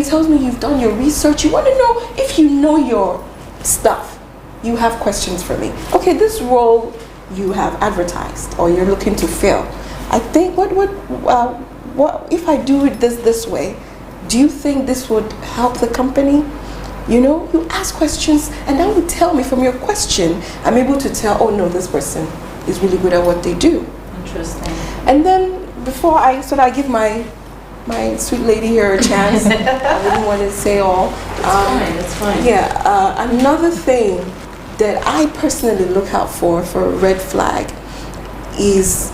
tells me you've done your research. You want to know if you know your stuff. You have questions for me. Okay, this role you have advertised or you're looking to fill. I think what if I do it this way? Do you think this would help the company? You know, you ask questions, and that would tell me from your question. I'm able to tell. Oh no, this person is really good at what they do. Interesting. And then before I give my sweet lady here a chance. I wouldn't want to say all. That's fine. Yeah. Another thing that I personally look out for a red flag is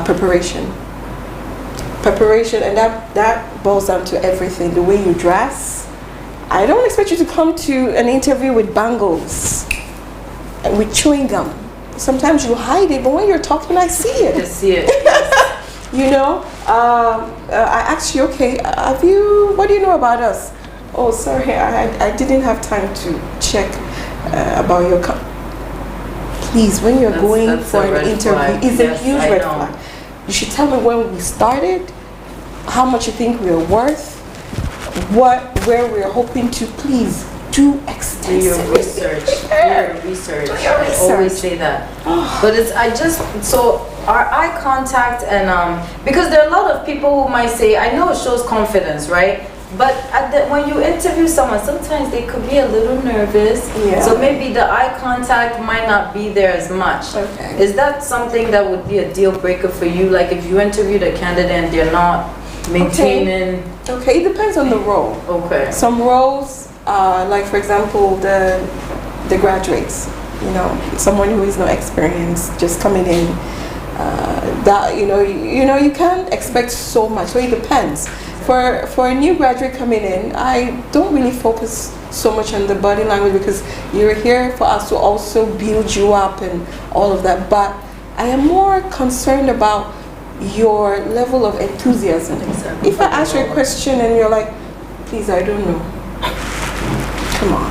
preparation. Preparation, and that boils down to everything. The way you dress. I don't expect you to come to an interview with bangles and with chewing gum. Sometimes you hide it, but when you're talking, I see it. I see it. You know, I asked you, okay, what do you know about us? Oh, sorry, I didn't have time to check about your Please, when you're going for an interview, it's a huge red flag. You should tell me when we started, how much you think we're worth, where we're hoping to. Please do extensive research. I always say that. But our eye contact and because there are a lot of people who might say, I know it shows confidence, right? But when you interview someone, sometimes they could be a little nervous. Yeah. So maybe the eye contact might not be there as much. Okay. Is that something that would be a deal breaker for you? Like if you interviewed a candidate and they're not maintaining... Okay, it depends on the role. Okay. Some roles, like for example, the graduates, you know, someone who has no experience just coming in, that you can't expect so much. So it depends. For a new graduate coming in, I don't really focus so much on the body language because you're here for us to also build you up and all of that. But I am more concerned about your level of enthusiasm. Exactly. If I ask you a question and you're like, please, I don't know. Come on.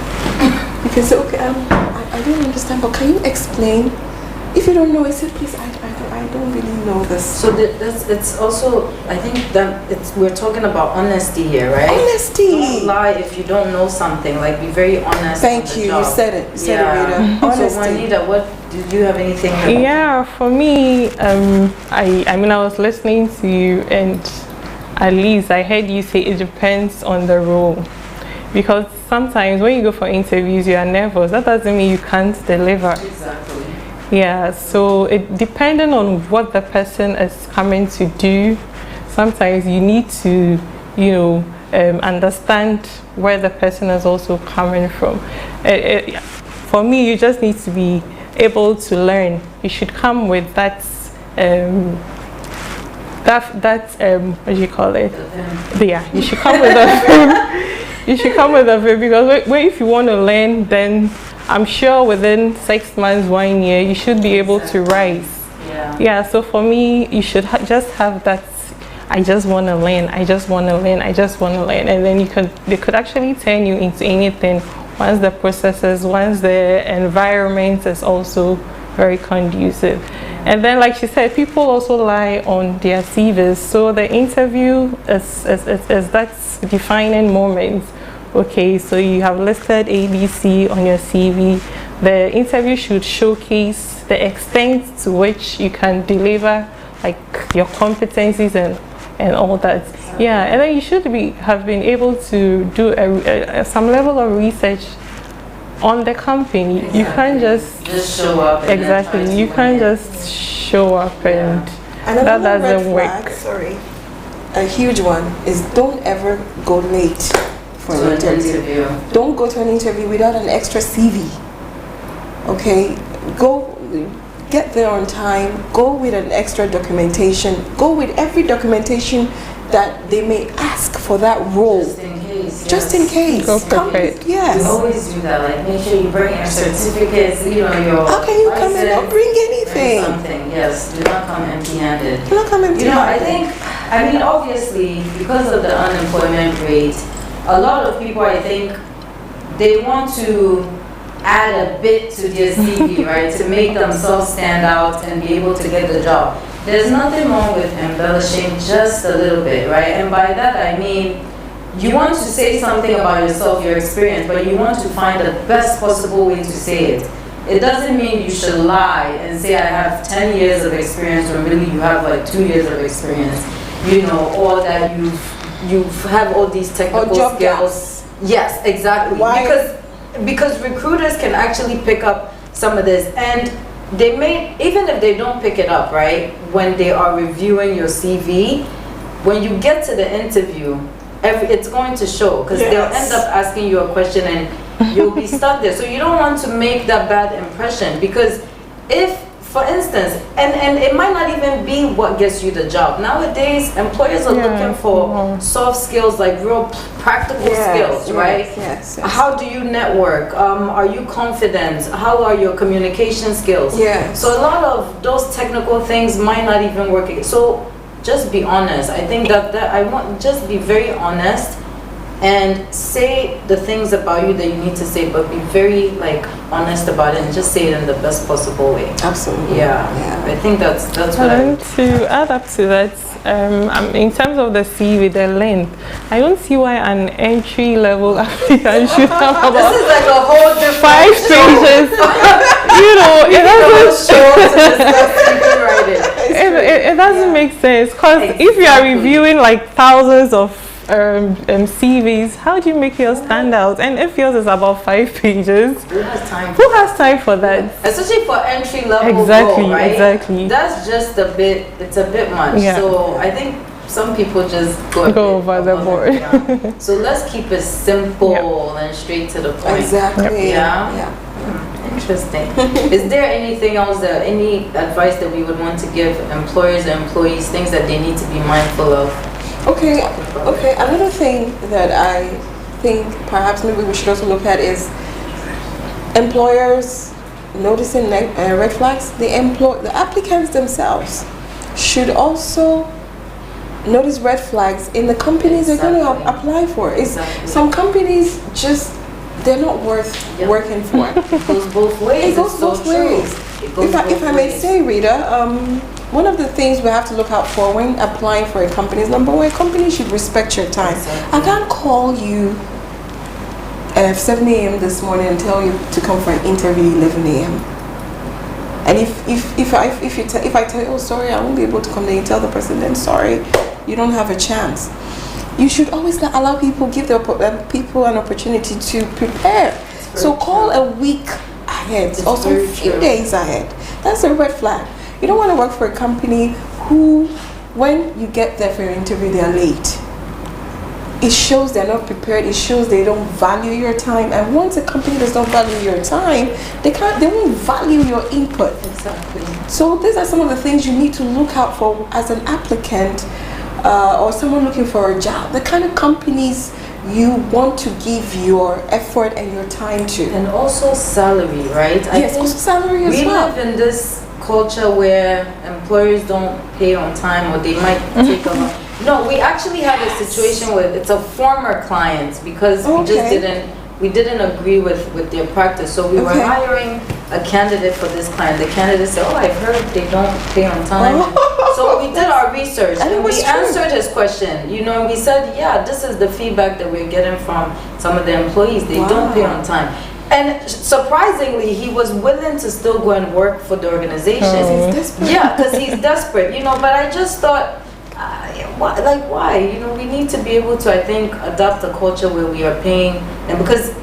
You can say, okay, I don't understand, but can you explain? If you don't know, I said, please, I don't really know this. So it's also, I think that we're talking about honesty here, right? Honesty. Don't lie if you don't know something. Like, be very honest. Thank you. Job. You said it. You said it, Rita. Honesty. So Juanita, did you have anything? Yeah, for me, I was listening to you, and at least I heard you say it depends on the role. Because sometimes when you go for interviews, you are nervous. That doesn't mean you can't deliver. Exactly. Yeah, so it depending on what the person is coming to do, sometimes you need to, understand where the person is also coming from. For me, you just need to be able to learn. You should come with that what do you call it? Yeah, you should come with a you should come with a because if you want to learn, then I'm sure within 6 months, 1 year, you should be able to rise. Yeah, so for me, you should just have that, I just want to learn, and then they could actually turn you into anything once the environment is also very conducive. And then, like she said, people also lie on their CVs, so the interview is that defining moment. Okay, so you have listed ABC on your CV. The interview should showcase the extent to which you can deliver, like your competencies and all that. Yeah, and then you should have been able to do some level of research on the company. Exactly. You can't just show up. Exactly, you can't just show up and that doesn't work. Sorry, a huge one is don't ever go late. For an interview. Don't go to an interview without an extra CV. Okay, go get there on time. Go with an extra documentation. Go with every documentation that they may ask for that role. Just in case. Go prepared. Yes. We always do that. Like make sure you bring your certificates. Your. How can you come and not bring anything? Something. Yes. Do not come empty-handed. Do not come empty-handed. I mean, obviously, because of the unemployment rate. A lot of people, I think, they want to add a bit to their CV, right, to make themselves stand out and be able to get the job. There's nothing wrong with embellishing just a little bit, right? And by that I mean, you want to say something about yourself, your experience, but you want to find the best possible way to say it. It doesn't mean you should lie and say I have 10 years of experience when really you have like 2 years of experience, you know, or that you have all these technical skills. Gaps. Yes, exactly. Why? Because recruiters can actually pick up some of this, and they may, even if they don't pick it up, right, when they are reviewing your CV, when you get to the interview, it's going to show, because they'll end up asking you a question and you'll be stuck there. So you don't want to make that bad impression, because if, for instance, and it might not even be what gets you the job. Nowadays, employers are looking for soft skills, like real practical skills, right? Yes. How do you network? Are you confident? How are your communication skills? Yes. So a lot of those technical things might not even work. So just be honest. I think that I want, just be very honest and say the things about you that you need to say, but be very like honest about it and just say it in the best possible way. Absolutely. Yeah. I think that's what to add up to that, in terms of the CV, the length, I don't see why an entry-level applicant should have about this is like a whole different 5 pages. You know, it doesn't make sense, because if you are reviewing like thousands of CVs, how do you make yours stand out? And if yours is about 5 pages, who has time for that? Especially for entry level. Exactly. That's just it's a bit much. Yeah. So I think some people just go over the board. Yeah. So let's keep it simple and straight to the point. Exactly. Yeah. Interesting. Is there anything else, any advice that we would want to give employers and employees, things that they need to be mindful of? Okay. Another thing that I think perhaps maybe we should also look at is employers noticing red flags. The applicants themselves should also notice red flags in the companies they're going to apply for. Some companies they're not worth working for. It goes both ways. It goes both ways. If I may say, Rita, one of the things we have to look out for when applying for a company is, number one, a company should respect your time. Exactly. I can't call you at 7 a.m. this morning and tell you to come for an interview 11 a.m. And if I tell you, oh sorry, I won't be able to come, then you tell the person, then sorry, you don't have a chance. You should always allow people, give people an opportunity to prepare. So call a week ahead, also a few days ahead. That's a red flag. You don't want to work for a company who, when you get there for your interview, they're late. It shows they're not prepared. It shows they don't value your time. And once a company does not value your time, they won't value your input. Exactly. So these are some of the things you need to look out for as an applicant or someone looking for a job. The kind of companies you want to give your effort and your time to. And also salary, right? Yes, also salary as well. We live in this culture where employers don't pay on time, or they might take a long. No, we actually had a situation where it's a former client, because we didn't agree with their practice. So we were hiring a candidate for this client. The candidate said, oh, I've heard they don't pay on time. So we did our research and we answered his question. You know, we said, yeah, this is the feedback that we're getting from some of the employees. They don't pay on time. And surprisingly, he was willing to still go and work for the organization. Yeah, because he's desperate, you know. But I just thought, why? You know, we need to be able to, I think, adopt a culture where we are paying. And because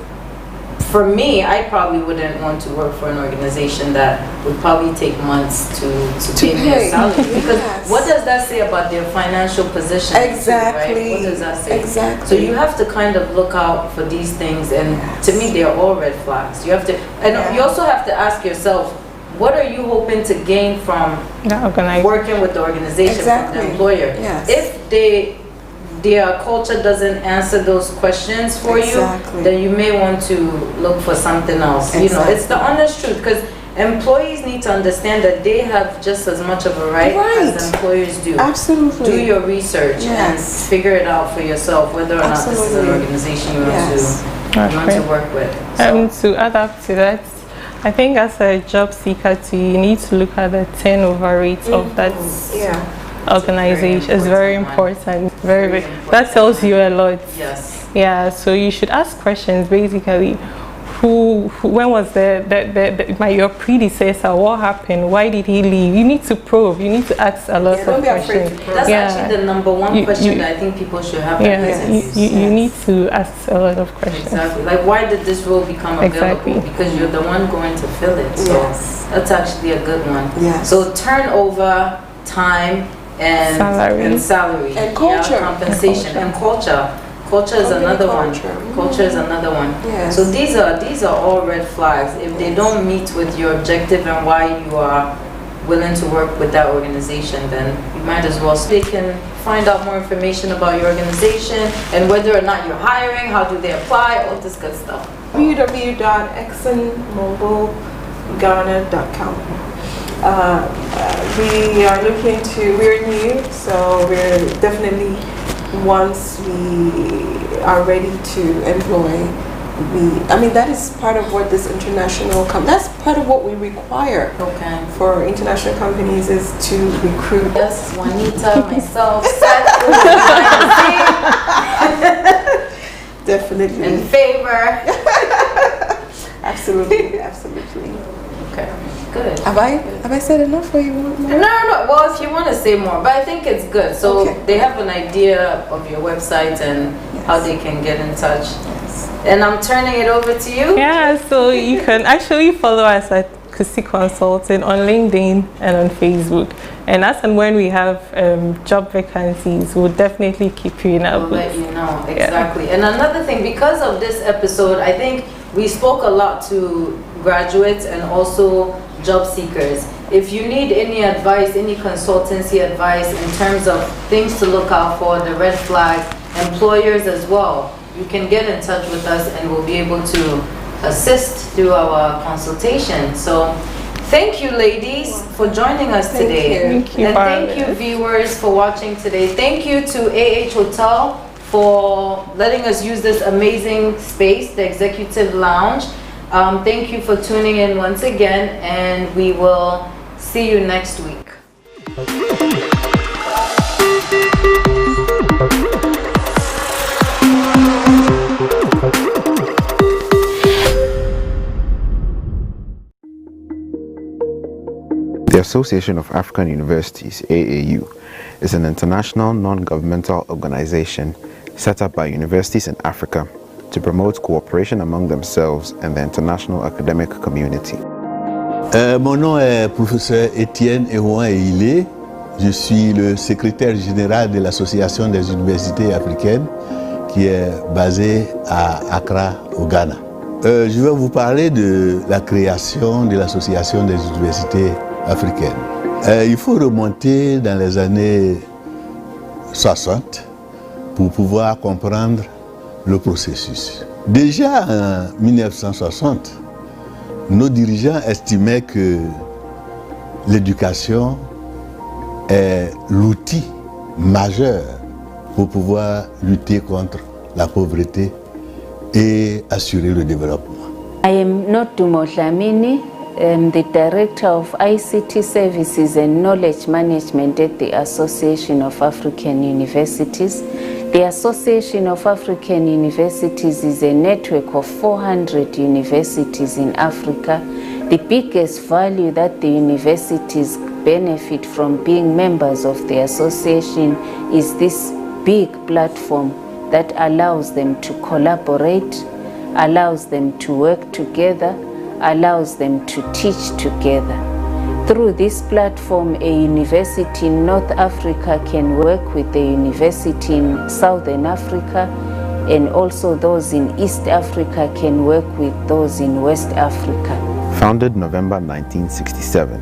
for me, I probably wouldn't want to work for an organization that would probably take months to pay me a salary. Because what does that say about their financial position? Exactly. Right? What does that say? Exactly. So you have to kind of look out for these things, and to me, they're all red flags. You have to, and you also have to ask yourself, what are you hoping to gain from working with the organization, from the employer? Yes. If their culture doesn't answer those questions for you, then you may want to look for something else. You know, it's the honest truth, because employees need to understand that they have just as much of a right as employers do. Absolutely. Do your research and figure it out for yourself, whether or not this is an organization you want to work with. To add up to that, I think as a job seeker too, you need to look at the turnover rate of that organization. It's very important. Very. That tells you a lot. Yes. Yeah. So you should ask questions. Basically, who when was your predecessor? What happened? Why did he leave? You need to probe. You need to ask a lot of questions. That's actually the number one question that I think people should have. You need to ask a lot of questions. Exactly. Like, why did this role become available? Because you're the one going to fill it. So that's actually a good one. Yes. So turnover, time, and salary, and culture, compensation, and culture. Culture is another one. Culture is another one. Yes. So these are all red flags. If they don't meet with your objective and why you are willing to work with that organization, then you might as well. So they can find out more information about your organization and whether or not you're hiring, how do they apply, all this good stuff. www.exxonmobilghana.com. We are we're new, so we're definitely, once we are ready to employ, that is part of what this international that's part of what we require for international companies, is to recruit. Yes, Juanita, myself, definitely in favor. Absolutely. Okay, good. Have I said enough for you? No. Well, if you want to say more, but I think it's good. So they have an idea of your website and how they can get in touch. Yes. And I'm turning it over to you. Yeah, so you can actually follow us at Kusi Consulting on LinkedIn and on Facebook. And as and when we have job vacancies, we'll definitely keep you in our books. We'll let you know, exactly. And another thing, because of this episode, I think we spoke a lot to graduates and also job seekers. If you need any advice, any consultancy advice in terms of things to look out for, the red flags, employers as well, you can get in touch with us and we'll be able to assist through our consultation. So thank you, ladies, for joining us today. Thank you. And thank you, viewers, for watching today. Thank you to Hotel for letting us use this amazing space, the Executive Lounge. Thank you for tuning in once again, and we will see you next week. The Association of African Universities, AAU, is an international non-governmental organization set up by universities in Africa to promote cooperation among themselves and the international academic community. Mon nom est professeur Étienne Ehouan-Ehilé. Je suis le secrétaire général de l'Association des universités africaines qui est basée à Accra, au Ghana. Je vais vous parler de la création de l'Association des universités africaines. Il faut remonter dans les années 60 pour pouvoir comprendre le processus. Déjà en 1960, nos dirigeants estimaient que l'éducation est l'outil majeur pour pouvoir lutter contre la pauvreté et assurer le développement. I am Notumo Dlamini. I'm the Director of ICT Services and Knowledge Management at the Association of African Universities. The Association of African Universities is a network of 400 universities in Africa. The biggest value that the universities benefit from being members of the association is this big platform that allows them to collaborate, allows them to work together, allows them to teach together. Through this platform, a university in North Africa can work with a university in Southern Africa, and also those in East Africa can work with those in West Africa. Founded November 1967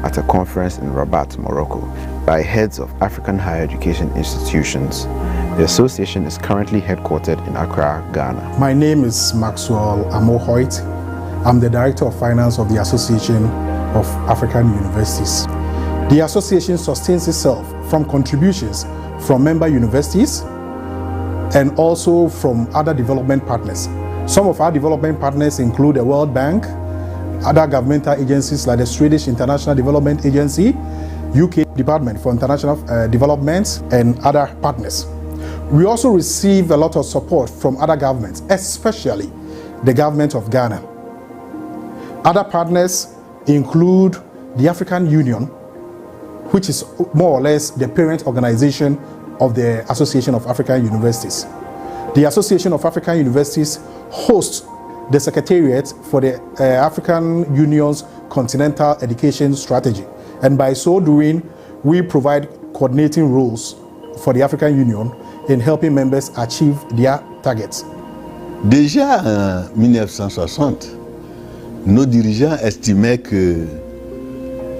at a conference in Rabat, Morocco, by heads of African higher education institutions, the association is currently headquartered in Accra, Ghana. My name is Maxwell Amohoit. I'm the Director of Finance of the Association of African Universities. The association sustains itself from contributions from member universities and also from other development partners. Some of our development partners include the World Bank, other governmental agencies like the Swedish International Development Agency, UK Department for International Development, and other partners. We also receive a lot of support from other governments, especially the government of Ghana. Other partners include the African Union, which is more or less the parent organization of the Association of African Universities. The Association of African Universities hosts the Secretariat for the African Union's Continental Education Strategy. And by so doing, we provide coordinating roles for the African Union in helping members achieve their targets. Déjà en 1960, nos dirigeants estimaient que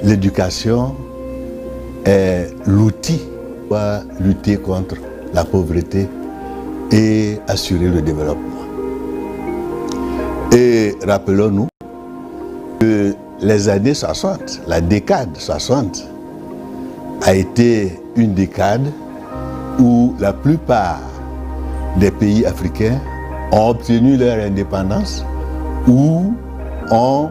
l'éducation est l'outil pour lutter contre la pauvreté et assurer le développement. Et rappelons-nous que les années 60, la décade 60, a été une décade où la plupart des pays africains ont obtenu leur indépendance ou ont,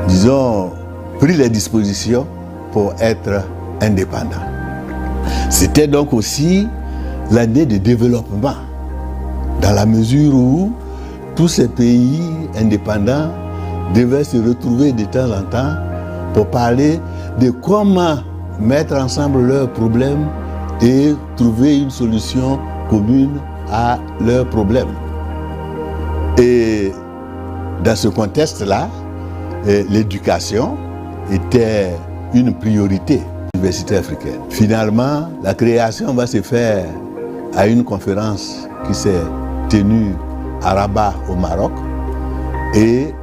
disons, pris les dispositions pour être indépendants. C'était donc aussi l'année de développement, dans la mesure où tous ces pays indépendants devaient se retrouver de temps en temps pour parler de comment mettre ensemble leurs problèmes et trouver une solution commune à leurs problèmes. Et dans ce contexte-là, l'éducation était une priorité de l'université africaine. Finalement, la création va se faire à une conférence qui s'est tenue à Rabat au Maroc, et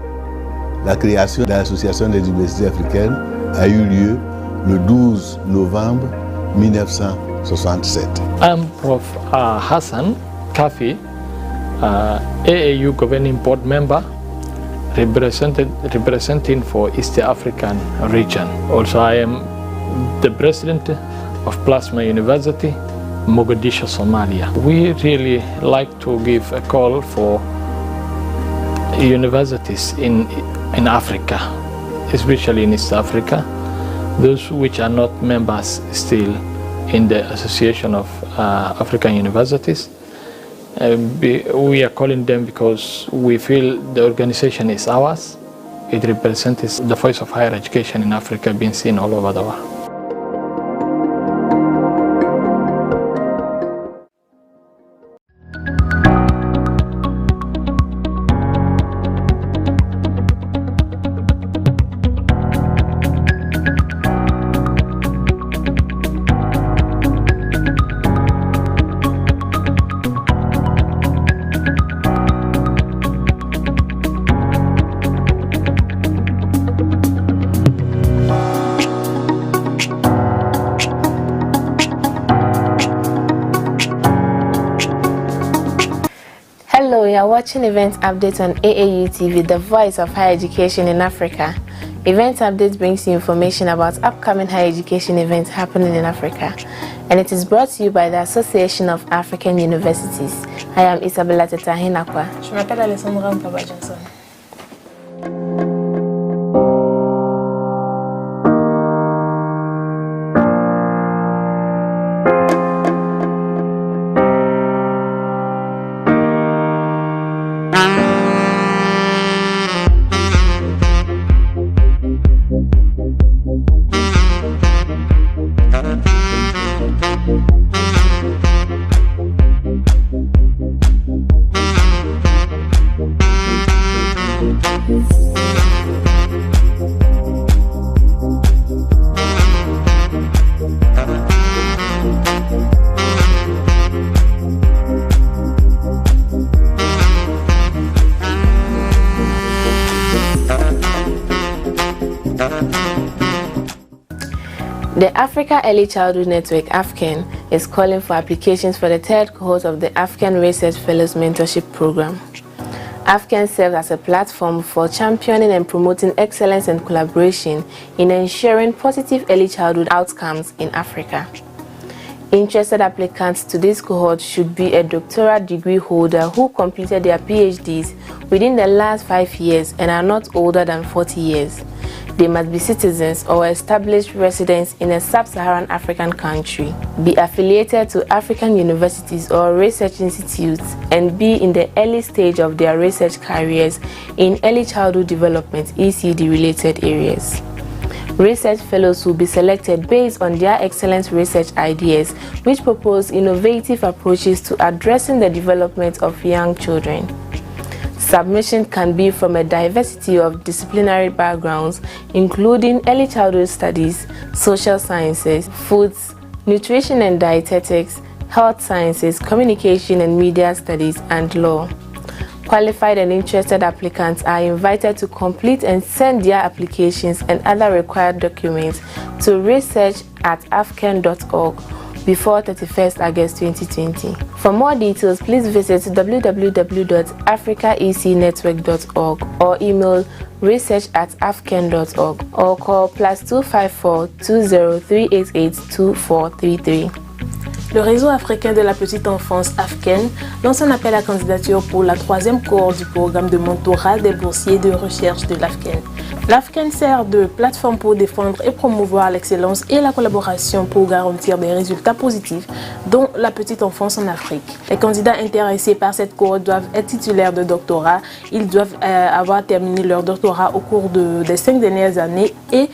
la création de l'Association des universités africaines a eu lieu le 12 novembre 1967. I'm Prof. Hassan Kafi, AAU Governing Board member, representing for East African region. Also, I am the president of Plasma University, Mogadishu, Somalia. We really like to give a call for universities in Africa, especially in East Africa, those which are not members still in the Association of African Universities. We are calling them because we feel the organization is ours. It represents the voice of higher education in Africa being seen all over the world. Hello, you are watching Event Update on AAU TV, the voice of higher education in Africa. Event Update brings you information about upcoming higher education events happening in Africa, and it is brought to you by the Association of African Universities. I am Isabella Tetahinakwa. The Africa Early Childhood Network, AFCAN, is calling for applications for the third cohort of the AFCAN Research Fellows Mentorship Program. AFCAN serves as a platform for championing and promoting excellence and collaboration in ensuring positive early childhood outcomes in Africa. Interested applicants to this cohort should be a doctoral degree holder who completed their PhDs within the last 5 years and are not older than 40 years. They must be citizens or established residents in a sub-Saharan African country, be affiliated to African universities or research institutes, and be in the early stage of their research careers in early childhood development ECD-related areas. Research fellows will be selected based on their excellent research ideas, which propose innovative approaches to addressing the development of young children. Submission can be from a diversity of disciplinary backgrounds, including early childhood studies, social sciences, foods, nutrition and dietetics, health sciences, communication and media studies, and law. Qualified and interested applicants are invited to complete and send their applications and other required documents to research@afken.org before 31st August 2020. For more details, please visit www.africaecnetwork.org or email research@afken.org or call +254 20 388 2433. Le réseau africain de la petite enfance AFKEN lance un appel à candidature pour la 3e cohorte du programme de mentorat des boursiers de recherche de l'AFKEN. L'AFKEN sert de plateforme pour défendre et promouvoir l'excellence et la collaboration pour garantir des résultats positifs dans la petite enfance en Afrique. Les candidats intéressés par cette cohorte doivent être titulaires de doctorat. Ils doivent avoir terminé leur doctorat au cours des 5 dernières années et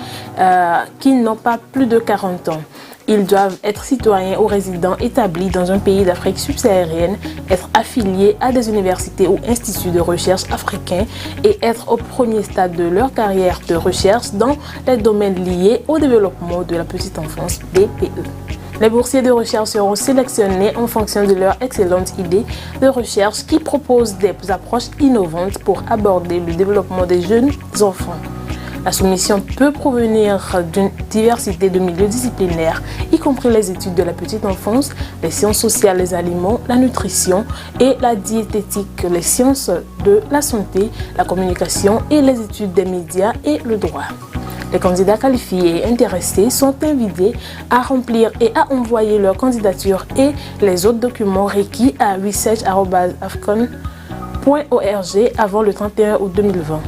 qui n'ont pas plus de 40 ans. Ils doivent être citoyens ou résidents établis dans un pays d'Afrique subsaharienne, être affiliés à des universités ou instituts de recherche africains et être au premier stade de leur carrière de recherche dans les domaines liés au développement de la petite enfance, DPE. Les boursiers de recherche seront sélectionnés en fonction de leur excellente idée de recherche qui propose des approches innovantes pour aborder le développement des jeunes enfants. La soumission peut provenir d'une diversité de milieux disciplinaires, y compris les études de la petite enfance, les sciences sociales, les aliments, la nutrition et la diététique, les sciences de la santé, la communication et les études des médias et le droit. Les candidats qualifiés et intéressés sont invités à remplir et à envoyer leur candidature et les autres documents requis à research@afken.org avant le 31 août 2020.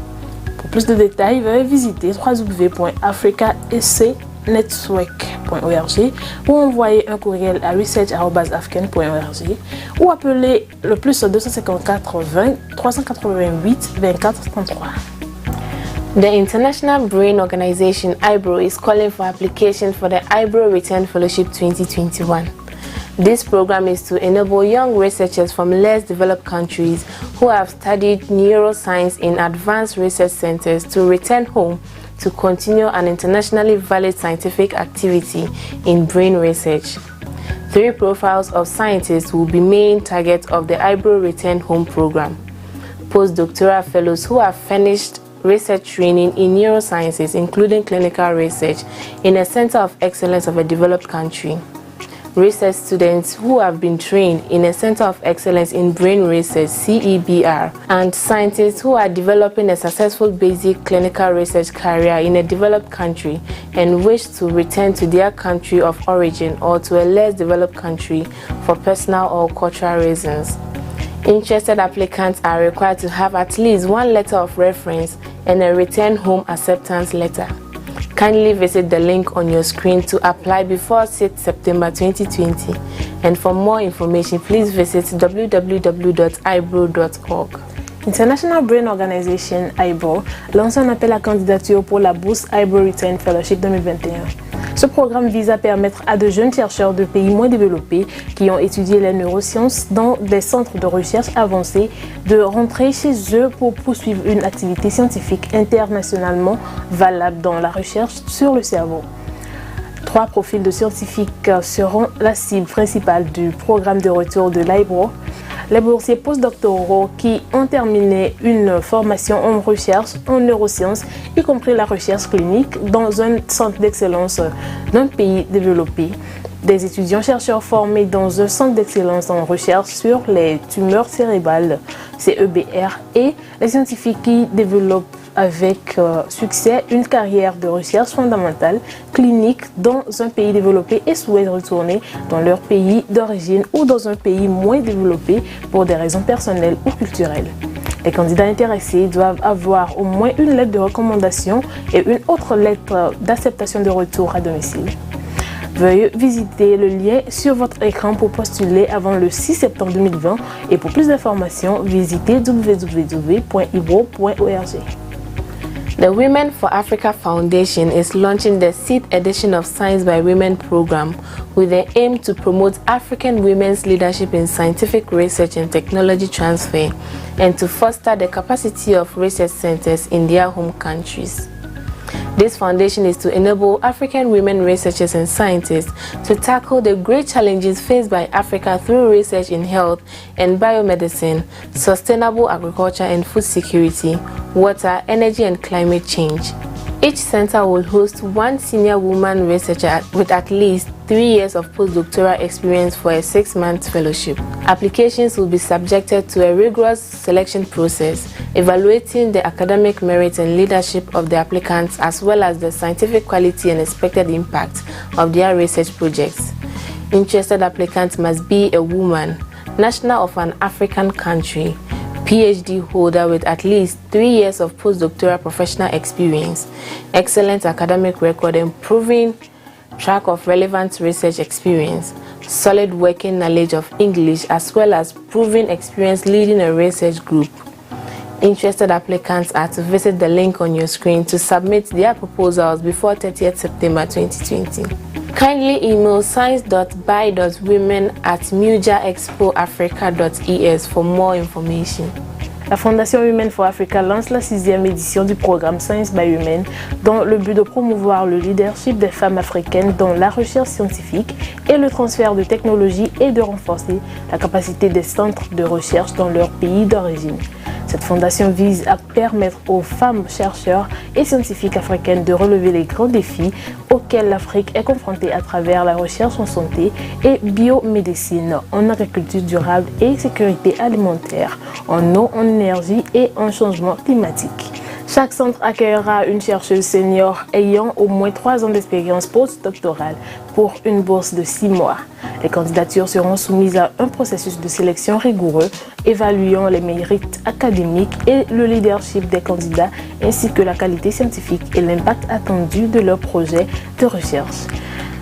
Pour plus de détails, veuillez visiter www.africaecnetwork.org ou envoyer un courriel à research@afken.org ou appeler le +254 20 388 24 33. The International Brain Organization IBRO is calling for applications for the IBRO Return Fellowship 2021. This program is to enable young researchers from less developed countries who have studied neuroscience in advanced research centers to return home to continue an internationally valid scientific activity in brain research. 3 profiles of scientists will be main target of the IBRO Return Home program. Postdoctoral fellows who have finished research training in neurosciences, including clinical research, in a center of excellence of a developed country. Research students who have been trained in a Center of Excellence in Brain Research, CEBR, and scientists who are developing a successful basic clinical research career in a developed country and wish to return to their country of origin or to a less developed country for personal or cultural reasons. Interested applicants are required to have at least 1 letter of reference and a return home acceptance letter. Kindly visit the link on your screen to apply before 6 September 2020. And for more information, please visit www.ibro.org. International Brain Organization IBRO lance un appel à candidature pour la bourse IBRO Return Fellowship 2021. Ce programme vise à permettre à de jeunes chercheurs de pays moins développés qui ont étudié les neurosciences dans des centres de recherche avancés de rentrer chez eux pour poursuivre une activité scientifique internationalement valable dans la recherche sur le cerveau. 3 profils de scientifiques seront la cible principale du programme de retour de l'IBRO. Les boursiers postdoctoraux qui ont terminé une formation en recherche en neurosciences, y compris la recherche clinique, dans un centre d'excellence d'un pays développé. Des étudiants chercheurs formés dans un centre d'excellence en recherche sur les tumeurs cérébrales, CEBR, et les scientifiques qui développent avec succès une carrière de recherche fondamentale clinique dans un pays développé et souhaitent retourner dans leur pays d'origine ou dans un pays moins développé pour des raisons personnelles ou culturelles. Les candidats intéressés doivent avoir au moins une lettre de recommandation et une autre lettre d'acceptation de retour à domicile. Veuillez visiter le lien sur votre écran pour postuler avant le 6 septembre 2020 et pour plus d'informations, visitez www.ibro.org. The Women for Africa Foundation is launching the 6th edition of Science by Women program with the aim to promote African women's leadership in scientific research and technology transfer and to foster the capacity of research centers in their home countries. This foundation is to enable African women researchers and scientists to tackle the great challenges faced by Africa through research in health and biomedicine, sustainable agriculture and food security, water, energy and climate change. Each center will host one senior woman researcher with at least 3 years of postdoctoral experience for a 6-month fellowship. Applications will be subjected to a rigorous selection process, evaluating the academic merit and leadership of the applicants as well as the scientific quality and expected impact of their research projects. Interested applicants must be a woman, national of an African country, PhD holder with at least 3 years of postdoctoral professional experience, excellent academic record and proven track of relevant research experience, solid working knowledge of English as well as proven experience leading a research group. Interested applicants are to visit the link on your screen to submit their proposals before 30th September 2020. Kindly email science.by.women@mujaexpoafrica.es for more information. La Fondation Women for Africa lance la 6e édition du programme Science by Women dans le but de promouvoir le leadership des femmes africaines dans la recherche scientifique et le transfert de technologies et de renforcer la capacité des centres de recherche dans leur pays d'origine. Cette fondation vise à permettre aux femmes chercheurs et scientifiques africaines de relever les grands défis auxquels l'Afrique est confrontée à travers la recherche en santé et biomédecine, en agriculture durable et sécurité alimentaire, en eau, en énergie et en changement climatique. Chaque centre accueillera une chercheuse senior ayant au moins 3 ans d'expérience postdoctorale pour une bourse de 6 mois. Les candidatures seront soumises à un processus de sélection rigoureux, évaluant les mérites académiques et le leadership des candidats, ainsi que la qualité scientifique et l'impact attendu de leur projet de recherche.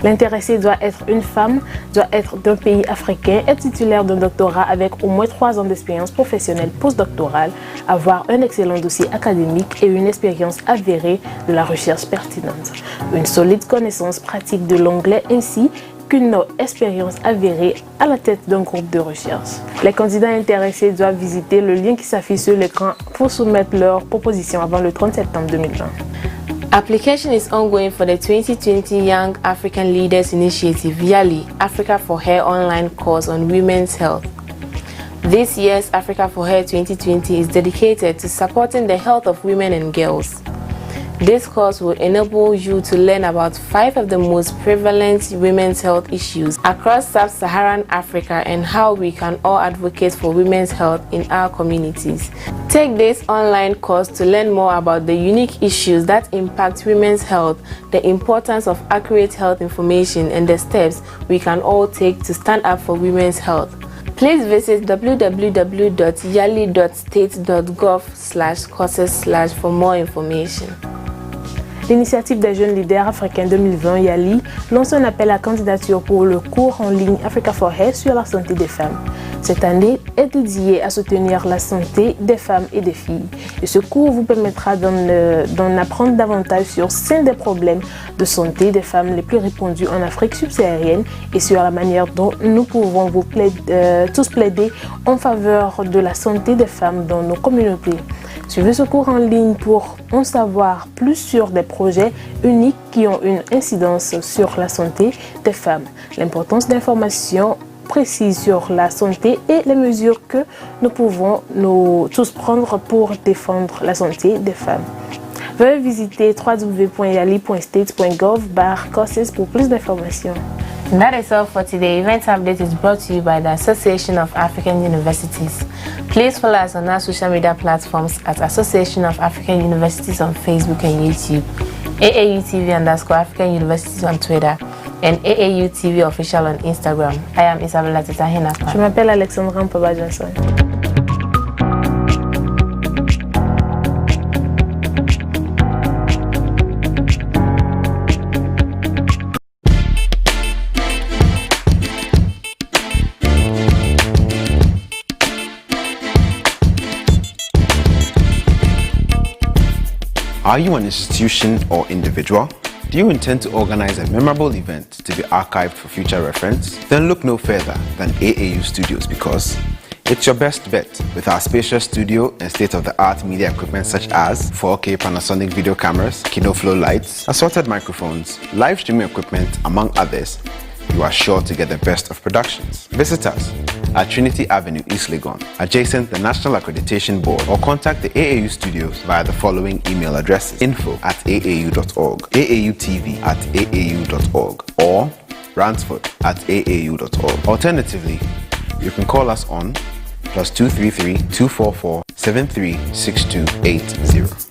L'intéressé doit être une femme, doit être d'un pays africain, être titulaire d'un doctorat avec au moins 3 ans d'expérience professionnelle postdoctorale, avoir un excellent dossier académique et une expérience avérée de la recherche pertinente. Une solide connaissance pratique de l'anglais ainsi qu'une expérience avérée à la tête d'un groupe de recherche. Les candidats intéressés doivent visiter le lien qui s'affiche sur l'écran pour soumettre leur proposition avant le 30 septembre 2020. Application is ongoing for the 2020 Young African Leaders Initiative, YALI, Africa for Her online course on women's health. This year's Africa for Her 2020 is dedicated to supporting the health of women and girls. This course will enable you to learn about 5 of the most prevalent women's health issues across sub-Saharan Africa and how we can all advocate for women's health in our communities. Take this online course to learn more about the unique issues that impact women's health, the importance of accurate health information, and the steps we can all take to stand up for women's health. Please visit www.yali.state.gov/courses/ for more information. L'initiative des jeunes leaders africains 2020, YALI, lance un appel à candidature pour le cours en ligne Africa for Health sur la santé des femmes. Cette année est dédiée à soutenir la santé des femmes et des filles. Et ce cours vous permettra d'en apprendre davantage sur 5 des problèmes de santé des femmes les plus répandus en Afrique subsaharienne et sur la manière dont nous pouvons tous plaider en faveur de la santé des femmes dans nos communautés. Suivez ce cours en ligne pour en savoir plus sur des projets uniques qui ont une incidence sur la santé des femmes, l'importance d'informations précises sur la santé et les mesures que nous pouvons tous prendre pour défendre la santé des femmes. Veuillez visiter www.yali.state.gov/courses pour plus d'informations. That is all for today. Event Update is brought to you by the Association of African Universities. Please follow us on our social media platforms at Association of African Universities on Facebook and YouTube, AAU_TV_African Universities on Twitter, and AAU TV Official on Instagram. I am Isabella Tetahinapa. Je m'appelle Alexandra Mpaba Johnson. Are you an institution or individual? Do you intend to organize a memorable event to be archived for future reference? Then look no further than AAU Studios, because it's your best bet with our spacious studio and state-of-the-art media equipment such as 4K Panasonic video cameras, KinoFlow lights, assorted microphones, live streaming equipment, among others. You are sure to get the best of productions. Visit us at Trinity Avenue, East Legon, adjacent the National Accreditation Board, or contact the AAU Studios via the following email addresses: info@aau.org, aautv@aau.org, or ransford@aau.org. Alternatively, you can call us on +233 244 736280.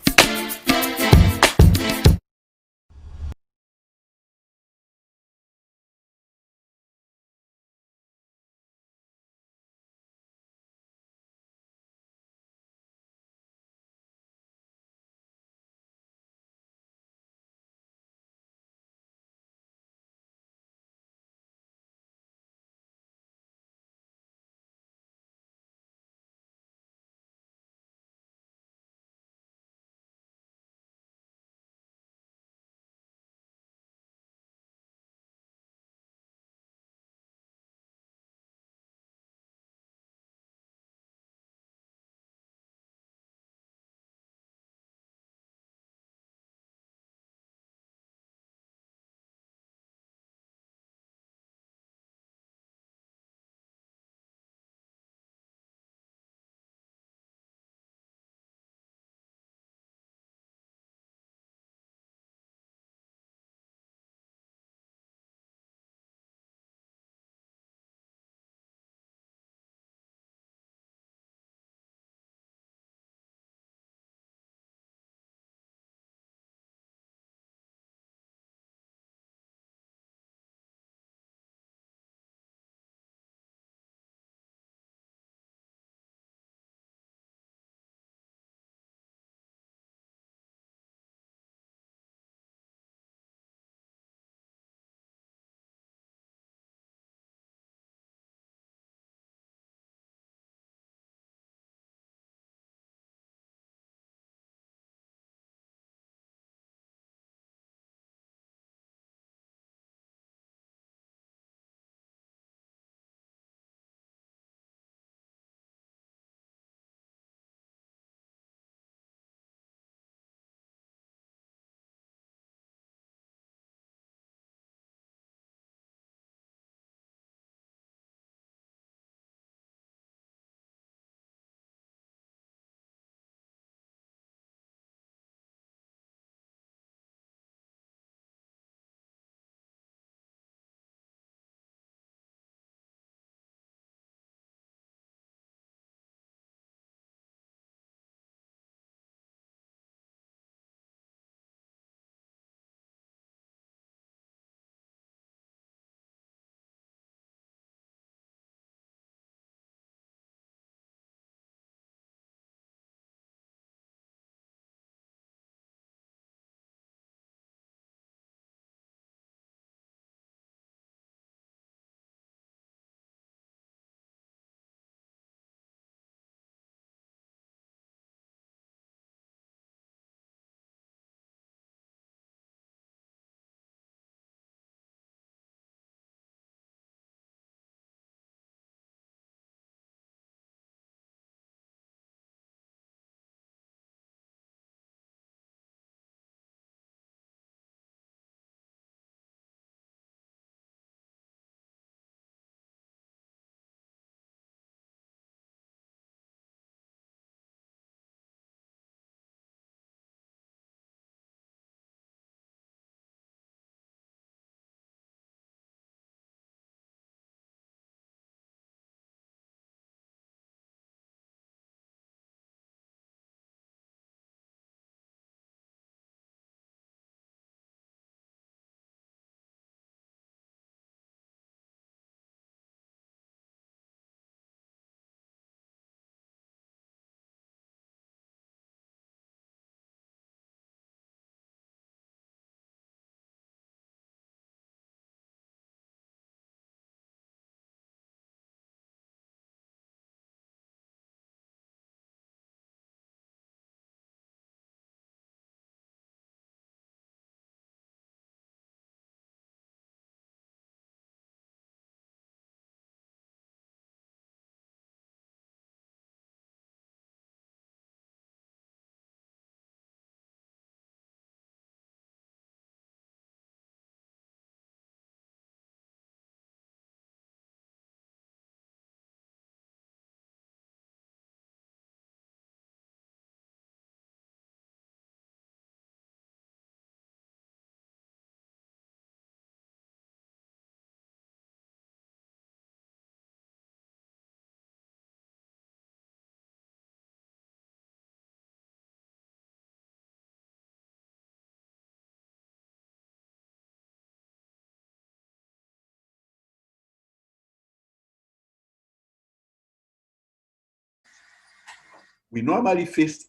we normally face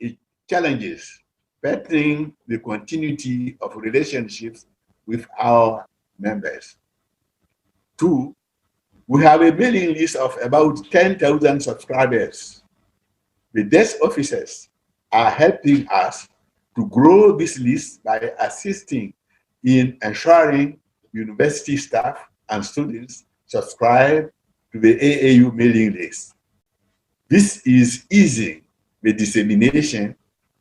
challenges bettering the continuity of relationships with our members. Two, we have a mailing list of about 10,000 subscribers. The desk officers are helping us to grow this list by assisting in ensuring university staff and students subscribe to the AAU mailing list. This is easing the dissemination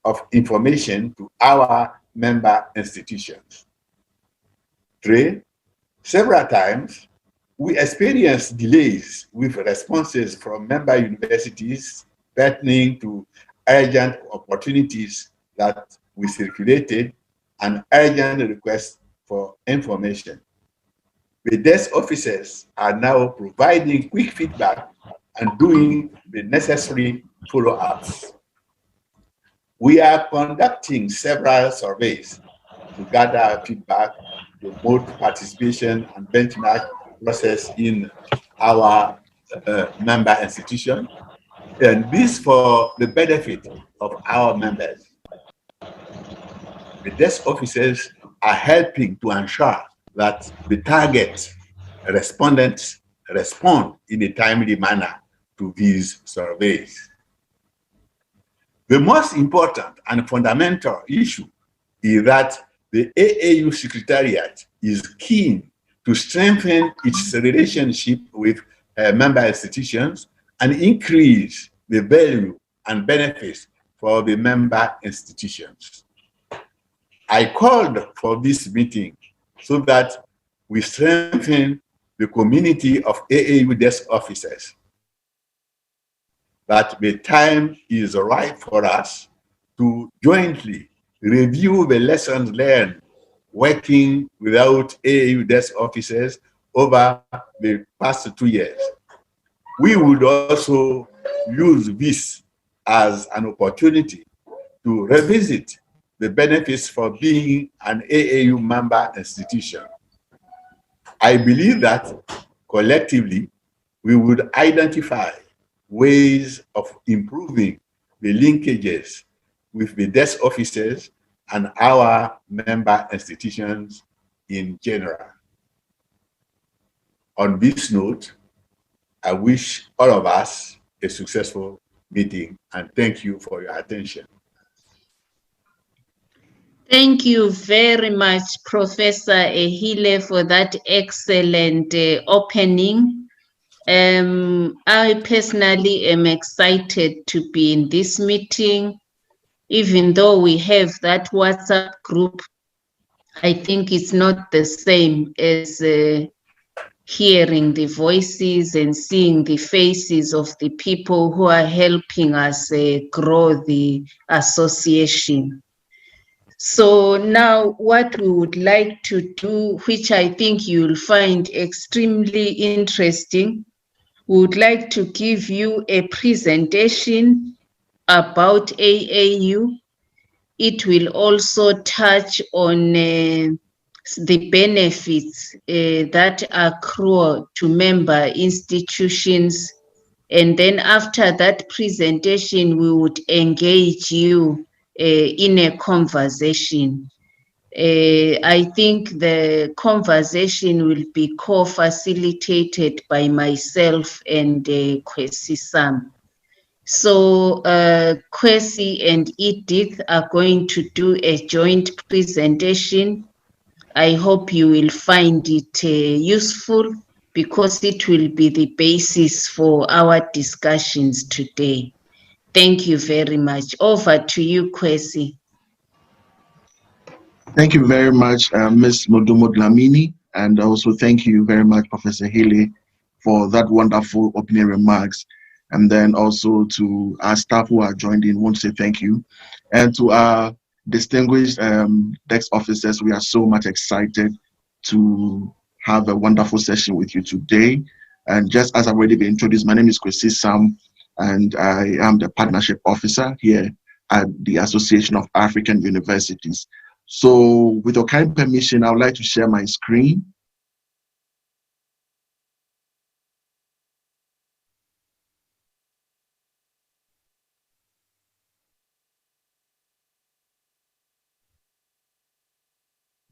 of information to our member institutions. Three, several times, we experienced delays with responses from member universities pertaining to urgent opportunities that we circulated and urgent requests for information. The desk officers are now providing quick feedback and doing the necessary follow-ups. We are conducting several surveys to gather feedback, promote participation, and benchmark process in our member institution, and this for the benefit of our members. The desk officers are helping to ensure that the target respondents respond in a timely manner to these surveys. The most important and fundamental issue is that the AAU Secretariat is keen to strengthen its relationship with member institutions and increase the value and benefits for the member institutions. I called for this meeting so that we strengthen the community of AAU desk officers, that the time is right for us to jointly review the lessons learned working without AAU desk officers over the past 2 years. We would also use this as an opportunity to revisit the benefits for being an AAU member institution. I believe that collectively, we would identify ways of improving the linkages with the desk officers and our member institutions in general. On this note, I wish all of us a successful meeting, and thank you for your attention. Thank you very much, Professor Ehile, for that excellent opening. I personally am excited to be in this meeting. Even though we have that WhatsApp group, I think it's not the same as hearing the voices and seeing the faces of the people who are helping us grow the association. So now what we would like to do, which I think you'll find extremely interesting, we would like to give you a presentation about AAU. It will also touch on the benefits that accrue to member institutions. And then after that presentation, we would engage you in a conversation. I think the conversation will be co-facilitated by myself and Kwesi Sam. So Kwesi and Edith are going to do a joint presentation. I hope you will find it useful because it will be the basis for our discussions today. Thank you very much. Over to you, Kwesi. Thank you very much, Ms. Modumo Dlamini, and also thank you very much, Professor Haley, for that wonderful opening remarks. And then also to our staff who are joined in, want to say thank you. And to our distinguished desk officers, we are so much excited to have a wonderful session with you today. And just as I've already been introduced, my name is Kwesi Sam, and I am the partnership officer here at the Association of African Universities. So with your kind permission, I would like to share my screen.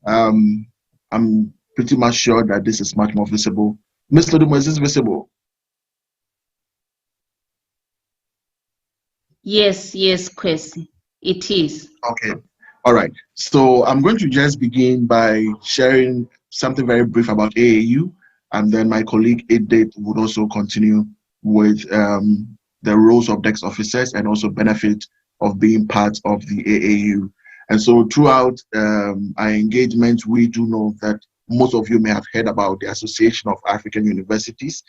I'm pretty much sure that this is much more visible. Ms. Lodumo, is this visible? Yes, Kwesi, it is. Okay. All right. So I'm going to just begin by sharing something very brief about AAU, and then my colleague Edith would also continue with the roles of DEX officers and also benefit of being part of the AAU. And so throughout our engagement, we do know that most of you may have heard about the Association of African Universities.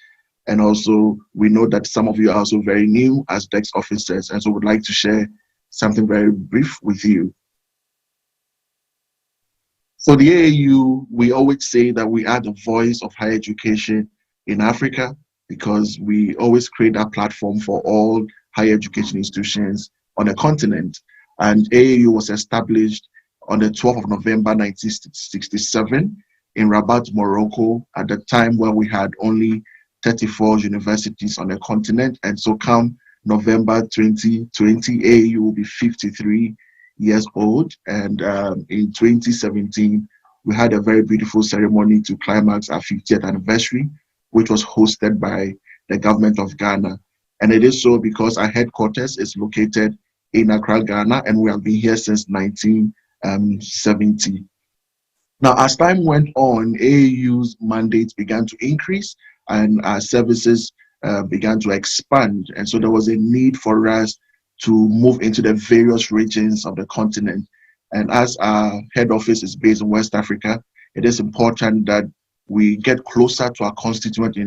And also, we know that some of you are also very new as DEX officers, and so would like to share something very brief with you. For the AAU, we always say that we are the voice of higher education in Africa because we always create that platform for all higher education institutions on the continent. And AAU was established on the 12th of November 1967 in Rabat, Morocco, at the time when we had only 34 universities on the continent. And so come November 2020, AAU will be 53 years old. And in 2017, we had a very beautiful ceremony to climax our 50th anniversary, which was hosted by the government of Ghana. And it is so because our headquarters is located in Accra, Ghana, and we have been here since 1970. Now, as time went on, AAU's mandates began to increase and our services began to expand. And so there was a need for us to move into the various regions of the continent. And as our head office is based in West Africa, it is important that we get closer to our constituent in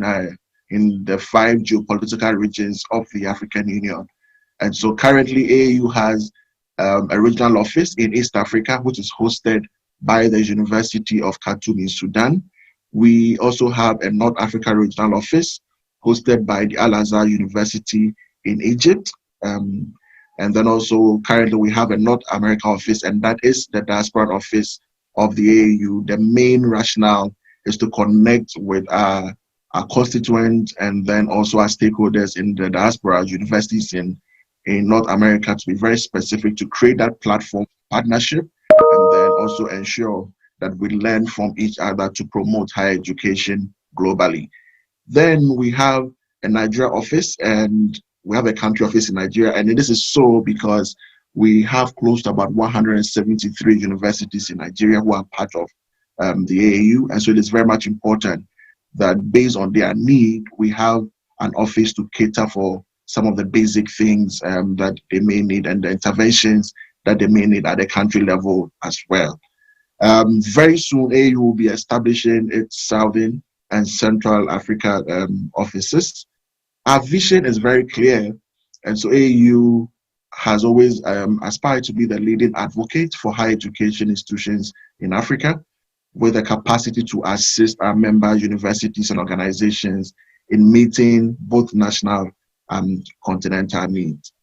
the 5 geopolitical regions of the African Union. And so currently AAU has a regional office in East Africa, which is hosted by the University of Khartoum in Sudan. We also have a North Africa regional office hosted by the Al-Azhar University in Egypt. And then also currently we have a North America office, and that is the diaspora office of the AAU. The main rationale is to connect with our constituents and then also our stakeholders in the diaspora universities in North America, to be very specific, to create that platform partnership and then also ensure that we learn from each other to promote higher education globally. Then we have a Nigeria office and we have a country office in Nigeria, and this is so because we have close to about 173 universities in Nigeria who are part of the AAU, and so it is very much important that based on their need, we have an office to cater for some of the basic things that they may need and the interventions that they may need at the country level as well. Very soon, AAU will be establishing its Southern and Central Africa offices. Our vision is very clear, and so AAU has always aspired to be the leading advocate for higher education institutions in Africa, with the capacity to assist our member universities and organizations in meeting both national and continental needs.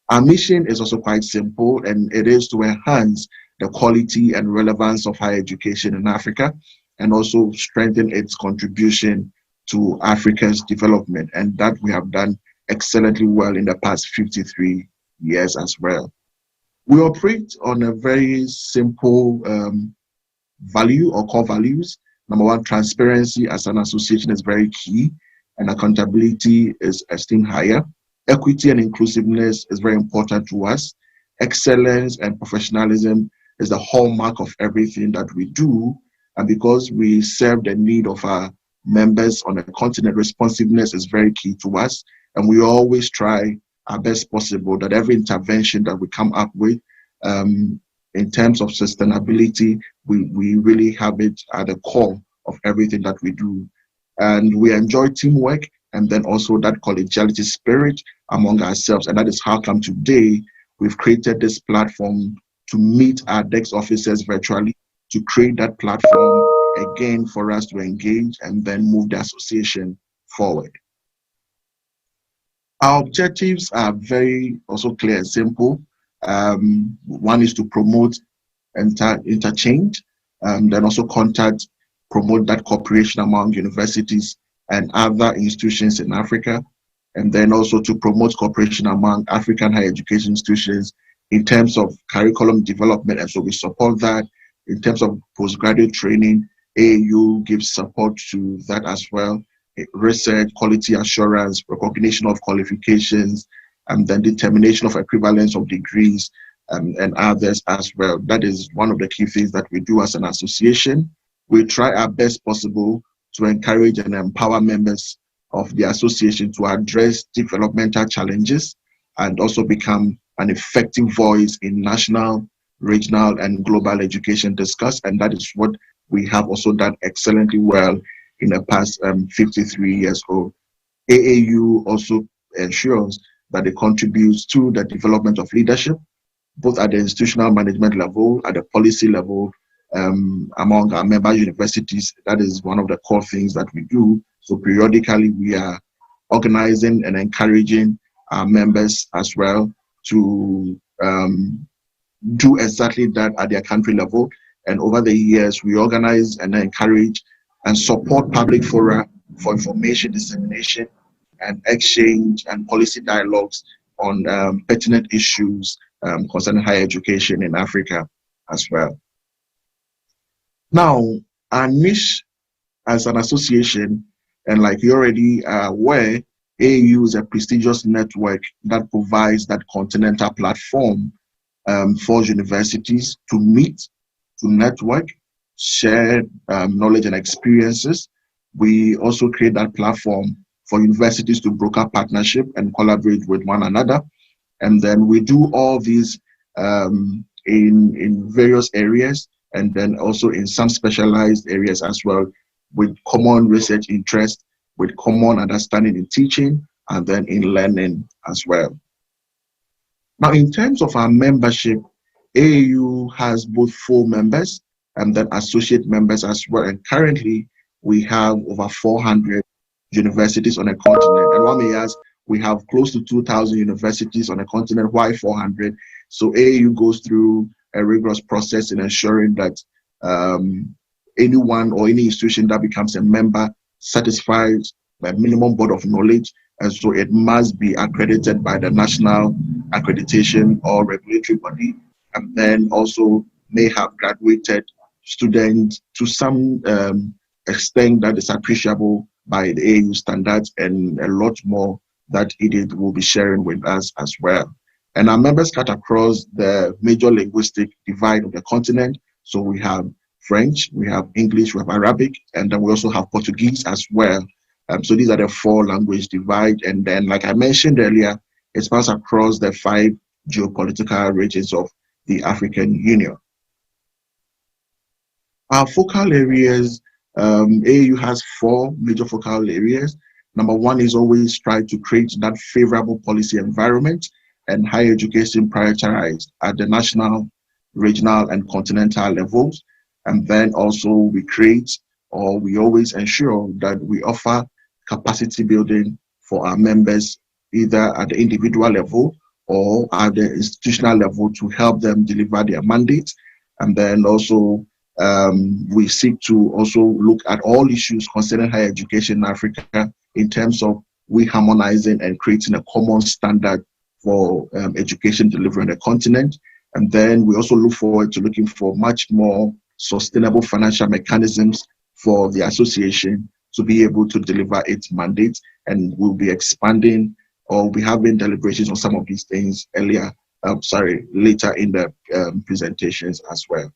Our mission is also quite simple, and it is to enhance the quality and relevance of higher education in Africa and also strengthen its contribution to Africa's development, and that we have done excellently well in the past 53 years as well. We operate on a very simple value or core values. Number one, transparency as an association is very key, and accountability is esteemed higher. Equity and inclusiveness is very important to us. Excellence and professionalism is the hallmark of everything that we do, and because we serve the need of our members on the continent, responsiveness is very key to us, and we always try our best possible that every intervention that we come up with in terms of sustainability, we really have it at the core of everything that we do. And we enjoy teamwork and then also that collegiality spirit among ourselves, and that is how come today we've created this platform to meet our DEX officers virtually, to create that platform again for us to engage and then move the association forward. Our objectives are very also clear and simple. One is to promote interchange, then also promote that cooperation among universities and other institutions in Africa, and then also to promote cooperation among African higher education institutions in terms of curriculum development, and so we support that. In terms of postgraduate training, AAU gives support to that as well. Research, quality assurance, recognition of qualifications, and then determination of equivalence of degrees, and others as well. That is one of the key things that we do as an association. We try our best possible to encourage and empower members of the association to address developmental challenges and also become an effective voice in national, regional, and global education discourse. And that is what we have also done excellently well in the past 53 years old. AAU also ensures that it contributes to the development of leadership, both at the institutional management level, at the policy level, among our member universities. That is one of the core things that we do. So periodically we are organizing and encouraging our members as well to do exactly that at their country level. And over the years, we organize and encourage and support public fora for information dissemination and exchange and policy dialogues on pertinent issues concerning higher education in Africa as well. Now, our niche as an association, and like you already are aware, AAU is a prestigious network that provides that continental platform for universities to meet, to network, share knowledge and experiences. We also create that platform for universities to broker partnership and collaborate with one another. And then we do all these in various areas, and then also in some specialized areas as well, with common research interest, with common understanding in teaching, and then in learning as well. Now, in terms of our membership, AAU has both full members and then associate members as well. And currently, we have over 400 universities on a continent. And one may ask, we have close to 2,000 universities on a continent. Why 400? So AAU goes through a rigorous process in ensuring that anyone or any institution that becomes a member satisfies the minimum board of knowledge. And so it must be accredited by the national accreditation or regulatory body, and then also may have graduated students to some extent that is appreciable by the AAU standards, and a lot more that it will be sharing with us as well. And our members cut across the major linguistic divide of the continent. So we have French, we have English, we have Arabic, and then we also have Portuguese as well. So these are the 4 language divide. And then, like I mentioned earlier, it spans across the 5 geopolitical regions of the African Union. Our focal areas, AAU has 4 major focal areas. Number 1 is always try to create that favorable policy environment and higher education prioritized at the national, regional, and continental levels. And then also we create, or we always ensure that we offer capacity building for our members, either at the individual level or at the institutional level, to help them deliver their mandates. And then also we seek to also look at all issues concerning higher education in Africa in terms of we harmonizing and creating a common standard for education delivery on the continent. And then we also look forward to looking for much more sustainable financial mechanisms for the association to be able to deliver its mandate. And we'll be expanding, or we'll be having deliberations on some of these things later in the presentations as well.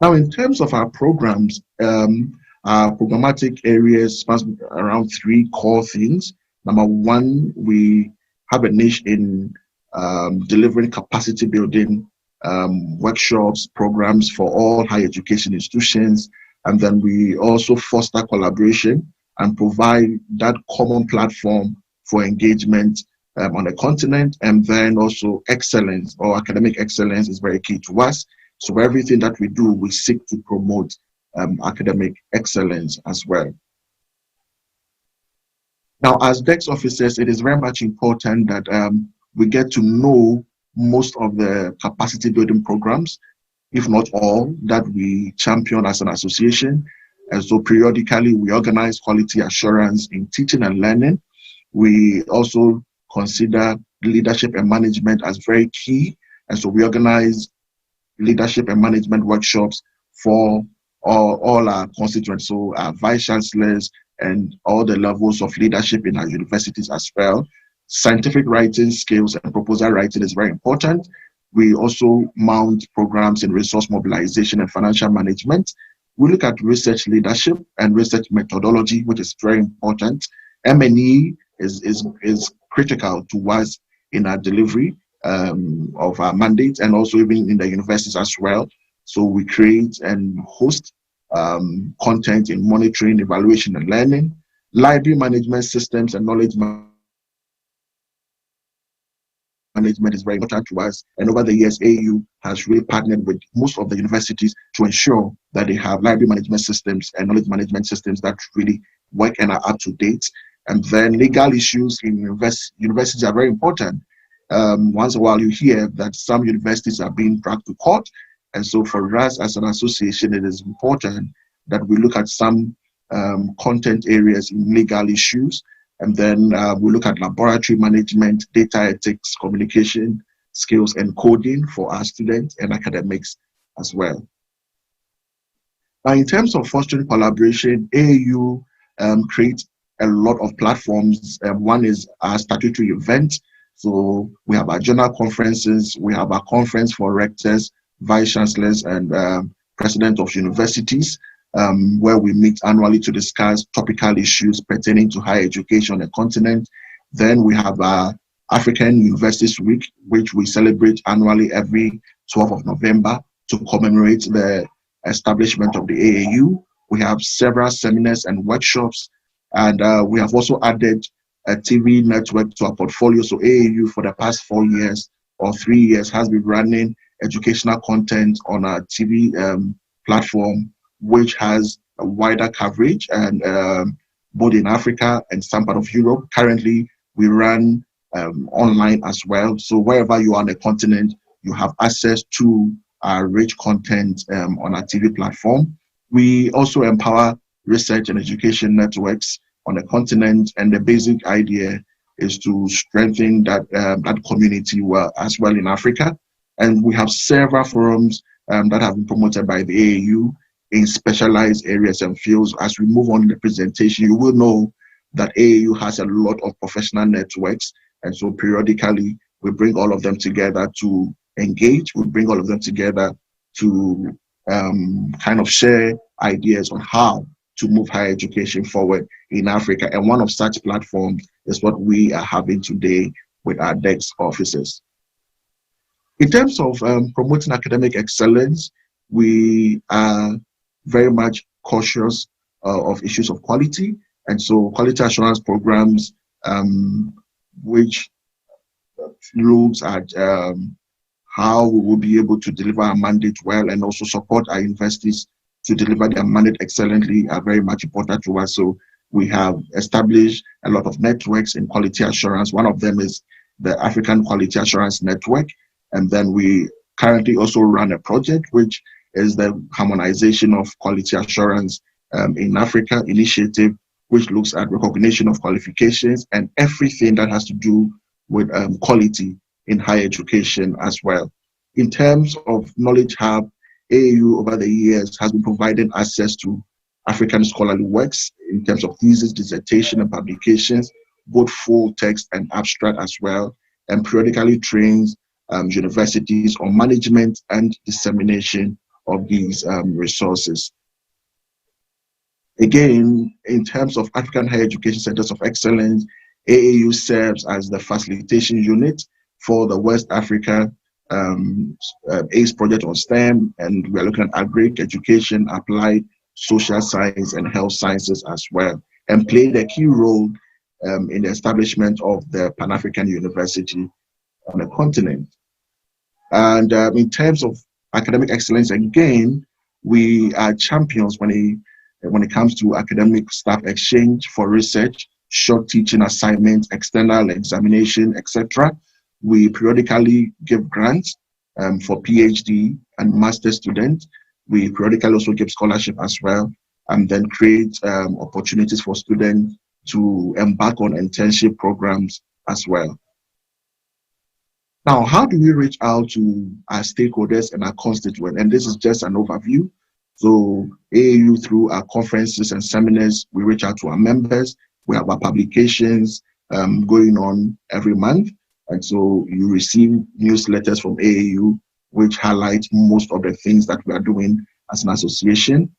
Now, in terms of our programs, our programmatic areas span around 3 core things. Number 1, we have a niche in delivering capacity building workshops, programs for all higher education institutions. And then we also foster collaboration and provide that common platform for engagement on the continent. And then also excellence, or academic excellence, is very key to us. So everything that we do, we seek to promote academic excellence as well. Now, as DEX officers, it is very much important that we get to know most of the capacity building programs, if not all, that we champion as an association. And so periodically we organize quality assurance in teaching and learning. We also consider leadership and management as very key. And so we organize leadership and management workshops for all our constituents, so our vice chancellors and all the levels of leadership in our universities as well. Scientific writing skills and proposal writing is very important. We also mount programs in resource mobilization and financial management. We look at research leadership and research methodology, which is very important. M&E is critical to us in our delivery of our mandates, and also even in the universities as well. So we create and host content in monitoring, evaluation, and learning. Library management systems and knowledge management is very important to us. And over the years, AAU has really partnered with most of the universities to ensure that they have library management systems and knowledge management systems that really work and are up to date. And then legal issues in universities are very important. Once in a while, you hear that some universities are being dragged to court. And so for us as an association, it is important that we look at some content areas in legal issues. And then we look at laboratory management, data ethics, communication skills, and coding for our students and academics as well. Now, in terms of fostering collaboration, AAU creates a lot of platforms. One is our statutory event. So we have our journal conferences, we have our conference for rectors, vice chancellors, and president of universities, where we meet annually to discuss topical issues pertaining to higher education on the continent. Then we have our African Universities Week, which we celebrate annually every 12th of November to commemorate the establishment of the AAU. We have several seminars and workshops, and we have also added a TV network to our portfolio. So AAU for the past 4 years or 3 years has been running educational content on our TV platform, which has a wider coverage and both in Africa and some part of Europe. Currently, we run online as well. So wherever you are on the continent, you have access to our rich content on our TV platform. We also empower research and education networks on the continent, and the basic idea is to strengthen that community as well in Africa. And we have several forums that have been promoted by the AAU in specialized areas and fields. As we move on in the presentation, you will know that AAU has a lot of professional networks, and so periodically we bring all of them together to engage. We bring all of them together to kind of share ideas on how to move higher education forward in Africa. And one of such platforms is what we are having today with our DEX offices. In terms of promoting academic excellence, we are very much cautious of issues of quality. And so quality assurance programs, which looks at how we will be able to deliver our mandate well and also support our universities to deliver their mandate excellently, are very much important to us. So we have established a lot of networks in quality assurance. One of them is the African Quality Assurance Network. And then we currently also run a project, which is the harmonization of quality assurance in Africa initiative, which looks at recognition of qualifications and everything that has to do with quality in higher education as well. In terms of Knowledge Hub, AAU over the years has been providing access to African scholarly works in terms of thesis, dissertation, and publications, both full text and abstract as well, and periodically trains universities on management and dissemination of these resources. Again, in terms of African Higher Education Centers of Excellence, AAU serves as the facilitation unit for the West Africa ACE project on STEM, and we are looking at agric education, applied social science, and health sciences as well, and played a key role in the establishment of the Pan-African University on the continent. And in terms of academic excellence, again, we are champions when it comes to academic staff exchange for research, short teaching assignments, external examination, etc. We periodically give grants for PhD and master students. We periodically also give scholarship as well, and then create opportunities for students to embark on internship programs as well. Now, how do we reach out to our stakeholders and our constituents? And this is just an overview. So AAU, through our conferences and seminars, we reach out to our members. We have our publications going on every month. And so you receive newsletters from AAU, which highlight most of the things that we are doing as an association.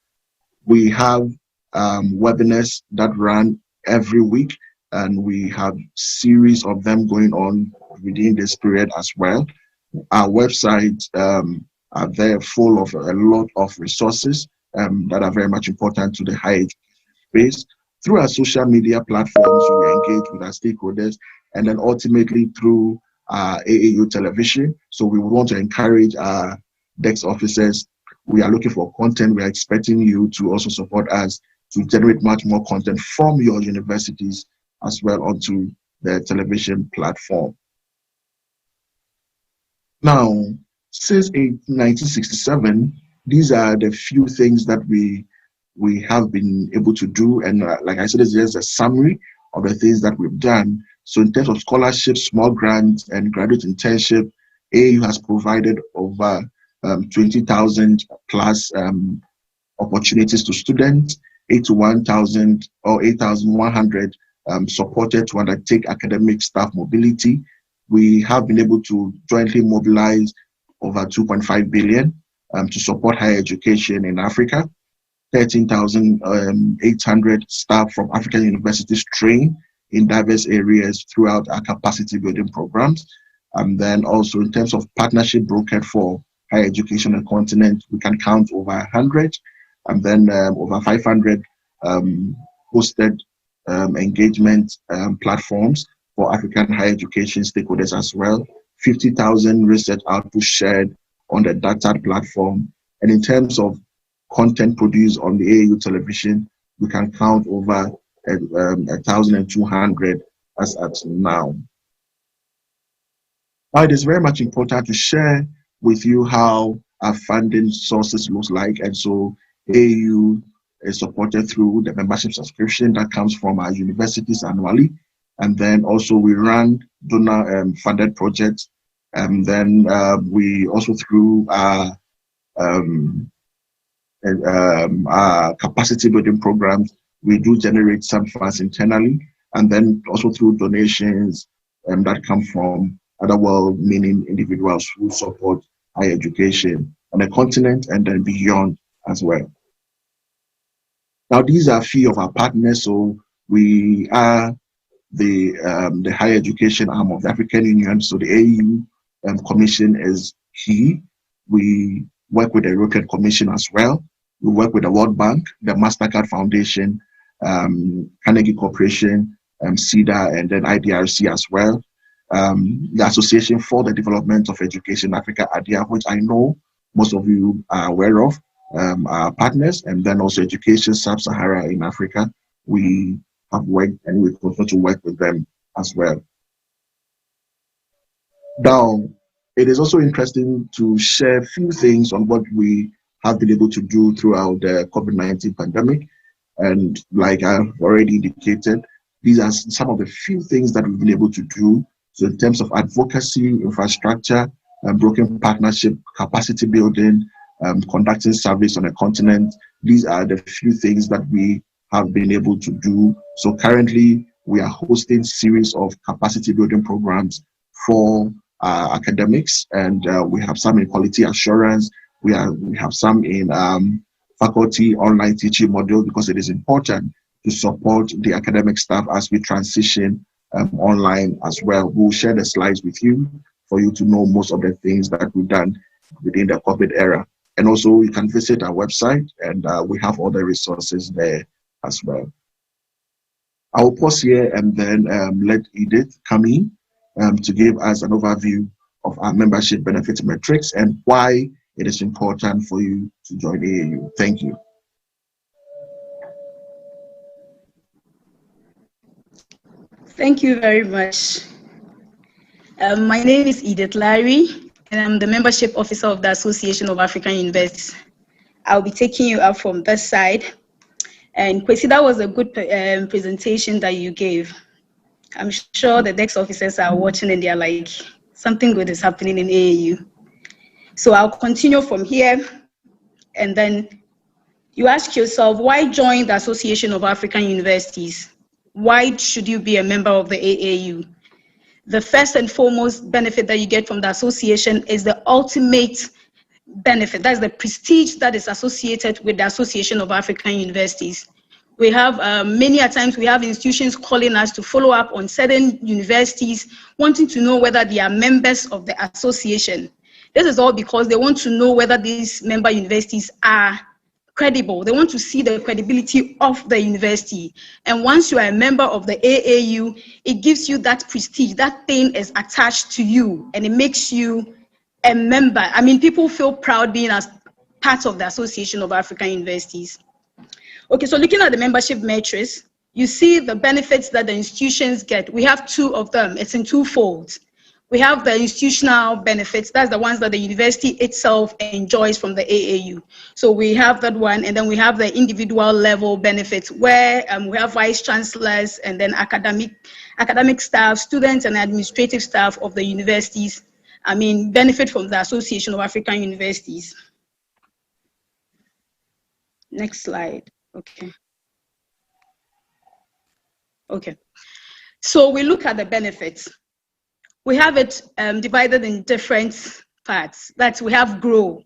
We have webinars that run every week, and we have series of them going on within this period as well. Our websites are there full of a lot of resources that are very much important to the higher education space. Through our social media platforms, we engage with our stakeholders, and then ultimately through AAU television. So we want to encourage our DEX officers. We are looking for content. We are expecting you to also support us to generate much more content from your universities as well onto the television platform. Now, since 1967, these are the few things that we have been able to do. And like I said, it's just a summary of the things that we've done. So in terms of scholarships, small grants, and graduate internship, AAU has provided over 20,000 plus opportunities to students, 81,000 or 8,100 supported to undertake academic staff mobility. We have been able to jointly mobilize over 2.5 billion to support higher education in Africa. 13,800 staff from African universities trained in diverse areas throughout our capacity building programs. And then also in terms of partnership brokered for higher education and continent, we can count over 100, and then over 500 hosted engagement platforms for African higher education stakeholders as well. 50,000 research output shared on the data platform. And in terms of content produced on the AAU television, we can count over 1,200 as at now. Now, it is very much important to share with you how our funding sources looks like. And so AAU is supported through the membership subscription that comes from our universities annually. And then also we run donor funded projects. And then we also through our capacity building programs, we do generate some funds internally, and then also through donations that come from other well-meaning individuals who support higher education on the continent and then beyond as well. Now, these are a few of our partners. So we are the higher education arm of the African Union. So the AAU Commission is key. We work with the European Commission as well. We work with the World Bank, the MasterCard Foundation, Carnegie Corporation, CEDA, and then IDRC as well. The Association for the Development of Education Africa, ADIA, which I know most of you are aware of, our partners, and then also Education Sub-Sahara in Africa. We have worked and we continue to work with them as well. Now, it is also interesting to share a few things on what we have been able to do throughout the COVID-19 pandemic. And like I've already indicated, these are some of the few things that we've been able to do. So in terms of advocacy, infrastructure, broken partnership, capacity building, conducting surveys on the continent, these are the few things that we have been able to do. So currently, we are hosting series of capacity building programs for academics, and we have some in quality assurance. We have some in faculty online teaching module, because it is important to support the academic staff as we transition online as well. We'll share the slides with you for you to know most of the things that we've done within the COVID era. And also you can visit our website, and we have all the resources there as well. I will pause here and then let Edith come in to give us an overview of our membership benefit metrics and why it is important for you to join AAU. Thank you. Thank you very much. My name is Edith Larry, and I'm the membership officer of the Association of African Universities. I'll be taking you up from this side. And Kwesi, that was a good presentation that you gave. I'm sure the DEX officers are watching and they're like, Something good is happening in AAU. So I'll continue from here, and then you ask yourself, why join the Association of African Universities? Why should you be a member of the AAU? The first and foremost benefit that you get from the association is the ultimate benefit. That's the prestige that is associated with the Association of African Universities. We have many a times we have institutions calling us to follow up on certain universities, wanting to know whether they are members of the association. This is all because they want to know whether these member universities are credible. They want to see the credibility of the university. And once you are a member of the AAU, it gives you that prestige. That thing is attached to you, and it makes you a member. I mean, people feel proud being as part of the Association of African Universities. Okay, so looking at the membership matrix, you see the benefits that the institutions get. We have two of them. It's in two folds. We have the institutional benefits. That's the ones that the university itself enjoys from the AAU. So we have that one, and then we have the individual level benefits where we have vice chancellors and then academic staff, students and administrative staff of the universities, benefit from the Association of African Universities. Next slide. Okay. So we look at the benefits. We have it divided in different parts. That we have grow.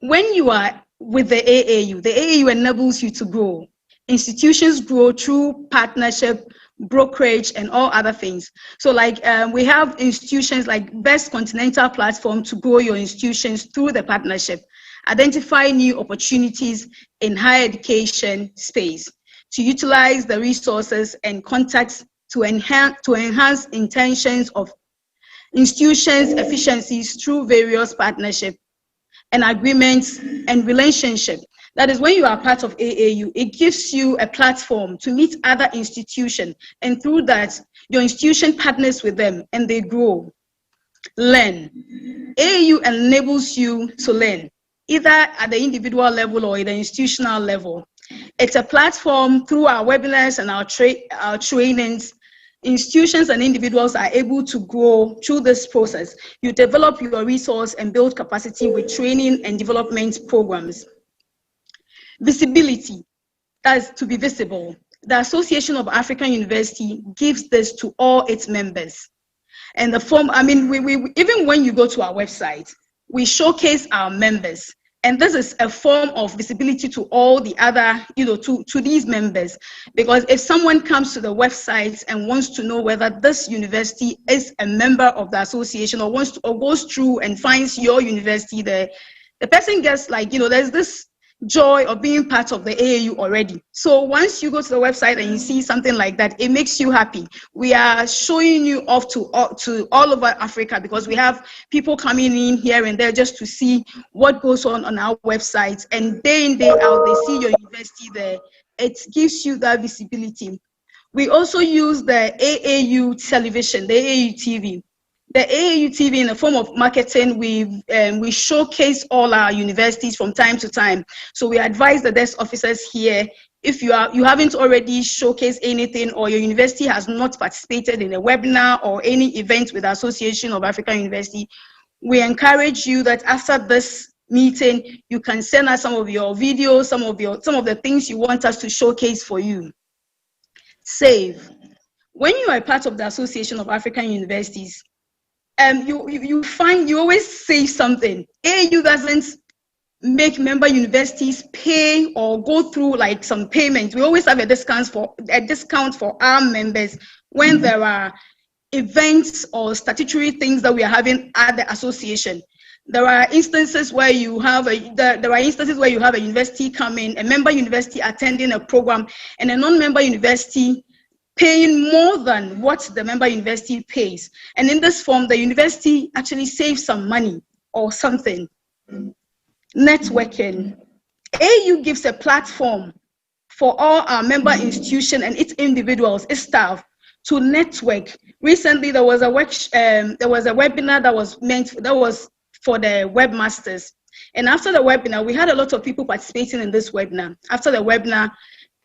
When you are with the AAU enables you to grow. Institutions grow through partnership, brokerage, and all other things. So like we have institutions like Best Continental Platform to grow your institutions through the partnership. Identify new opportunities in higher education space, to utilize the resources and contacts to enhance intentions of institutions' efficiencies through various partnerships and agreements and relationships. That is, when you are part of AAU, it gives you a platform to meet other institutions, and through that, your institution partners with them and they grow. Learn. AAU enables you to learn, either at the individual level or at the institutional level. It's a platform through our webinars and our trainings. Institutions and individuals are able to grow through this process. You develop your resource and build capacity with training and development programs. Visibility, that's to be visible. The Association of African University gives this to all its members. And the form, we even when you go to our website, we showcase our members. And this is a form of visibility to all the other, to these members. Because if someone comes to the website and wants to know whether this university is a member of the association or goes through and finds your university there, the person gets there's this joy of being part of the AAU already. So once you go to the website and you see something like that, it makes you happy. We are showing you off to all over Africa because we have people coming in here and there just to see what goes on our website, and day in, day out, they see your university there. It gives you that visibility. We also use the AAU television, the AAU TV. The AAU TV, in the form of marketing, we showcase all our universities from time to time. So we advise the desk officers here, if you haven't already showcased anything or your university has not participated in a webinar or any event with the Association of African University, we encourage you that after this meeting, you can send us some of your videos, some of the things you want us to showcase for you. Save. When you are part of the Association of African Universities, you find you always save something. AAU doesn't make member universities pay or go through some payments. We always have a discount for our members when there are events or statutory things that we are having at the association. There are instances where you have a university coming, a member university attending a program, and a non-member university paying more than what the member university pays. And in this form, the university actually saves some money or something. Networking. AU gives a platform for all our member institutions and its individuals, its staff, to network. Recently, there was a webinar that was for the webmasters. And after the webinar, we had a lot of people participating in this webinar. After the webinar,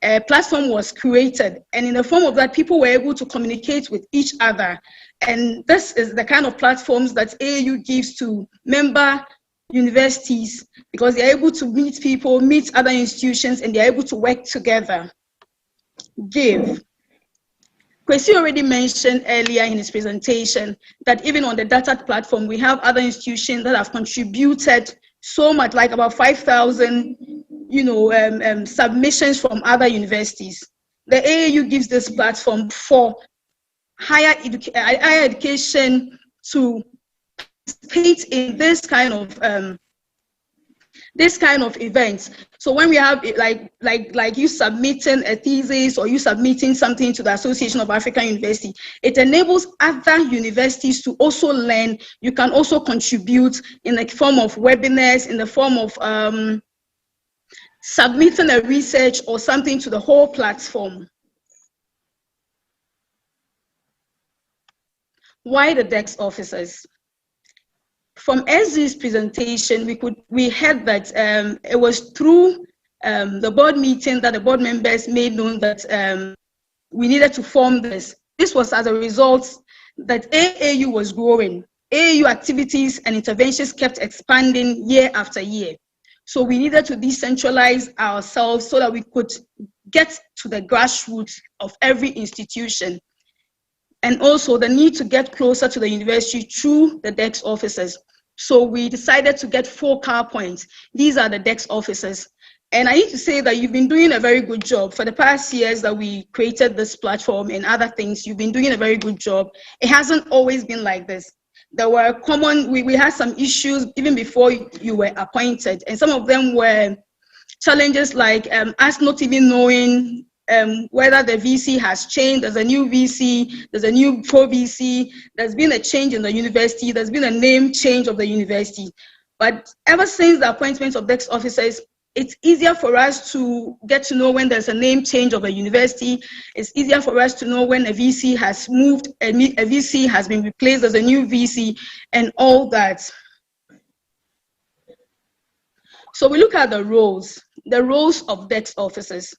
a platform was created, and in the form of that, people were able to communicate with each other And this is the kind of platforms that AAU gives to member universities, because they're able to meet people, meet other institutions, and they're able to work together. Give. Kwesi already mentioned earlier in his presentation that even on the data platform, we have other institutions that have contributed so much, like about 5,000, submissions from other universities. The AAU gives this platform for higher education to participate in this kind of events. So when we have like you submitting a thesis or you submitting something to the Association of African University, it enables other universities to also learn. You can also contribute in the form of webinars, in the form of submitting a research or something to the whole platform. Why the desk officers? From SG's presentation, we heard that it was through the board meeting that the board members made known that we needed to form this. This was as a result that AAU was growing. AAU activities and interventions kept expanding year after year. So we needed to decentralize ourselves so that we could get to the grassroots of every institution. And also the need to get closer to the university through the desk officers. So we decided to get focal points. These are the desk officers. And I need to say that you've been doing a very good job. For the past years that we created this platform and other things, you've been doing a very good job. It hasn't always been like this. There were we had some issues even before you were appointed. And some of them were challenges like us not even knowing whether the VC has changed. There's a new VC, there's a new pro VC, there's been a change in the university, there's been a name change of the university. But ever since the appointment of desk officers, it's easier for us to get to know when there's a name change of a university. It's easier for us to know when a VC has moved, a VC has been replaced as a new VC, and all that. So we look at the roles of desk officers.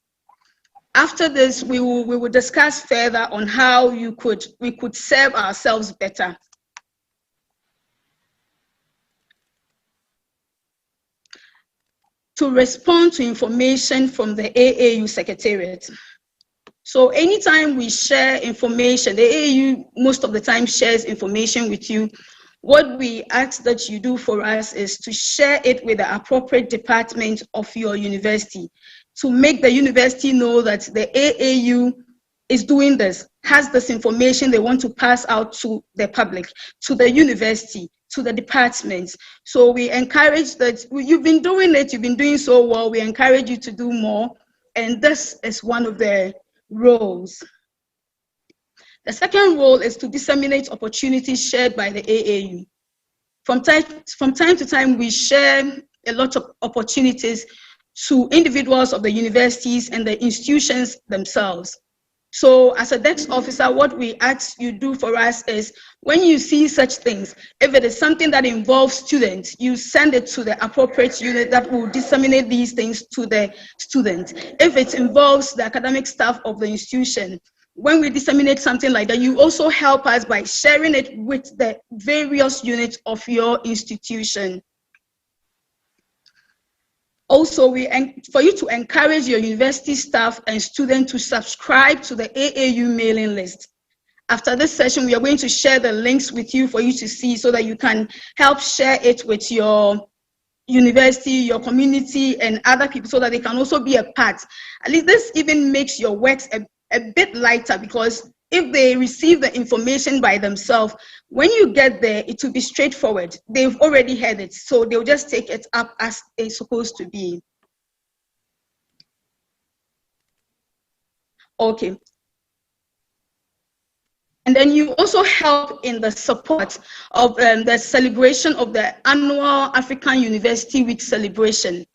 After this, we will discuss further on how we could serve ourselves better. To respond to information from the AAU Secretariat. So anytime we share information, the AAU most of the time shares information with you. What we ask that you do for us is to share it with the appropriate department of your university, to make the university know that the AAU is doing this, has this information they want to pass out to the public, to the university, to the departments. So we encourage that. You've been doing it, you've been doing so well, we encourage you to do more, and this is one of the roles. The second role is to disseminate opportunities shared by the AAU. From time to time, we share a lot of opportunities to individuals of the universities and the institutions themselves. So as a desk officer, what we ask you do for us is when you see such things, if it is something that involves students, you send it to the appropriate unit that will disseminate these things to the students. If it involves the academic staff of the institution, when we disseminate something like that, you also help us by sharing it with the various units of your institution. Also, for you to encourage your university staff and students to subscribe to the AAU mailing list. After this session, we are going to share the links with you for you to see so that you can help share it with your university, your community, and other people so that they can also be a part. At least this even makes your works a bit lighter, because if they receive the information by themselves, when you get there, it will be straightforward. They've already heard it, so they'll just take it up as it's supposed to be. Okay. And then you also help in the support of the celebration of the annual African University Week celebration.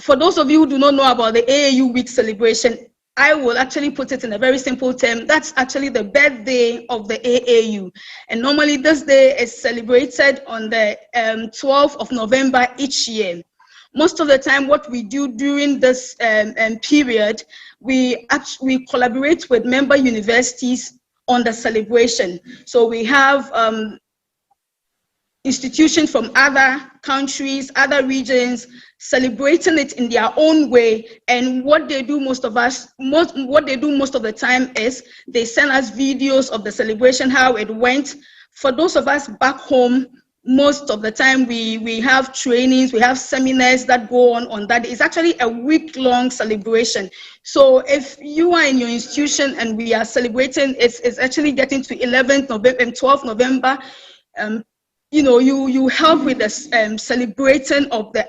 For those of you who do not know about the AAU Week celebration, I will actually put it in a very simple term. That's actually the birthday of the AAU. And normally this day is celebrated on the 12th of November each year. Most of the time, what we do during this period, we collaborate with member universities on the celebration. So we have institutions from other countries, other regions, celebrating it in their own way. And what they do most of the time is they send us videos of the celebration, how it went. For those of us back home, most of the time we have trainings, we have seminars that go on that. It's actually a week-long celebration. So if you are in your institution and we are celebrating, it's actually getting to 11th November and 12th November. You know, you help with the celebrating of the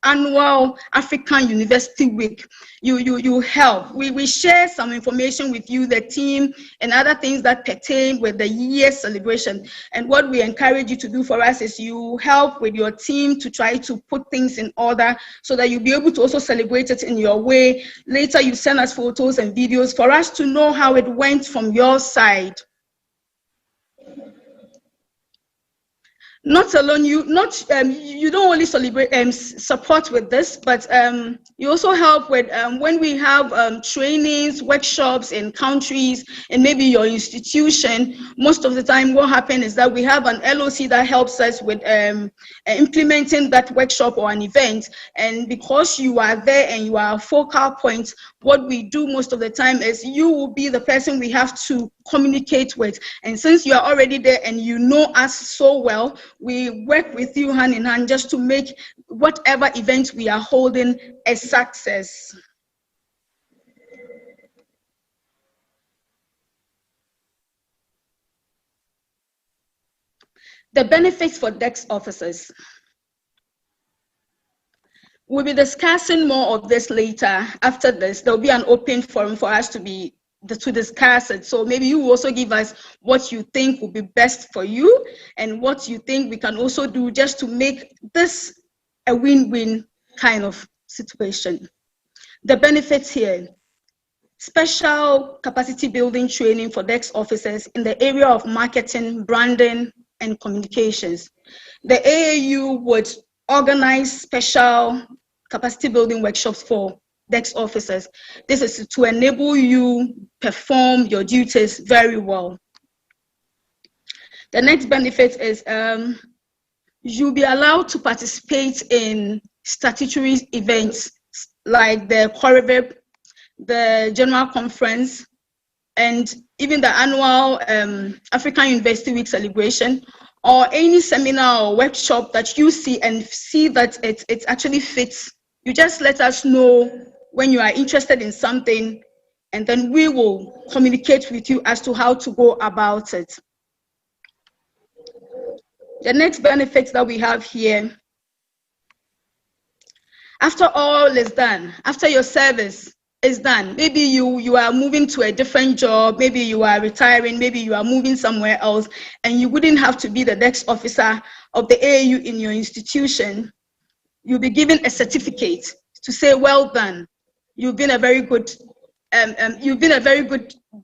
annual African University Week. You help. We share some information with you, the team, and other things that pertain with the year's celebration. And what we encourage you to do for us is you help with your team to try to put things in order so that you'll be able to also celebrate it in your way. Later, you send us photos and videos for us to know how it went from your side. Not alone, you don't only celebrate support with this, but you also help with when we have trainings, workshops in countries, and maybe your institution. Most of the time, what happens is that we have an LOC that helps us with implementing that workshop or an event. And because you are there and you are a focal point, what we do most of the time is you will be the person we have to communicate with. And since you are already there and you know us so well, we work with you hand in hand just to make whatever event we are holding a success. The benefits for DEX officers. We'll be discussing more of this later. After this, there'll be an open forum for us to discuss it. So maybe you also give us what you think will be best for you and what you think we can also do just to make this a win-win kind of situation. The benefits here: special capacity building training for DEX officers in the area of marketing, branding, and communications. The AAU would organize special capacity building workshops for DEX officers. This is to enable you perform your duties very well. The next benefit is you'll be allowed to participate in statutory events like the Correvib, the General Conference, and even the annual African University Week celebration, or any seminar or workshop that you see and see that it actually fits. You just let us know when you are interested in something, and then we will communicate with you as to how to go about it. The next benefit that we have here: after all is done, after your service is done, maybe you are moving to a different job, maybe you are retiring, maybe you are moving somewhere else, and you wouldn't have to be the DEX officer of the AAU in your institution. You'll be given a certificate to say, well done, you've been a very good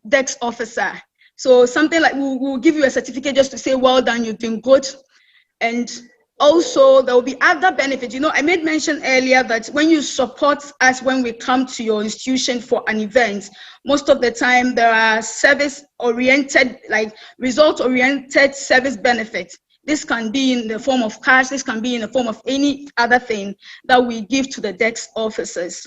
DEX officer. So something like we'll give you a certificate just to say, well done, you've been good. And also, there will be other benefits. You know, I made mention earlier that when you support us when we come to your institution for an event, most of the time there are service-oriented, like result-oriented service benefits. This can be in the form of cash, this can be in the form of any other thing that we give to the DEX officers.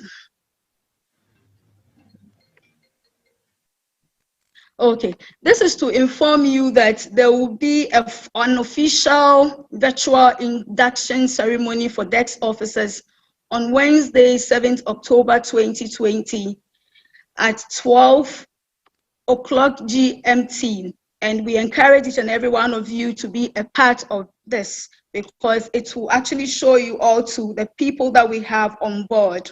Okay, this is to inform you that there will be an official virtual induction ceremony for DEX officers on Wednesday, 7th October 2020 at 12 o'clock GMT. And we encourage each and every one of you to be a part of this, because it will actually show you all to the people that we have on board.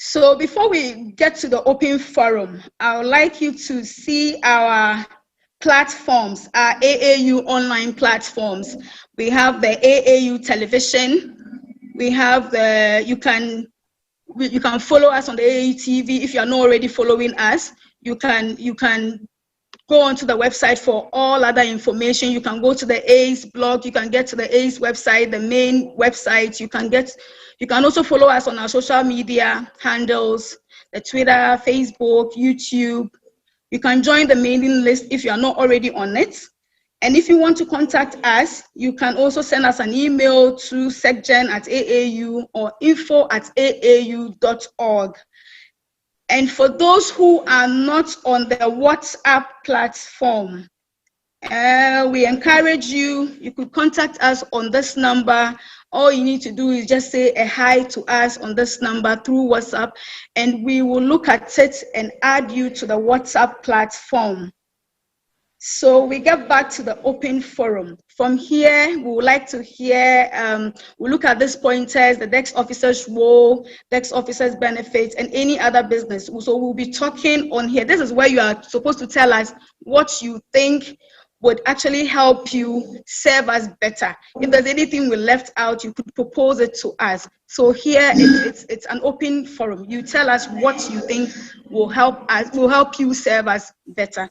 So before we get to the open forum, I would like you to see our platforms, our AAU online platforms. We have the AAU television. We have you can follow us on the AAU TV. If you are not already following us, you can go onto the website for all other information. You can go to the ACE blog. You can get to the ACE website, the main website. You can also follow us on our social media handles, the Twitter, Facebook, YouTube. You can join the mailing list if you are not already on it. And if you want to contact us, you can also send us an email to secgen@aau or info@aau.org. And for those who are not on the WhatsApp platform, we encourage you, you could contact us on this number. All you need to do is just say a hi to us on this number through WhatsApp, and we will look at it and add you to the WhatsApp platform. So we get back to the open forum. From here, we would like to hear, we'll look at these pointers, the desk officer's role, desk officer's benefits, and any other business. So we'll be talking on here. This is where you are supposed to tell us what you think would actually help you serve us better. If there's anything we left out, you could propose it to us. So here it's an open forum. You tell us what you think will help us, will help you serve us better.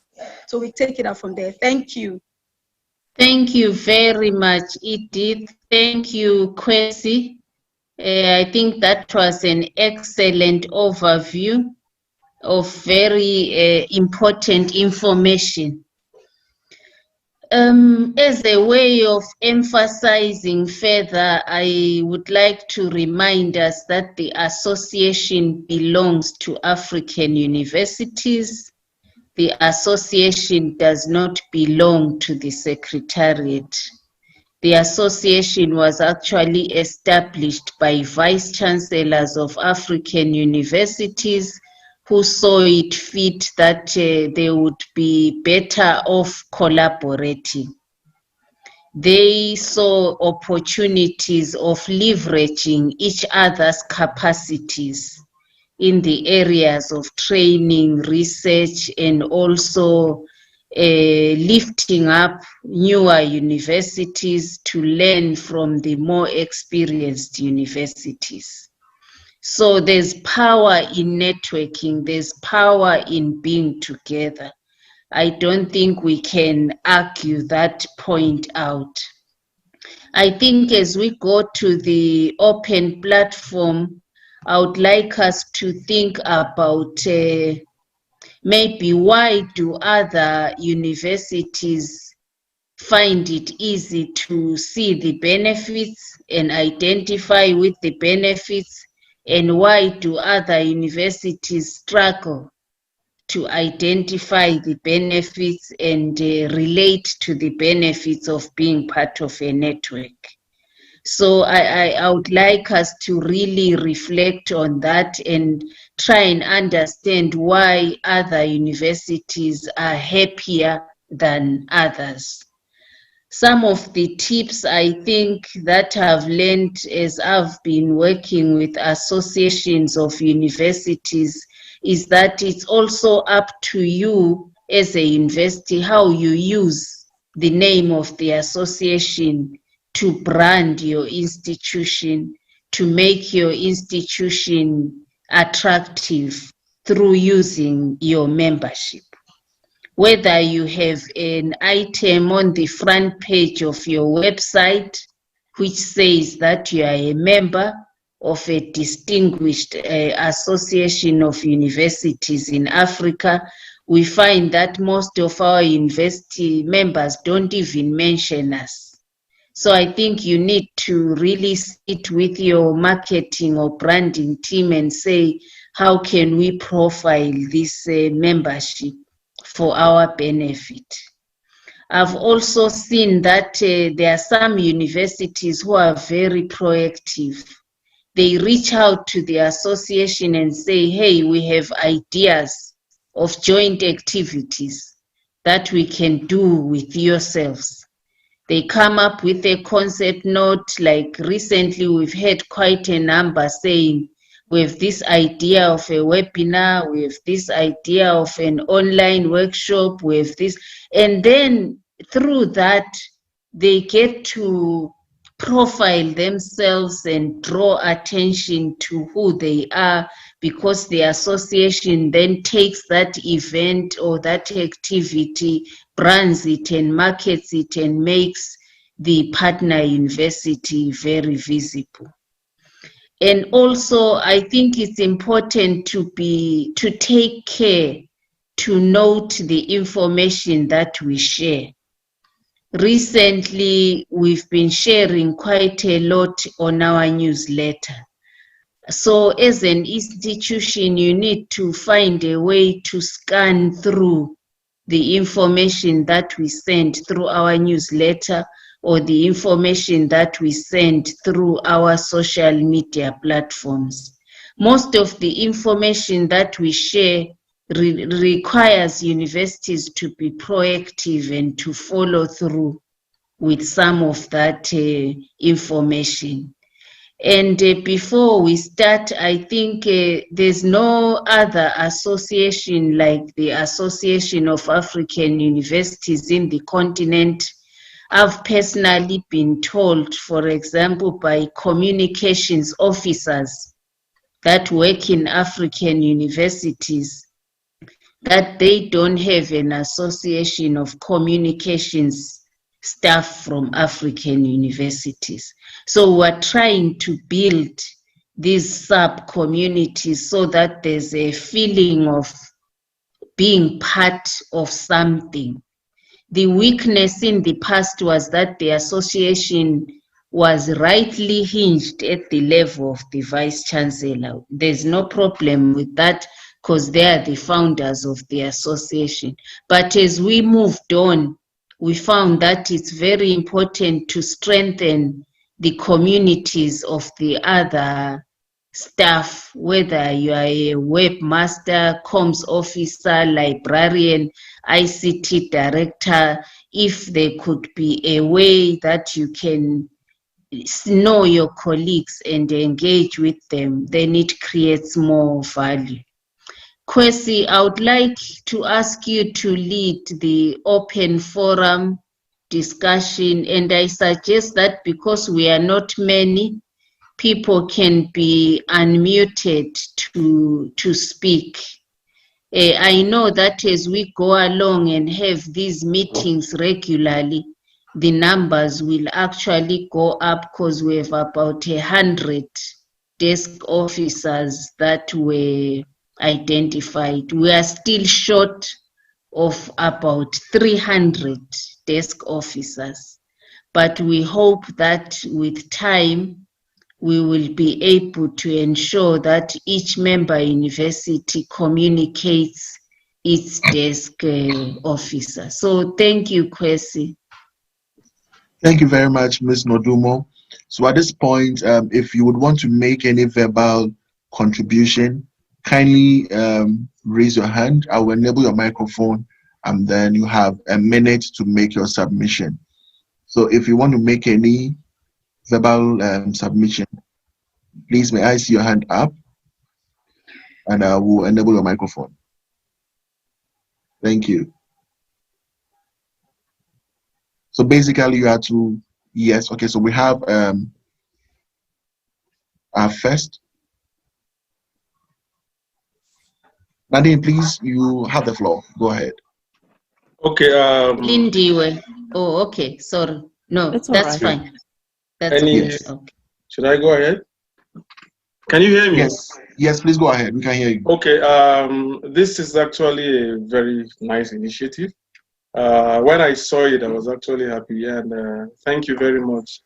So we take it up from there. Thank you. Thank you very much, Edith. Thank you, Kwesi. I think that was an excellent overview of very important information. As a way of emphasizing further, I would like to remind us that the association belongs to African universities. The association does not belong to the Secretariat. The association was actually established by vice chancellors of African universities who saw it fit that they would be better off collaborating. They saw opportunities of leveraging each other's capacities in the areas of training, research, and also lifting up newer universities to learn from the more experienced universities. So there's power in networking, there's power in being together. I don't think we can argue that point out. I think as we go to the open platform, I would like us to think about maybe why do other universities find it easy to see the benefits and identify with the benefits, and why do other universities struggle to identify the benefits and relate to the benefits of being part of a network. So I would like us to really reflect on that and try and understand why other universities are happier than others. Some of the tips I think that I've learned as I've been working with associations of universities is that it's also up to you as a university how you use the name of the association to brand your institution, to make your institution attractive through using your membership. Whether you have an item on the front page of your website which says that you are a member of a distinguished association of universities in Africa, we find that most of our university members don't even mention us. So I think you need to really sit with your marketing or branding team and say, how can we profile this membership for our benefit? I've also seen that there are some universities who are very proactive. They reach out to the association and say, hey, we have ideas of joint activities that we can do with yourselves. They come up with a concept note, like recently we've had quite a number saying, we have this idea of a webinar, we have this idea of an online workshop, we have this, and then through that, they get to profile themselves and draw attention to who they are, because the association then takes that event or that activity, brands it and markets it and makes the partner university very visible. And also, I think it's important to take care to note the information that we share. Recently, we've been sharing quite a lot on our newsletter. So as an institution, you need to find a way to scan through the information that we send through our newsletter or the information that we send through our social media platforms. Most of the information that we share requires universities to be proactive and to follow through with some of that information. And before we start, I think there's no other association like the Association of African Universities in the continent. I've personally been told, for example, by communications officers that work in African universities, that they don't have an association of communications staff from African universities. So we're trying to build these sub-communities so that there's a feeling of being part of something. The weakness in the past was that the association was rightly hinged at the level of the vice-chancellor. There's no problem with that because they are the founders of the association. But as we moved on, we found that it's very important to strengthen the communities of the other staff, whether you are a webmaster, comms officer, librarian, ICT director. If there could be a way that you can know your colleagues and engage with them, then it creates more value. Kwesi, I would like to ask you to lead the open forum discussion, and I suggest that because we are not many, people can be unmuted to speak. I know that as we go along and have these meetings regularly, the numbers will actually go up because we have about 100 desk officers that were identified. We are still short of about 300 desk officers, but we hope that with time we will be able to ensure that each member university communicates its desk officer. So thank you, Kwesi. Thank you very much, Ms. Nodumo. So at this point, if you would want to make any verbal contribution, kindly raise your hand. I will enable your microphone, and then you have a minute to make your submission. So if you want to make any verbal submission, please may I see your hand up, and I will enable your microphone. Thank you. So basically you have to, yes, okay, so we have our first. Nadine, please, you have the floor. Go ahead. Okay. Lindiwe. Oh, okay. Sorry. No, that's right. fine. That's okay. Should I go ahead? Can you hear me? Yes. Yes, please go ahead. We can hear you. Okay. This is actually a very nice initiative. When I saw it, I was actually happy, and thank you very much,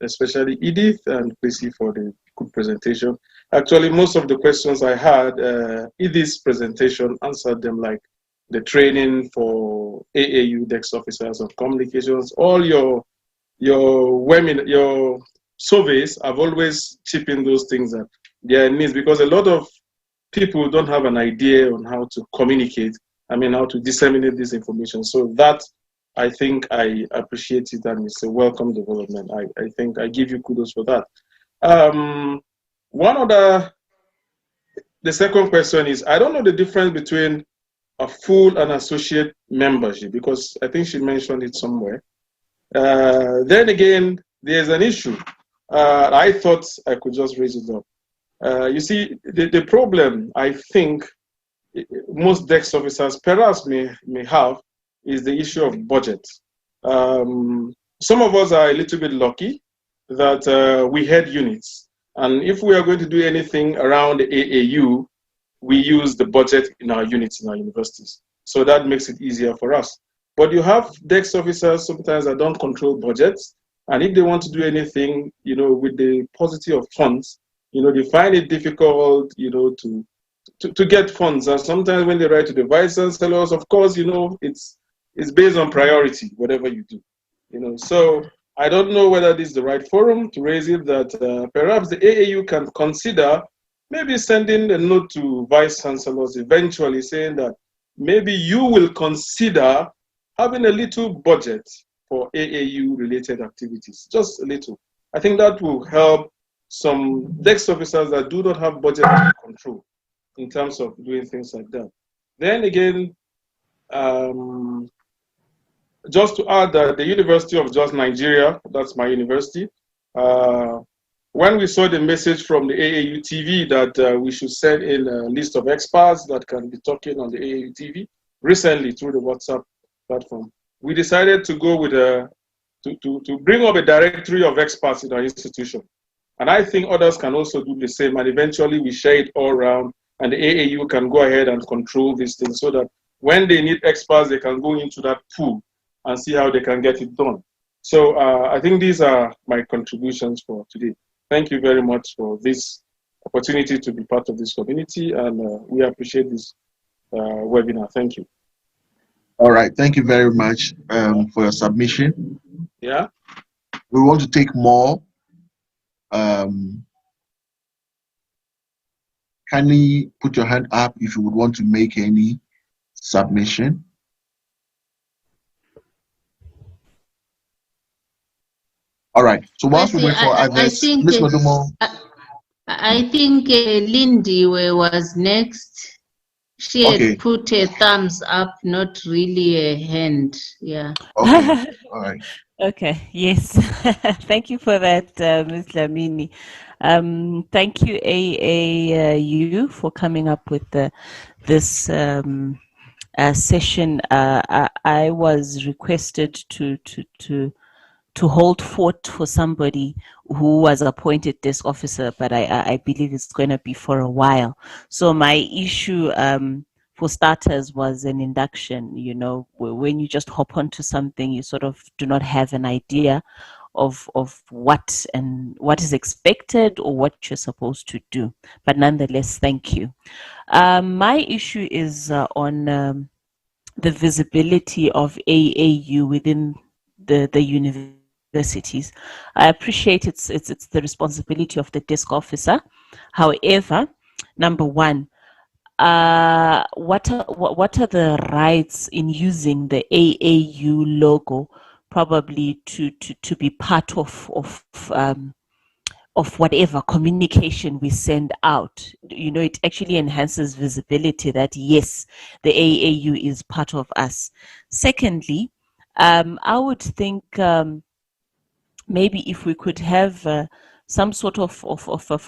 especially Edith and Kwesi for the good presentation. Actually, most of the questions I had, Edith's presentation answered them, like the training for AAU desk officers of communications. All your women, your surveys have always chipped in those things that there are needs, because a lot of people don't have an idea on how to communicate. I mean, how to disseminate this information. So that, I think I appreciate it, and it's a welcome development. I think I give you kudos for that. The second question is, I don't know the difference between a full and associate membership, because I think she mentioned it somewhere. Then again, there's an issue. I thought I could just raise it up. You see, the problem I think most desk officers perhaps may have is the issue of budget. Some of us are a little bit lucky that we head units. And if we are going to do anything around AAU, we use the budget in our units in our universities. So that makes it easier for us. But you have desk officers sometimes that don't control budgets. And if they want to do anything, with the paucity of funds, they find it difficult, to get funds. And sometimes when they write to the vice chancellors, of course, it's based on priority, whatever you do. So I don't know whether this is the right forum to raise it, that perhaps the AAU can consider maybe sending a note to vice chancellors eventually saying that maybe you will consider having a little budget for AAU related activities, just a little. I think that will help some desk officers that do not have budget control in terms of doing things like that. Then again, just to add that the University of Jos Nigeria, that's my university, when we saw the message from the AAU TV that we should send in a list of experts that can be talking on the AAU TV recently through the WhatsApp platform, we decided to go with to bring up a directory of experts in our institution. And I think others can also do the same, and eventually we share it all around, and the AAU can go ahead and control these things so that when they need experts, they can go into that pool and see how they can get it done. So I think these are my contributions for today. Thank you very much for this opportunity to be part of this community, and we appreciate this webinar. Thank you. All right, thank you very much for your submission. Yeah. We want to take more. Kindly put your hand up if you would want to make any submission. All right. So whilst we wait for others, Ms. Modumo. I think Lindy was next. She had put a thumbs up, not really a hand. Yeah. Okay. All right. Okay. Yes. Thank you for that, Ms. Lamini. Thank you, AAU, for coming up with this session. I was requested to hold fort for somebody who was appointed desk officer, but I believe it's going to be for a while. So my issue, for starters, was an induction. When you just hop onto something, you sort of do not have an idea of what is expected or what you're supposed to do. But nonetheless, thank you. My issue is on the visibility of AAU within the universities. I appreciate it's the responsibility of the desk officer. However, number one, what are the rights in using the AAU logo, probably to be part of whatever communication we send out? It actually enhances visibility that yes, the AAU is part of us. Secondly, I would think maybe if we could have some sort of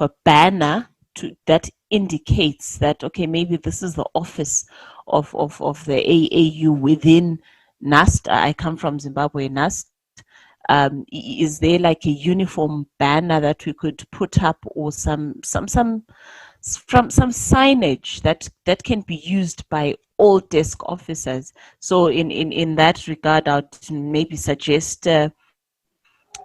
a banner that indicates that, okay, maybe this is the office of the AAU within NAST. I come from Zimbabwe, NAST. Is there like a uniform banner that we could put up, or some signage that can be used by all desk officers? So in that regard, I'd maybe suggest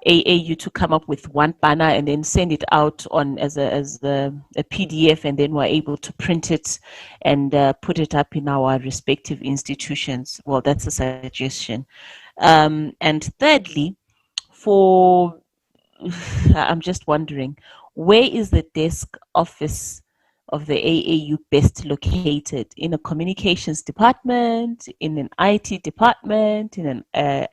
AAU to come up with one banner and then send it out on as a PDF, and then we're able to print it and put it up in our respective institutions. Well, that's a suggestion. And thirdly, I'm just wondering, where is the desk office of the AAU best located? In a communications department, in an IT department, in an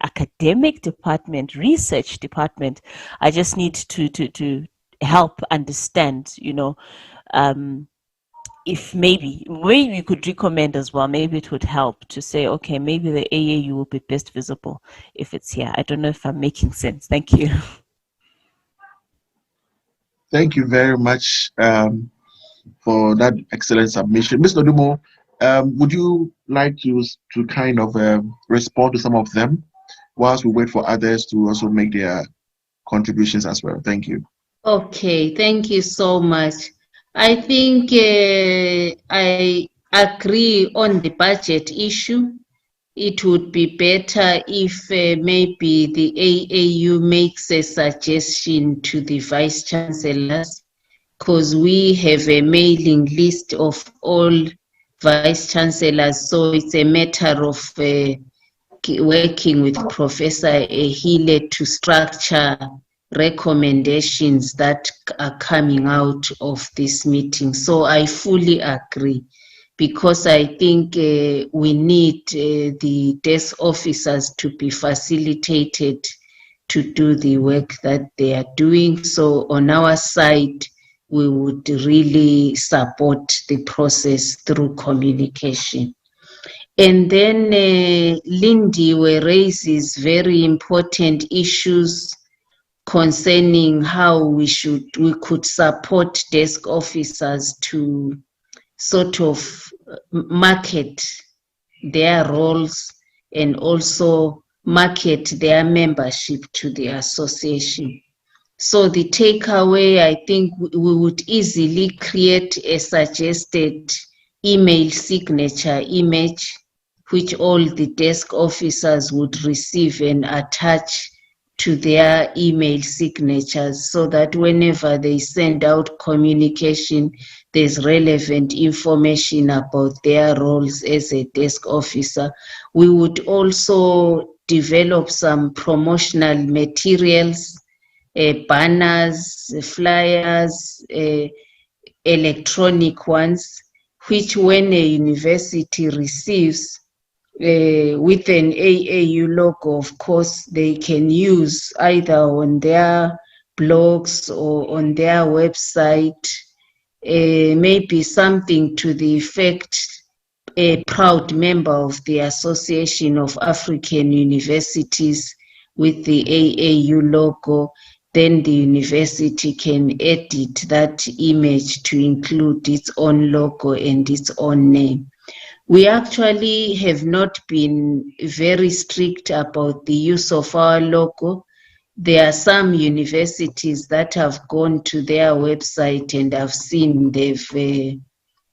academic department, research department? I just need to help understand, if maybe you could recommend as well, maybe it would help to say, okay, maybe the AAU will be best visible if it's here. I don't know if I'm making sense. Thank you. Thank you very much for that excellent submission. Mr. Dumo, would you like to kind of respond to some of them whilst we wait for others to also make their contributions as well? Thank you. Okay, thank you so much. I think I agree on the budget issue. It would be better if maybe the AAU makes a suggestion to the vice chancellors, because we have a mailing list of all vice chancellors, so it's a matter of working with Professor Ehile to structure recommendations that are coming out of this meeting. So I fully agree, because I think we need the desk officers to be facilitated to do the work that they are doing. So on our side, we would really support the process through communication. And then Lindy raises very important issues concerning how we could support desk officers to sort of market their roles and also market their membership to the association. So the takeaway, I think we would easily create a suggested email signature image, which all the desk officers would receive and attach to their email signatures, so that whenever they send out communication, there's relevant information about their roles as a desk officer. We would also develop some promotional materials, banners, flyers, electronic ones, which when a university receives with an AAU logo, of course, they can use either on their blogs or on their website, maybe something to the effect, a proud member of the Association of African Universities with the AAU logo. Then the university can edit that image to include its own logo and its own name. We actually have not been very strict about the use of our logo. There are some universities that have gone to their website and I've seen they've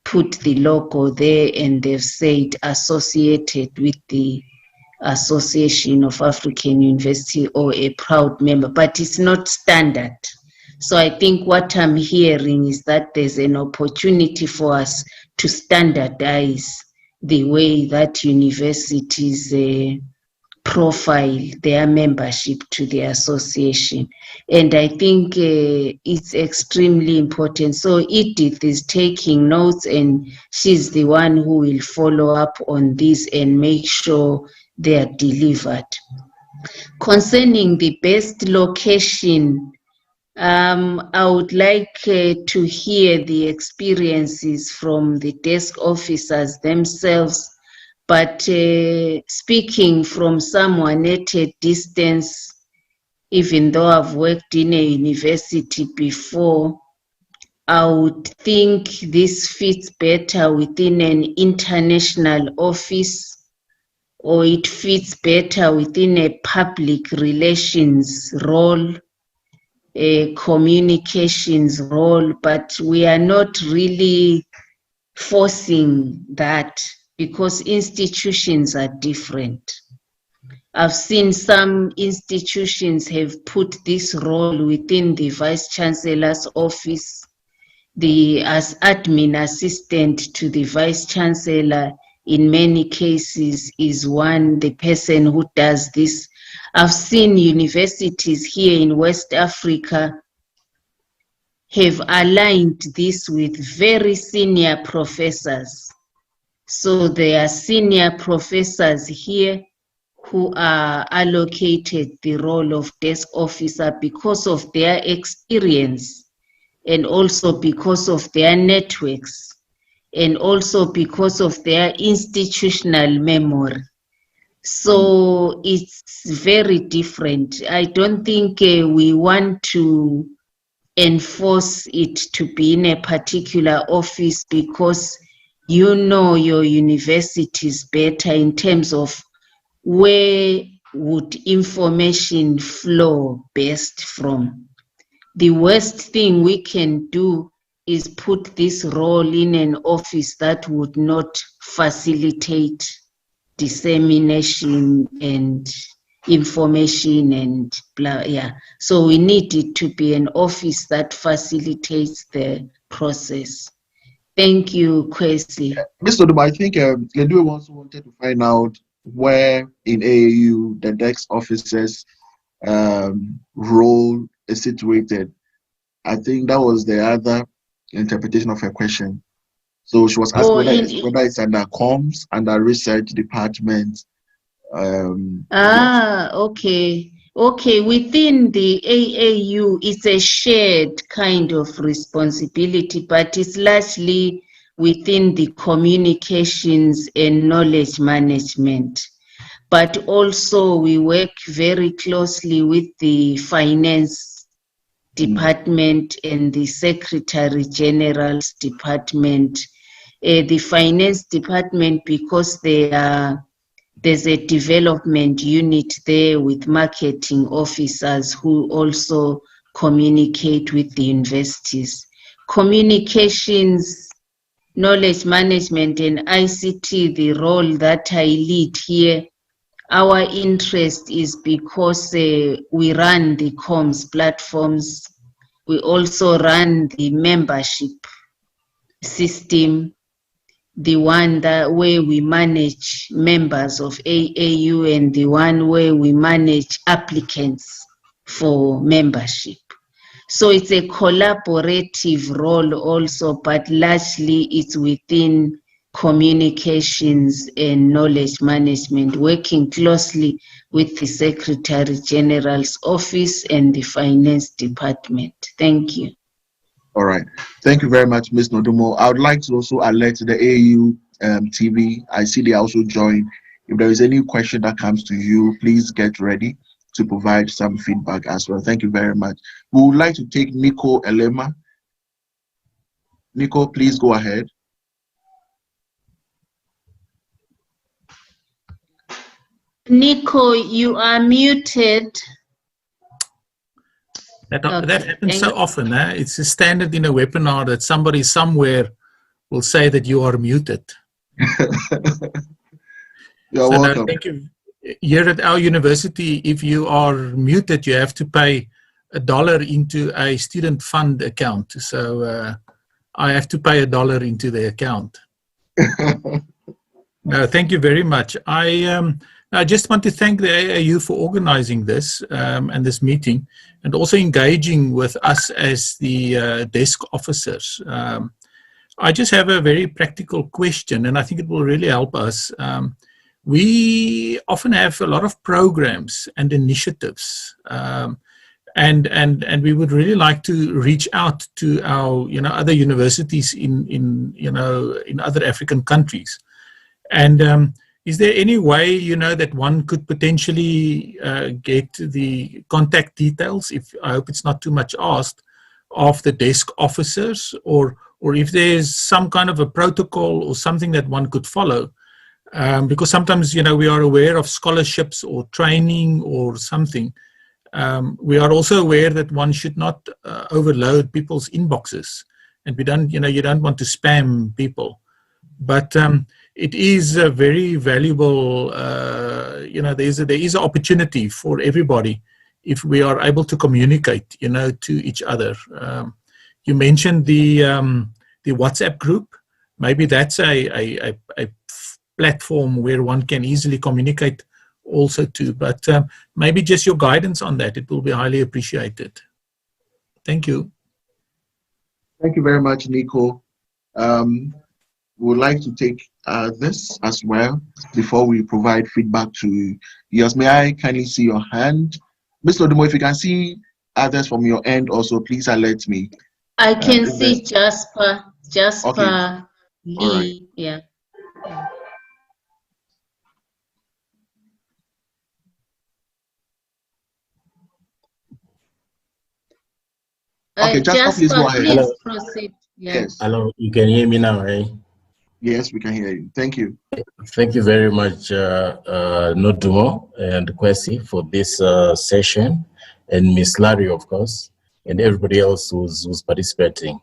put the logo there and they've said associated with the Association of African University or a proud member, but it's not standard. So I think what I'm hearing is that there's an opportunity for us to standardize the way that universities profile their membership to the association. And I think it's extremely important. So Edith is taking notes and she's the one who will follow up on this and make sure they are delivered. Concerning the best location, I would like to hear the experiences from the desk officers themselves, but speaking from someone at a distance, even though I've worked in a university before, I would think this fits better within an international office, or it fits better within a public relations role, a communications role, but we are not really forcing that because institutions are different. I've seen some institutions have put this role within the Vice Chancellor's office, as admin assistant to the Vice Chancellor. In many cases is the person who does this. I've seen universities here in West Africa have aligned this with very senior professors. So there are senior professors here who are allocated the role of desk officer because of their experience and also because of their networks, and also because of their institutional memory. So it's very different. I don't think we want to enforce it to be in a particular office because you know your universities better in terms of where would information flow best from. The worst thing we can do is put this role in an office that would not facilitate dissemination and information and blah, yeah. So we need it to be an office that facilitates the process. Thank you, Kwesi. Mr. Duba, I think Ledue also wanted to find out where in AAU the desk officers role is situated. I think that was the other interpretation of her question. So she was asking whether it's under comms, under research department. Okay. Okay, within the AAU, it's a shared kind of responsibility, but it's largely within the communications and knowledge management. But also we work very closely with the finance department and the secretary general's department. The finance department, because there's a development unit there with marketing officers who also communicate with the universities. Communications, knowledge management, and ICT, the role that I lead here, our interest is because we run the comms platforms. We also run the membership system, the one that where we manage members of AAU and the one where we manage applicants for membership. So it's a collaborative role also, but largely it's within communications and knowledge management, working closely with the Secretary General's office and the finance department. Thank you. All right. Thank you very much, Ms. Nodumo. I would like to also alert the AAU TV. I see they also join. If there is any question that comes to you, please get ready to provide some feedback as well. Thank you very much. We would like to take Nico Elema. Nico, please go ahead. Nico, you are muted. That happens so often. It's a standard in a webinar that somebody somewhere will say that you are muted. You're welcome. No, thank you. Here at our university, if you are muted, you have to pay $1 into a student fund account. So I have to pay $1 into the account. No, thank you very much. I just want to thank the AAU for organizing this and this meeting, and also engaging with us as the desk officers. I just have a very practical question, and I think it will really help us. We often have a lot of programs and initiatives, and we would really like to reach out to our other universities in other African countries. And is there any way that one could potentially get the contact details, if I hope it's not too much asked, of the desk officers, or if there's some kind of a protocol or something that one could follow? Because sometimes we are aware of scholarships or training or something. We are also aware that one should not overload people's inboxes, and we don't you don't want to spam people, but it is a very valuable, there is an opportunity for everybody if we are able to communicate, to each other. You mentioned the WhatsApp group. Maybe that's a platform where one can easily communicate also to, but maybe just your guidance on that. It will be highly appreciated. Thank you. Thank you very much, Nico. We would like to take this as well before we provide feedback to yours. May I kindly see your hand? Mr. Odumo, if you can see others from your end also, please alert me. I can see Jasper Okay. Lee. Right. Yeah. Okay, Jasper, please go ahead. Please proceed. Yes. Hello, you can hear me now, right? Yes, we can hear you. Thank you. Thank you very much, Nodumo and Kwesi, for this session, and Miss Larry, of course, and everybody else who's participating.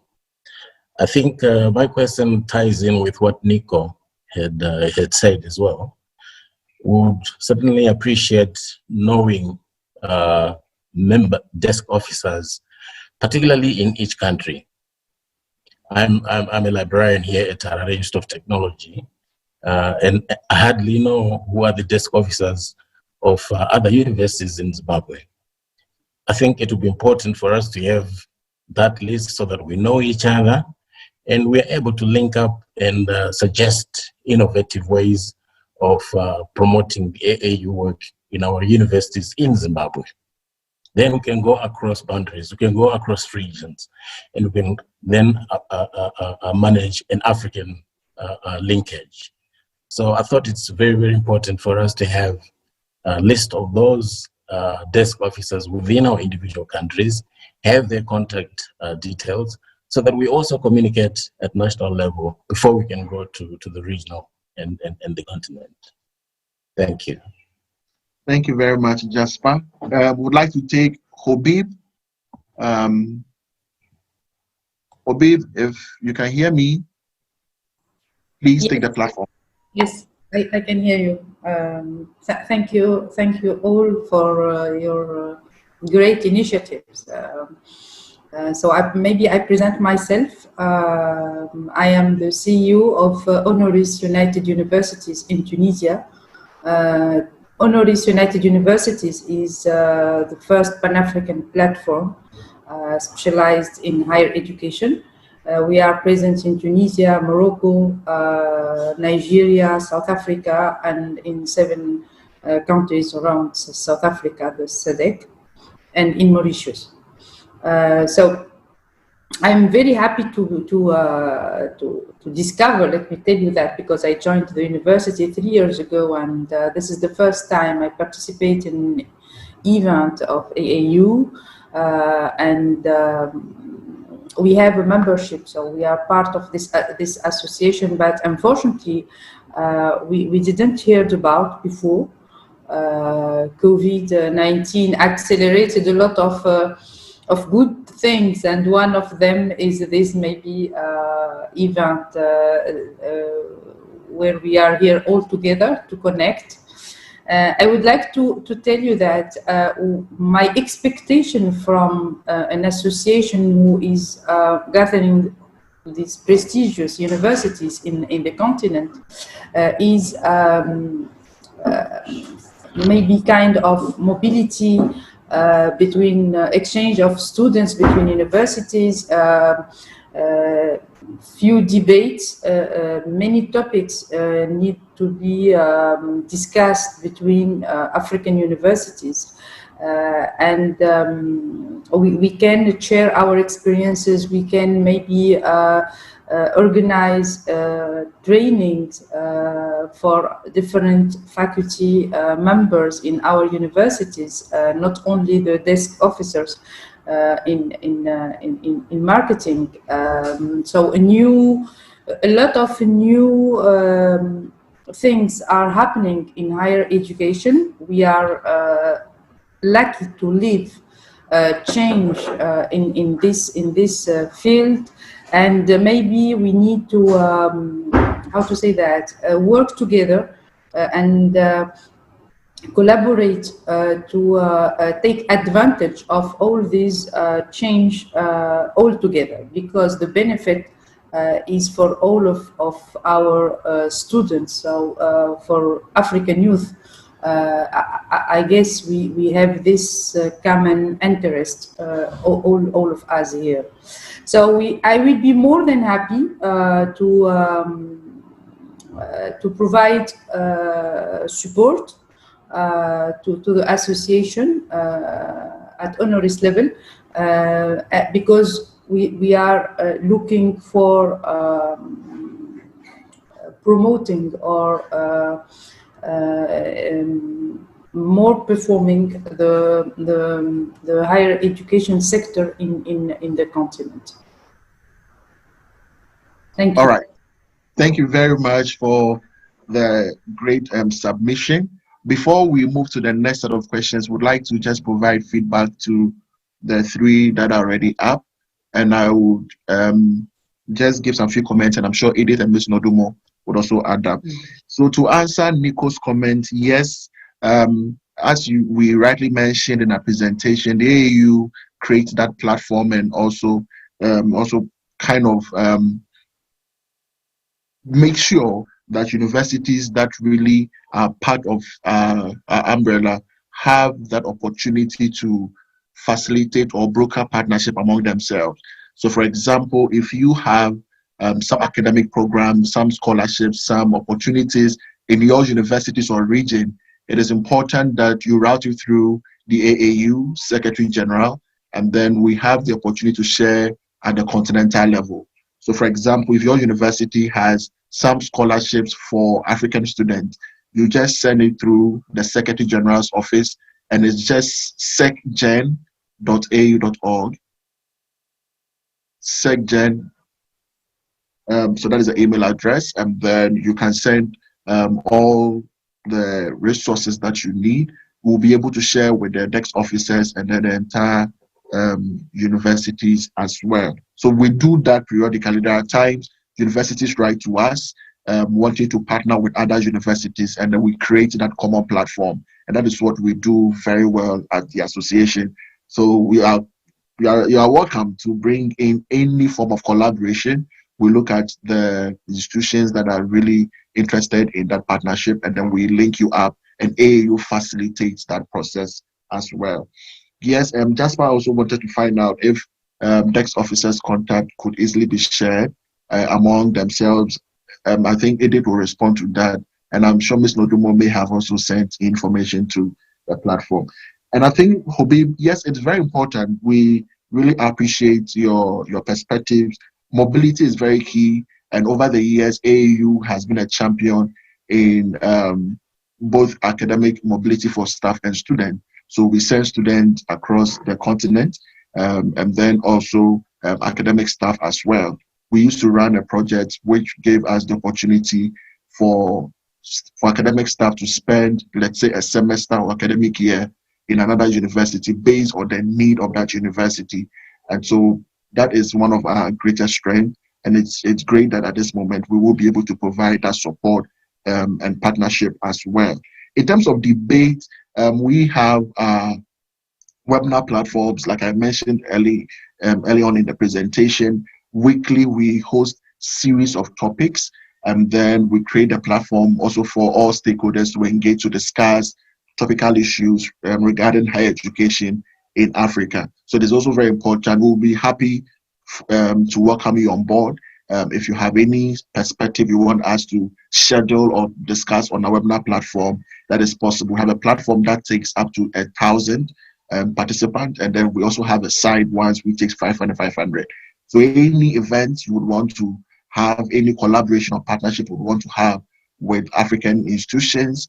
I think my question ties in with what Nico had said as well. Would certainly appreciate knowing member desk officers, particularly in each country. I'm a librarian here at Harare Institute of Technology, and I hardly know who are the desk officers of other universities in Zimbabwe. I think it would be important for us to have that list so that we know each other and we're able to link up and suggest innovative ways of promoting the AAU work in our universities in Zimbabwe. Then we can go across boundaries, we can go across regions, and we can then manage an African linkage. So I thought it's very, very important for us to have a list of those desk officers within our individual countries, have their contact details, so that we also communicate at national level before we can go to the regional and the continent. Thank you. Thank you very much, Jasper. Would like to take Habib. Habib, if you can hear me, please take the platform. Yes, I can hear you. Thank you all for your great initiatives. So maybe I present myself. I am the CEO of Honoris United Universities in Tunisia. Honoris United Universities is the first Pan-African platform specialized in higher education. We are present in Tunisia, Morocco, Nigeria, South Africa, and in 7 countries around South Africa, the SADC, and in Mauritius. So I'm very happy to discover, let me tell you that, because I joined the university 3 years ago, and this is the first time I participate in an event of AAU, and we have a membership, so we are part of this association, but unfortunately we didn't hear about before. COVID-19 accelerated a lot of good things, and one of them is this maybe event where we are here all together to connect. I would like to tell you that my expectation from an association who is gathering these prestigious universities in the continent is maybe kind of mobility between exchange of students between universities, few debates, many topics need to be discussed between African universities, and we can share our experiences. We can maybe organize trainings for different faculty members in our universities, not only the desk officers in marketing. So a lot of new things are happening in higher education. We are lucky to live change in this field, and maybe we need to work together and collaborate to take advantage of all these change all together, because the benefit is for all of our students. So for African youth, I guess we have this common interest, all of us here. So I will be more than happy to provide support to the association at Honoris level, because we are looking for more performing the higher education sector in the continent. Thank you. All right. Thank you very much for the great submission. Before we move to the next set of questions, would like to just provide feedback to the three that are already up. And I would just give some few comments, and I'm sure Edith and Ms. Nodumo would also add up. So to answer Nico's comment, yes, as we rightly mentioned in our presentation, the AAU creates that platform and also kind of make sure that universities that really are part of our umbrella have that opportunity to facilitate or broker partnership among themselves. So for example, if you have some academic programs, some scholarships, some opportunities in your universities or region, it is important that you route it through the AAU Secretary General, and then we have the opportunity to share at the continental level. So for example, if your university has some scholarships for African students, you just send it through the Secretary General's office, and it's just secgen.au.org. Secgen, so that is the email address, and then you can send all the resources that you need. We'll be able to share with the desk officers and then the entire universities as well. So we do that periodically. There are times universities write to us wanting to partner with other universities, and then we create that common platform. And that is what we do very well at the association. So you are welcome to bring in any form of collaboration. We look at the institutions that are really interested in that partnership, and then we link you up, and AAU facilitates that process as well. Yes, Jasper also wanted to find out if desk officers' contact could easily be shared among themselves. I think Edith will respond to that, and I'm sure Ms. Nodumo may have also sent information to the platform. And I think, Habib, yes, it's very important. We really appreciate your perspectives. Mobility is very key, and over the years, AAU has been a champion in both academic mobility for staff and students. So we send students across the continent, and then also academic staff as well. We used to run a project which gave us the opportunity for academic staff to spend, let's say, a semester or academic year in another university based on the need of that university. And so that is one of our greatest strengths. And it's great that at this moment we will be able to provide that support and partnership as well. In terms of debate, we have webinar platforms, like I mentioned early on in the presentation. Weekly, we host series of topics, and then we create a platform also for all stakeholders to engage to discuss topical issues regarding higher education in Africa. So this is also very important. We'll be happy to welcome you on board. If you have any perspective you want us to schedule or discuss on our webinar platform, that is possible. We have a platform that takes up to 1,000 participants, and then we also have a side ones which takes 500. So any event you would want to have, any collaboration or partnership you would want to have with African institutions,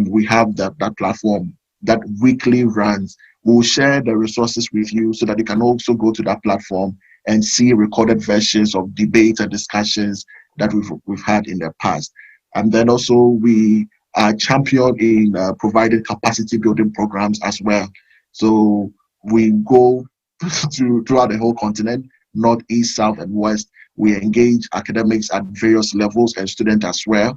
we have that platform that weekly runs. We'll share the resources with you so that you can also go to that platform and see recorded versions of debates and discussions that we've had in the past. And then also we are champion in providing capacity building programs as well. So we go throughout the whole continent, north, east, south, and west. We engage academics at various levels and students as well.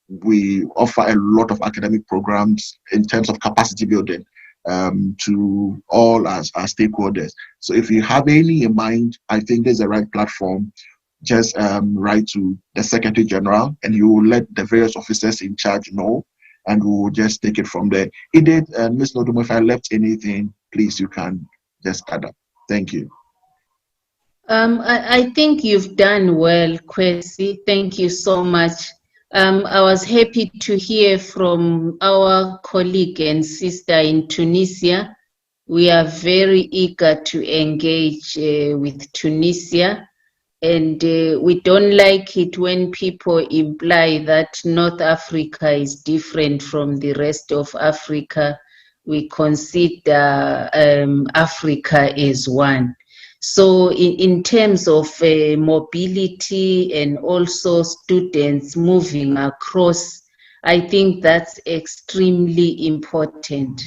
We offer a lot of academic programs in terms of capacity building to all our stakeholders. So if you have any in mind, I think there's a right platform. Just write to the Secretary General, and you will let the various officers in charge know, and we will just take it from there. Edith and Ms. Nodumo, if I left anything, please, you can just add up. Thank you. I think you've done well, Kwesi. Thank you so much. I was happy to hear from our colleague and sister in Tunisia. We are very eager to engage with Tunisia. And we don't like it when people imply that North Africa is different from the rest of Africa. We consider Africa as one. So in terms of mobility and also students moving across, I think that's extremely important.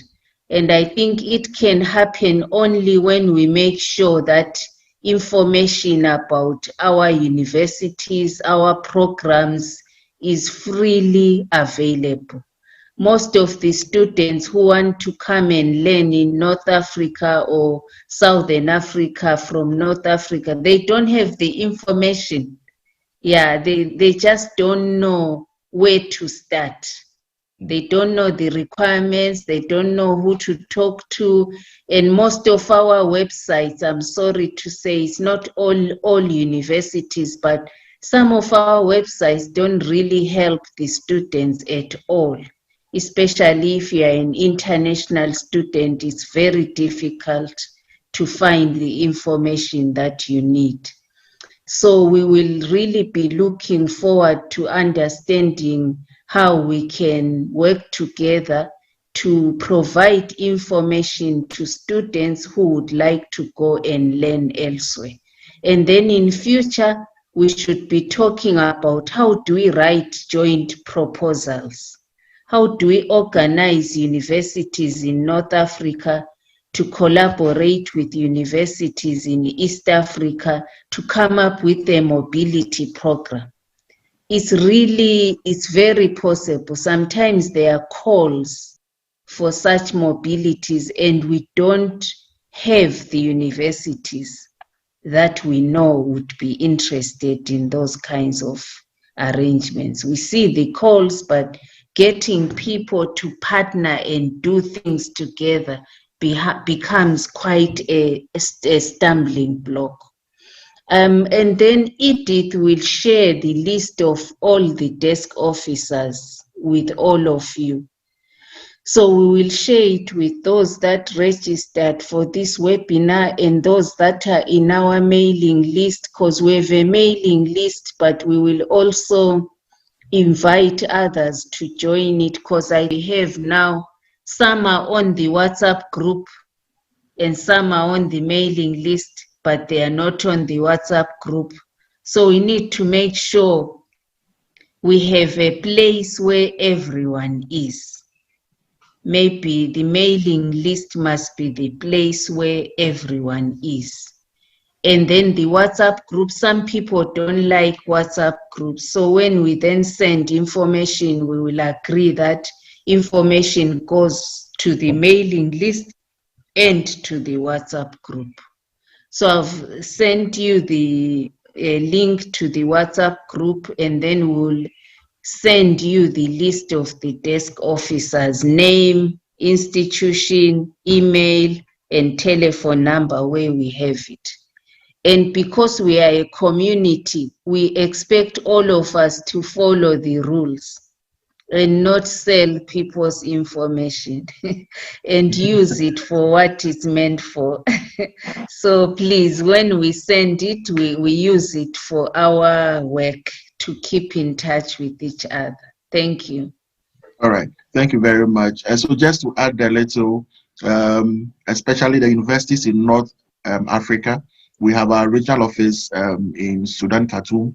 And I think it can happen only when we make sure that information about our universities, our programs is freely available. Most of the students who want to come and learn in North Africa or Southern Africa from North Africa, they don't have the information. Yeah, they just don't know where to start. They don't know the requirements, they don't know who to talk to. And most of our websites, I'm sorry to say, it's not all universities, but some of our websites don't really help the students at all. Especially if you are an international student, it's very difficult to find the information that you need. So we will really be looking forward to understanding how we can work together to provide information to students who would like to go and learn elsewhere. And then in future, we should be talking about how do we write joint proposals? How do we organize universities in North Africa to collaborate with universities in East Africa to come up with a mobility program? It's very possible. Sometimes there are calls for such mobilities and we don't have the universities that we know would be interested in those kinds of arrangements. We see the calls, but getting people to partner and do things together becomes quite a stumbling block. And then Edith will share the list of all the desk officers with all of you. So we will share it with those that registered for this webinar and those that are in our mailing list, because we have a mailing list, but we will also invite others to join it, because I have now, some are on the WhatsApp group and some are on the mailing list, but they are not on the WhatsApp group. So we need to make sure we have a place where everyone is. Maybe the mailing list must be the place where everyone is. And then the WhatsApp group, some people don't like WhatsApp groups. So when we then send information, we will agree that information goes to the mailing list and to the WhatsApp group. So I've sent you the link to the WhatsApp group, and then we'll send you the list of the desk officers' name, institution, email, and telephone number where we have it. And because we are a community, we expect all of us to follow the rules and not sell people's information and use it for what it's meant for. So please, when we send it, we use it for our work to keep in touch with each other. Thank you. All right, thank you very much. So just to add a little, especially the universities in North Africa, we have our regional office in Sudan, Khartoum,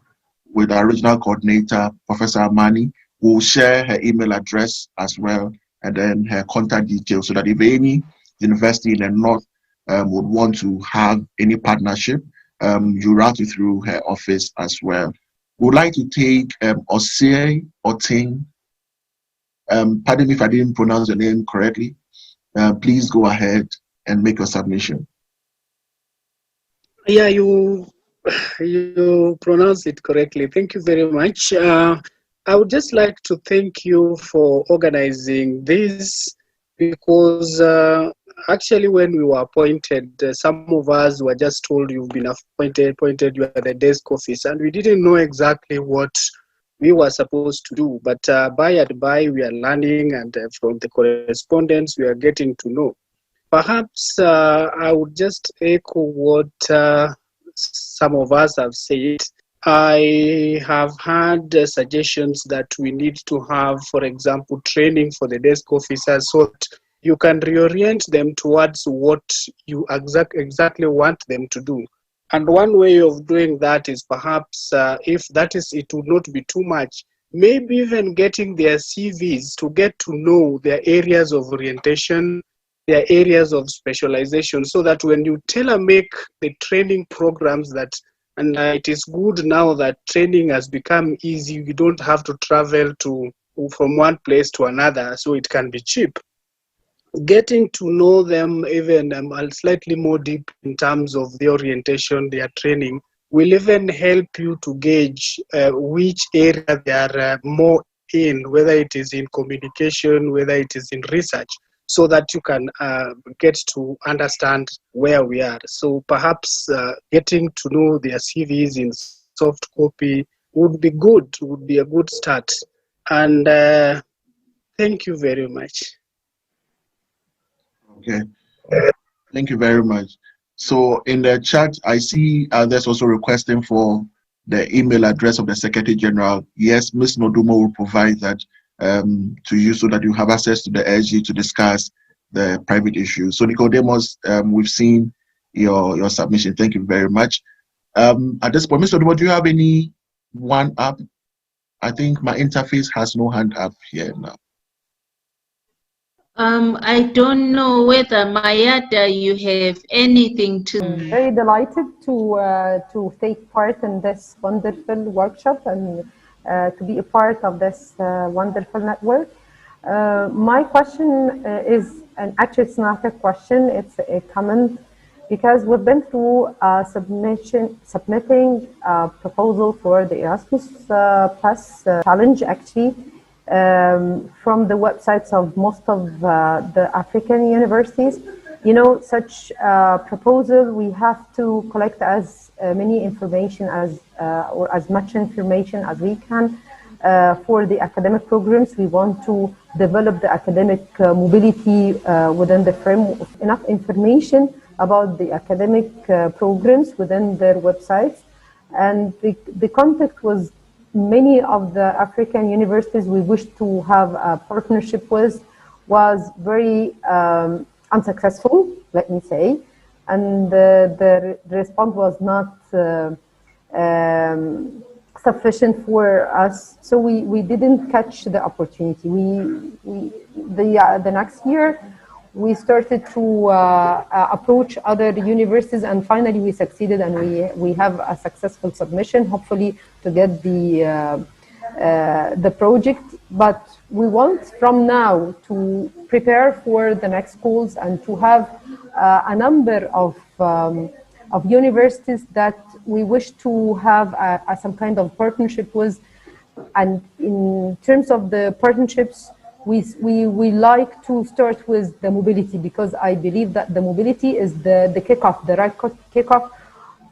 with our regional coordinator, Professor Amani, who will share her email address as well, and then her contact details, so that if any university in the North would want to have any partnership, you route it through her office as well. We would like to take Osei Oting. Pardon me if I didn't pronounce your name correctly. Please go ahead and make your submission. Yeah, you pronounce it correctly. Thank you very much. I would just like to thank you for organizing this, because actually when we were appointed, some of us were just told you've been appointed, you are the desk officer, and we didn't know exactly what we were supposed to do. But by and by, we are learning, and from the correspondence, we are getting to know. Perhaps I would just echo what some of us have said, I have had suggestions that we need to have, for example, training for the desk officers so that you can reorient them towards what you exactly want them to do. And one way of doing that is perhaps, if that is, it would not be too much, maybe even getting their CVs to get to know their areas of orientation, their areas of specialization, so that when you tailor make the training programs that, and it is good now that training has become easy, you don't have to travel from one place to another, so it can be cheap. Getting to know them even slightly more deep in terms of the orientation, their training, will even help you to gauge which area they are more in, whether it is in communication, whether it is in research, so that you can get to understand where we are. So perhaps getting to know their CVs in soft copy would be good, would be a good start. And thank you very much. Okay. Thank you very much. So in the chat, I see there's also requesting for the email address of the Secretary General. Yes, Ms. Nodumo will provide that to you so that you have access to the SG to discuss the private issues. So Nicodemus, we've seen your submission. Thank you very much. At this point, Mr. Nodumo, do you have any one up? I think my interface has no hand up here now. I don't know whether Mayada, you have anything to. Very delighted to take part in this wonderful workshop and to be a part of this wonderful network. My question is, and actually it's not a question, it's a comment, because we've been through submitting a proposal for the Erasmus Plus challenge, actually, from the websites of most of the African universities. You know, such proposal, we have to collect as many information as or as much information as we can for the academic programs. We want to develop the academic mobility within the framework of enough information about the academic programs within their websites. And the contact was many of the African universities we wish to have a partnership with was very unsuccessful, let me say, and the response was not sufficient for us, so we didn't catch the opportunity. The next year we started to approach other universities, and finally we succeeded, and we have a successful submission, hopefully to get the project. But we want from now to prepare for the next schools and to have a number of universities that we wish to have some kind of partnership with. And in terms of the partnerships, we like to start with the mobility, because I believe that the mobility is the kickoff, the right kickoff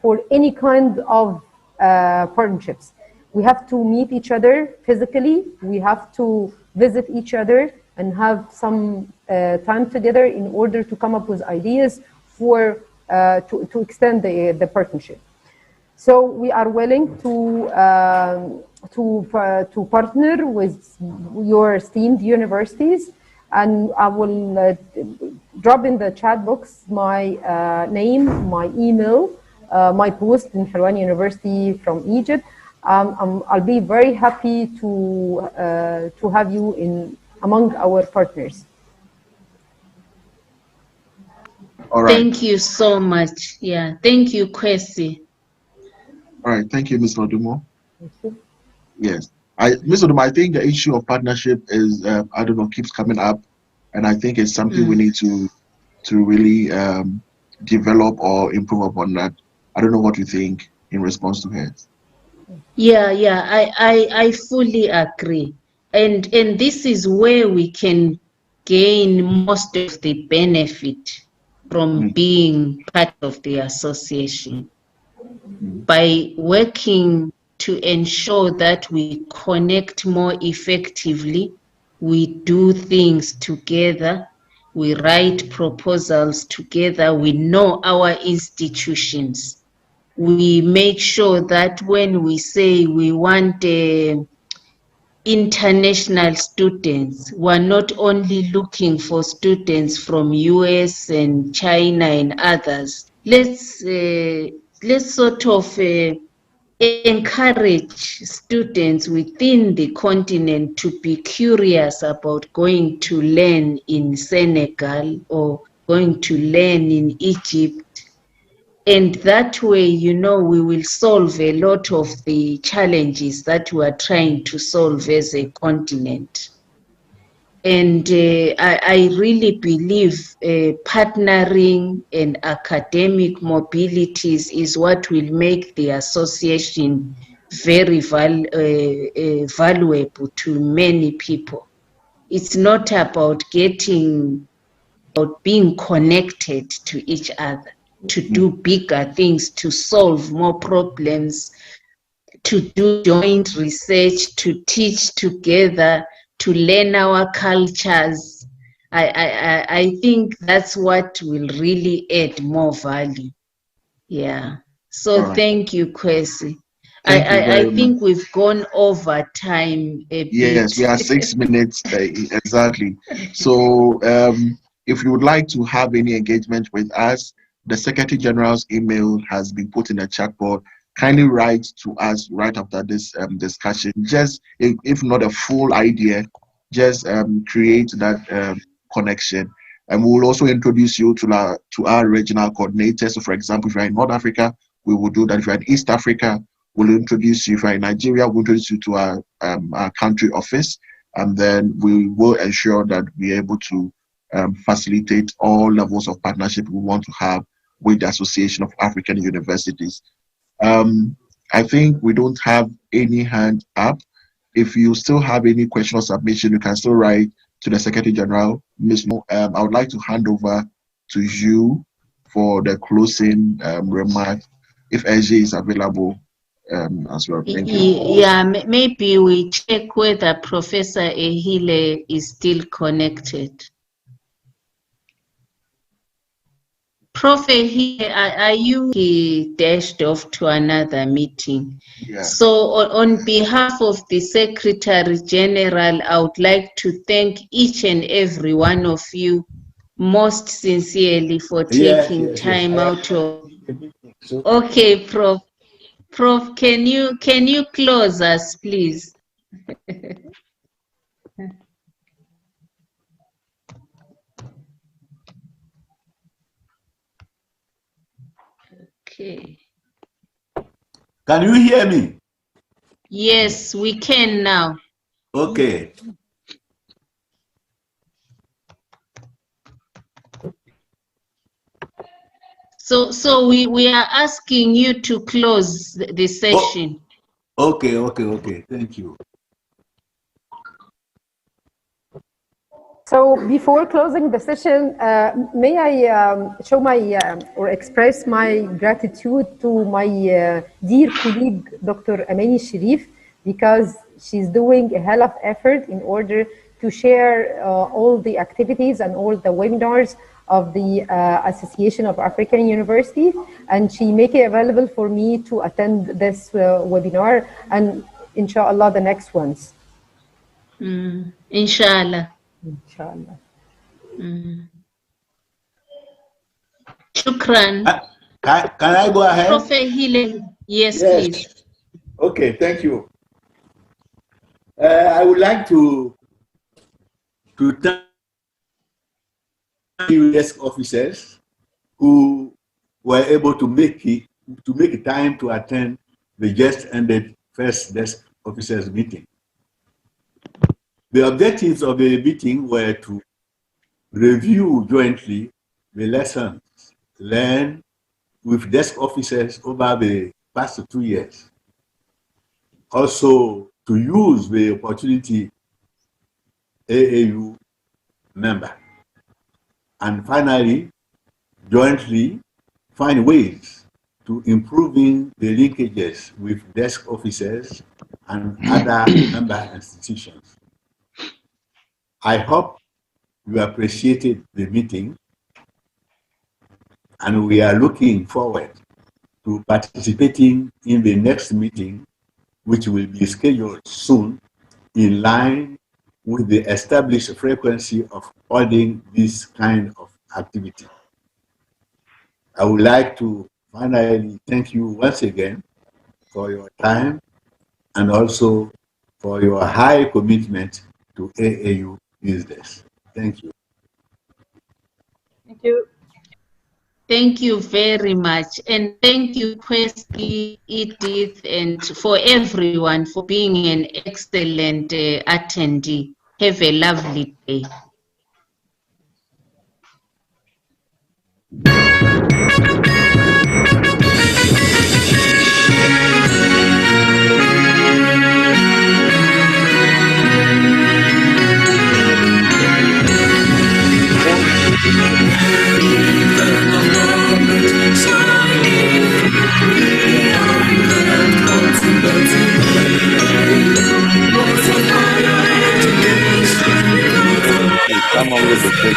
for any kind of partnerships. We have to meet each other physically, we have to visit each other and have some time together in order to come up with ideas for to extend the partnership. So we are willing to partner with your esteemed universities, and I will drop in the chat box my name, my email, my post in Helwan University from Egypt. I'll be very happy to have you among our partners. All right. Thank you so much. Yeah, thank you, Kwesi. All right, thank you, Ms. Nodumo. Thank you. Yes, Ms. Nodumo, I think the issue of partnership is, I don't know, keeps coming up, and I think it's something we need to really develop or improve upon that. I don't know what you think in response to her. Yeah, I fully agree, and this is where we can gain most of the benefit from being part of the association, by working to ensure that we connect more effectively, we do things together, we write proposals together, we know our institutions, we make sure that when we say we want international students, we're not only looking for students from US and China and others. Let's sort of encourage students within the continent to be curious about going to learn in Senegal or going to learn in Egypt. And that way, you know, we will solve a lot of the challenges that we are trying to solve as a continent. And I really believe partnering and academic mobilities is what will make the association very valuable to many people. It's not about being connected to each other, to do bigger things, to solve more problems, to do joint research, to teach together, to learn our cultures. I think that's what will really add more value. Yeah. So All right. thank you, Kwesi. Thank you very I much. think we've gone over time a Yes, bit. we are 6 minutes exactly. So if you would like to have any engagement with us, the Secretary General's email has been put in the chat board. Kindly write to us right after this discussion. Just if not a full idea, just create that connection. And we will also introduce you to our regional coordinators. So, for example, if you're in North Africa, we will do that. If you're in East Africa, we'll introduce you. If you're in Nigeria, we'll introduce you to our country office, and then we will ensure that we're able to facilitate all levels of partnership we want to have with the Association of African Universities. I think we don't have any hand up. If you still have any question or submission, you can still write to the Secretary General. Ms. Mo, I would like to hand over to you for the closing remark, if SJ is available as well. Thank you. Yeah, maybe we check whether Professor Ehile is still connected. Prof. Ehile, are you dashed off to another meeting? Yeah. So on behalf of the Secretary General, I would like to thank each and every one of you most sincerely for taking time out of. Okay, Prof. Prof, can you close us, please? Okay. Can you hear me? Yes, we can now. Okay. So we are asking you to close the session. Okay. Thank you. So before closing the session, may I show my or express my gratitude to my dear colleague, Dr. Amani Sharif, because she's doing a hell of effort in order to share all the activities and all the webinars of the Association of African Universities, and she make it available for me to attend this webinar and inshallah the next ones. Inshallah. Inshallah. Shukran. Can I go ahead? Prophet Hile. Yes, please. Okay, thank you. I would like to thank desk officers who were able to make time to attend the just ended first desk officers meeting. The objectives of the meeting were to review jointly the lessons learned with desk officers over the past 2 years. Also, to use the opportunity AAU member. And finally, jointly find ways to improving the linkages with desk officers and other member institutions. I hope you appreciated the meeting, and we are looking forward to participating in the next meeting, which will be scheduled soon, in line with the established frequency of holding this kind of activity. I would like to finally thank you once again for your time and also for your high commitment to AAU business. Thank you. Thank you. Thank you very much. And thank you, Kwesi, Edith, and for everyone for being an excellent attendee. Have a lovely day. Come on with the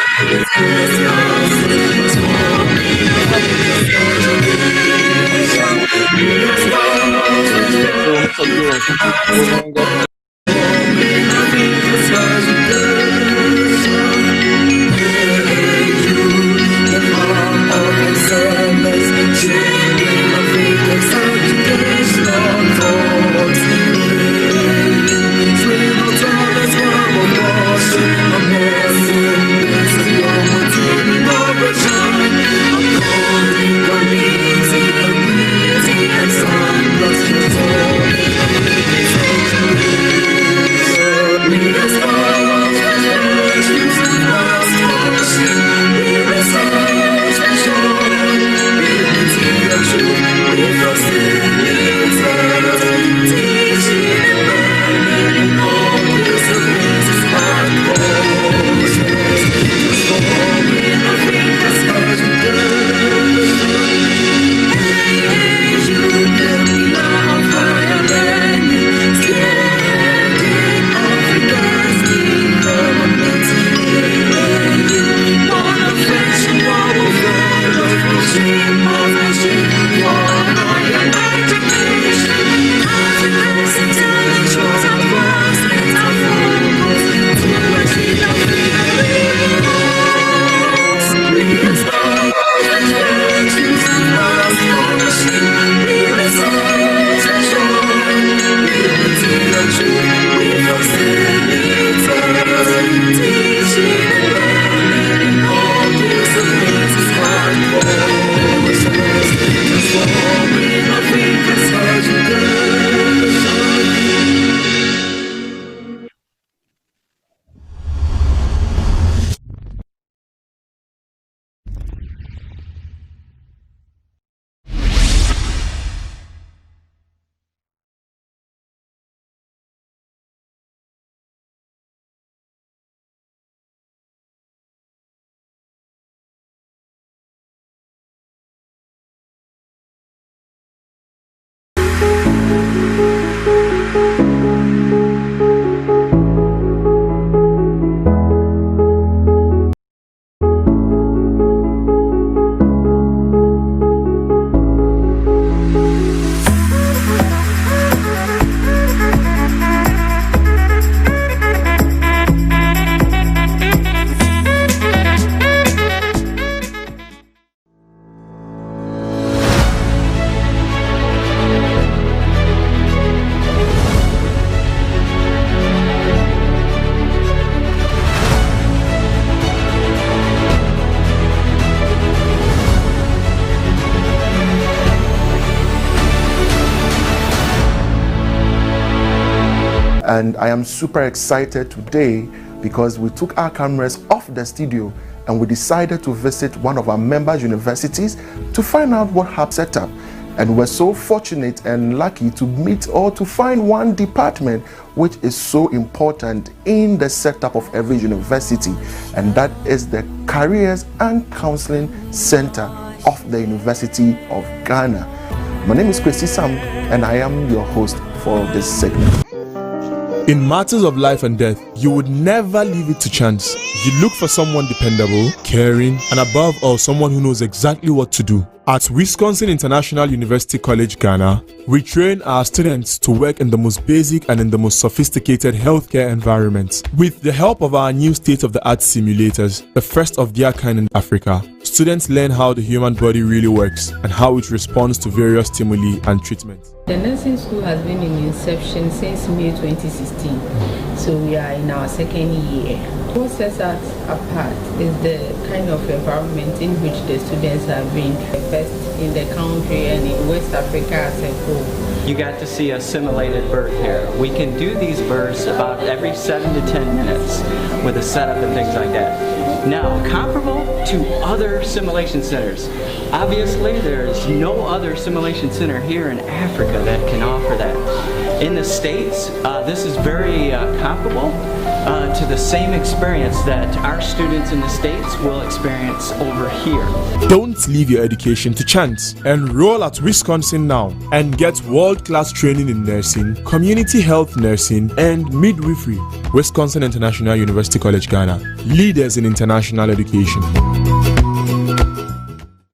And I am super excited today because we took our cameras off the studio and we decided to visit one of our member universities to find out what have set up. And we're so fortunate and lucky to meet or to find one department which is so important in the setup of every university, and that is the Careers and Counseling Center of the University of Ghana. My name is Kwesi Sam and I am your host for this segment. In matters of life and death, you would never leave it to chance. You look for someone dependable, caring, and above all, someone who knows exactly what to do. At Wisconsin International University College, Ghana, we train our students to work in the most basic and in the most sophisticated healthcare environments. With the help of our new state-of-the-art simulators, the first of their kind in Africa, students learn how the human body really works and how it responds to various stimuli and treatments. The nursing school has been in inception since May 2016, so we are in our second year. What sets us apart is the kind of environment in which the students have been first in the country and in West Africa as a whole. You got to see a simulated birth here. We can do these births about every 7 to 10 minutes with a setup and things like that. Now, comparable to other simulation centers, obviously there's no other simulation center here in Africa that can offer that. In the States, this is very comparable to the same experience that our students in the States will experience over here. Don't leave your education to chance. Enroll at Wisconsin now and get world-class training in nursing, community health nursing, and midwifery. Wisconsin International University College, Ghana. Leaders in international education.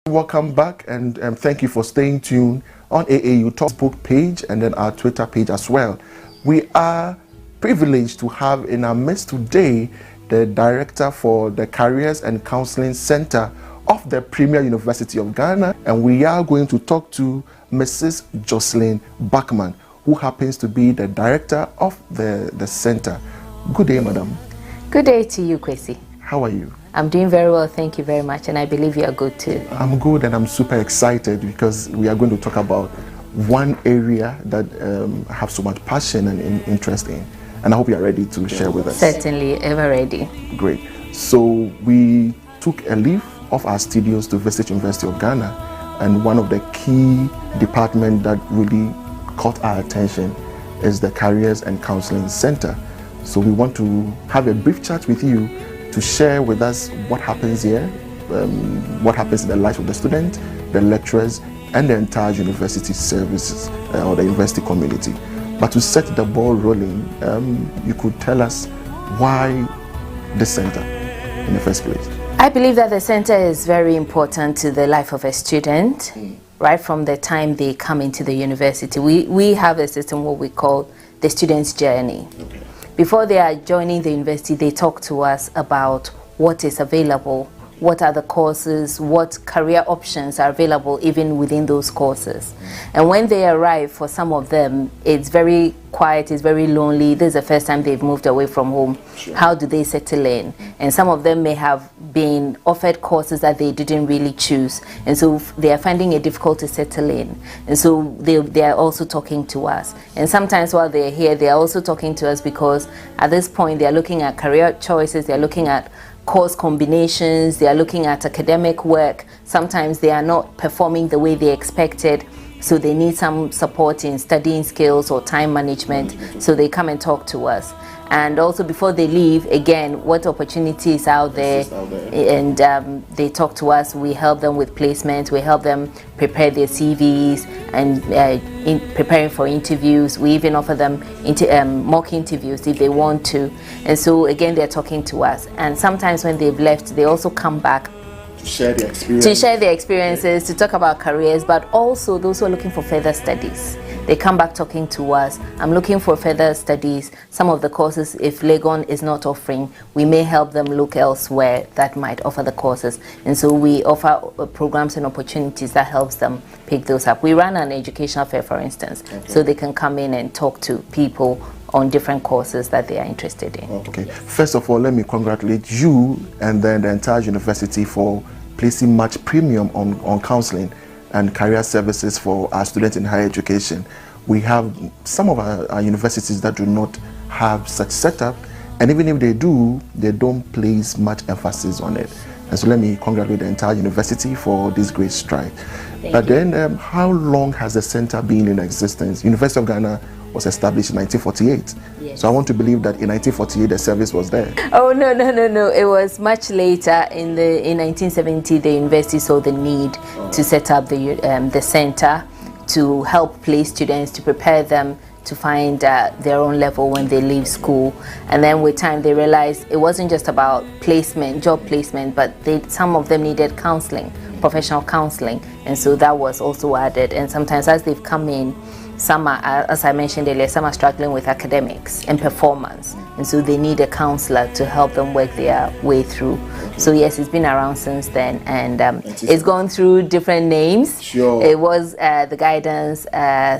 Welcome back, and thank you for staying tuned on AAU Facebook page and then our Twitter page as well. We are privileged to have in our midst today the director for the Careers and Counseling Center of the Premier University of Ghana, and we are going to talk to Mrs. Jocelyn Bachman, who happens to be the director of the center. Good day, madam. Good day to you, Kwesi. How are you? I'm doing very well, thank you very much, and I believe you are good too. I'm good, and I'm super excited because we are going to talk about one area that I have so much passion and interest in, and I hope you are ready to share with us. Certainly, ever ready. Great. So we took a leave of our studios to visit University of Ghana, and one of the key departments that really caught our attention is the Careers and Counseling Center. So we want to have a brief chat with you to share with us what happens here, what happens in the life of the student, the lecturers, and the entire university services or the university community. But to set the ball rolling, you could tell us why the center in the first place. I believe that the center is very important to the life of a student, right from the time they come into the university. We have a system what we call the student's journey. Okay. Before they are joining the university, they talk to us about what is available, what are the courses, what career options are available even within those courses. And when they arrive, for some of them, it's very quiet, it's very lonely. This is the first time they've moved away from home. Sure. How do they settle in? And some of them may have been offered courses that they didn't really choose. And so they are finding it difficult to settle in. And so they are also talking to us. And sometimes while they're here, they are also talking to us because at this point, they are looking at career choices, they're looking at course combinations, they are looking at academic work. Sometimes they are not performing the way they expected, so they need some support in studying skills or time management, so they come and talk to us. And also before they leave, again, what opportunities out there, and they talk to us. We help them with placement, we help them prepare their CVs and in preparing for interviews. We even offer them mock interviews if they want to. And so again, they're talking to us. And sometimes when they've left, they also come back to share their experience. To share their experiences, to talk about careers, but also those who are looking for further studies. They come back talking to us. I'm looking for further studies. Some of the courses, if Legon is not offering, we may help them look elsewhere that might offer the courses. And so we offer programs and opportunities that helps them pick those up. We run an educational fair, for instance, so they can come in and talk to people on different courses that they are interested in. Okay. First of all, let me congratulate you and then the entire university for placing much premium on counseling and career services for our students in higher education. We have some of our universities that do not have such setup, and even if they do, they don't place much emphasis on it. And so let me congratulate the entire university for this great stride. But then, how long has the center been in existence? University of Ghana was established in 1948. Yes. So I want to believe that in 1948 the service was there. Oh no. It was much later. In 1970 the university saw the need to set up the center to help place students, to prepare them to find their own level when they leave school. And then with time they realized it wasn't just about placement, job placement, but some of them needed counseling, professional counseling, and so that was also added. And sometimes as they've come in, some are, as I mentioned earlier, some are struggling with academics and performance, and so they need a counselor to help them work their way through. So yes, it's been around since then, and it's gone through different names. Sure. It was the Guidance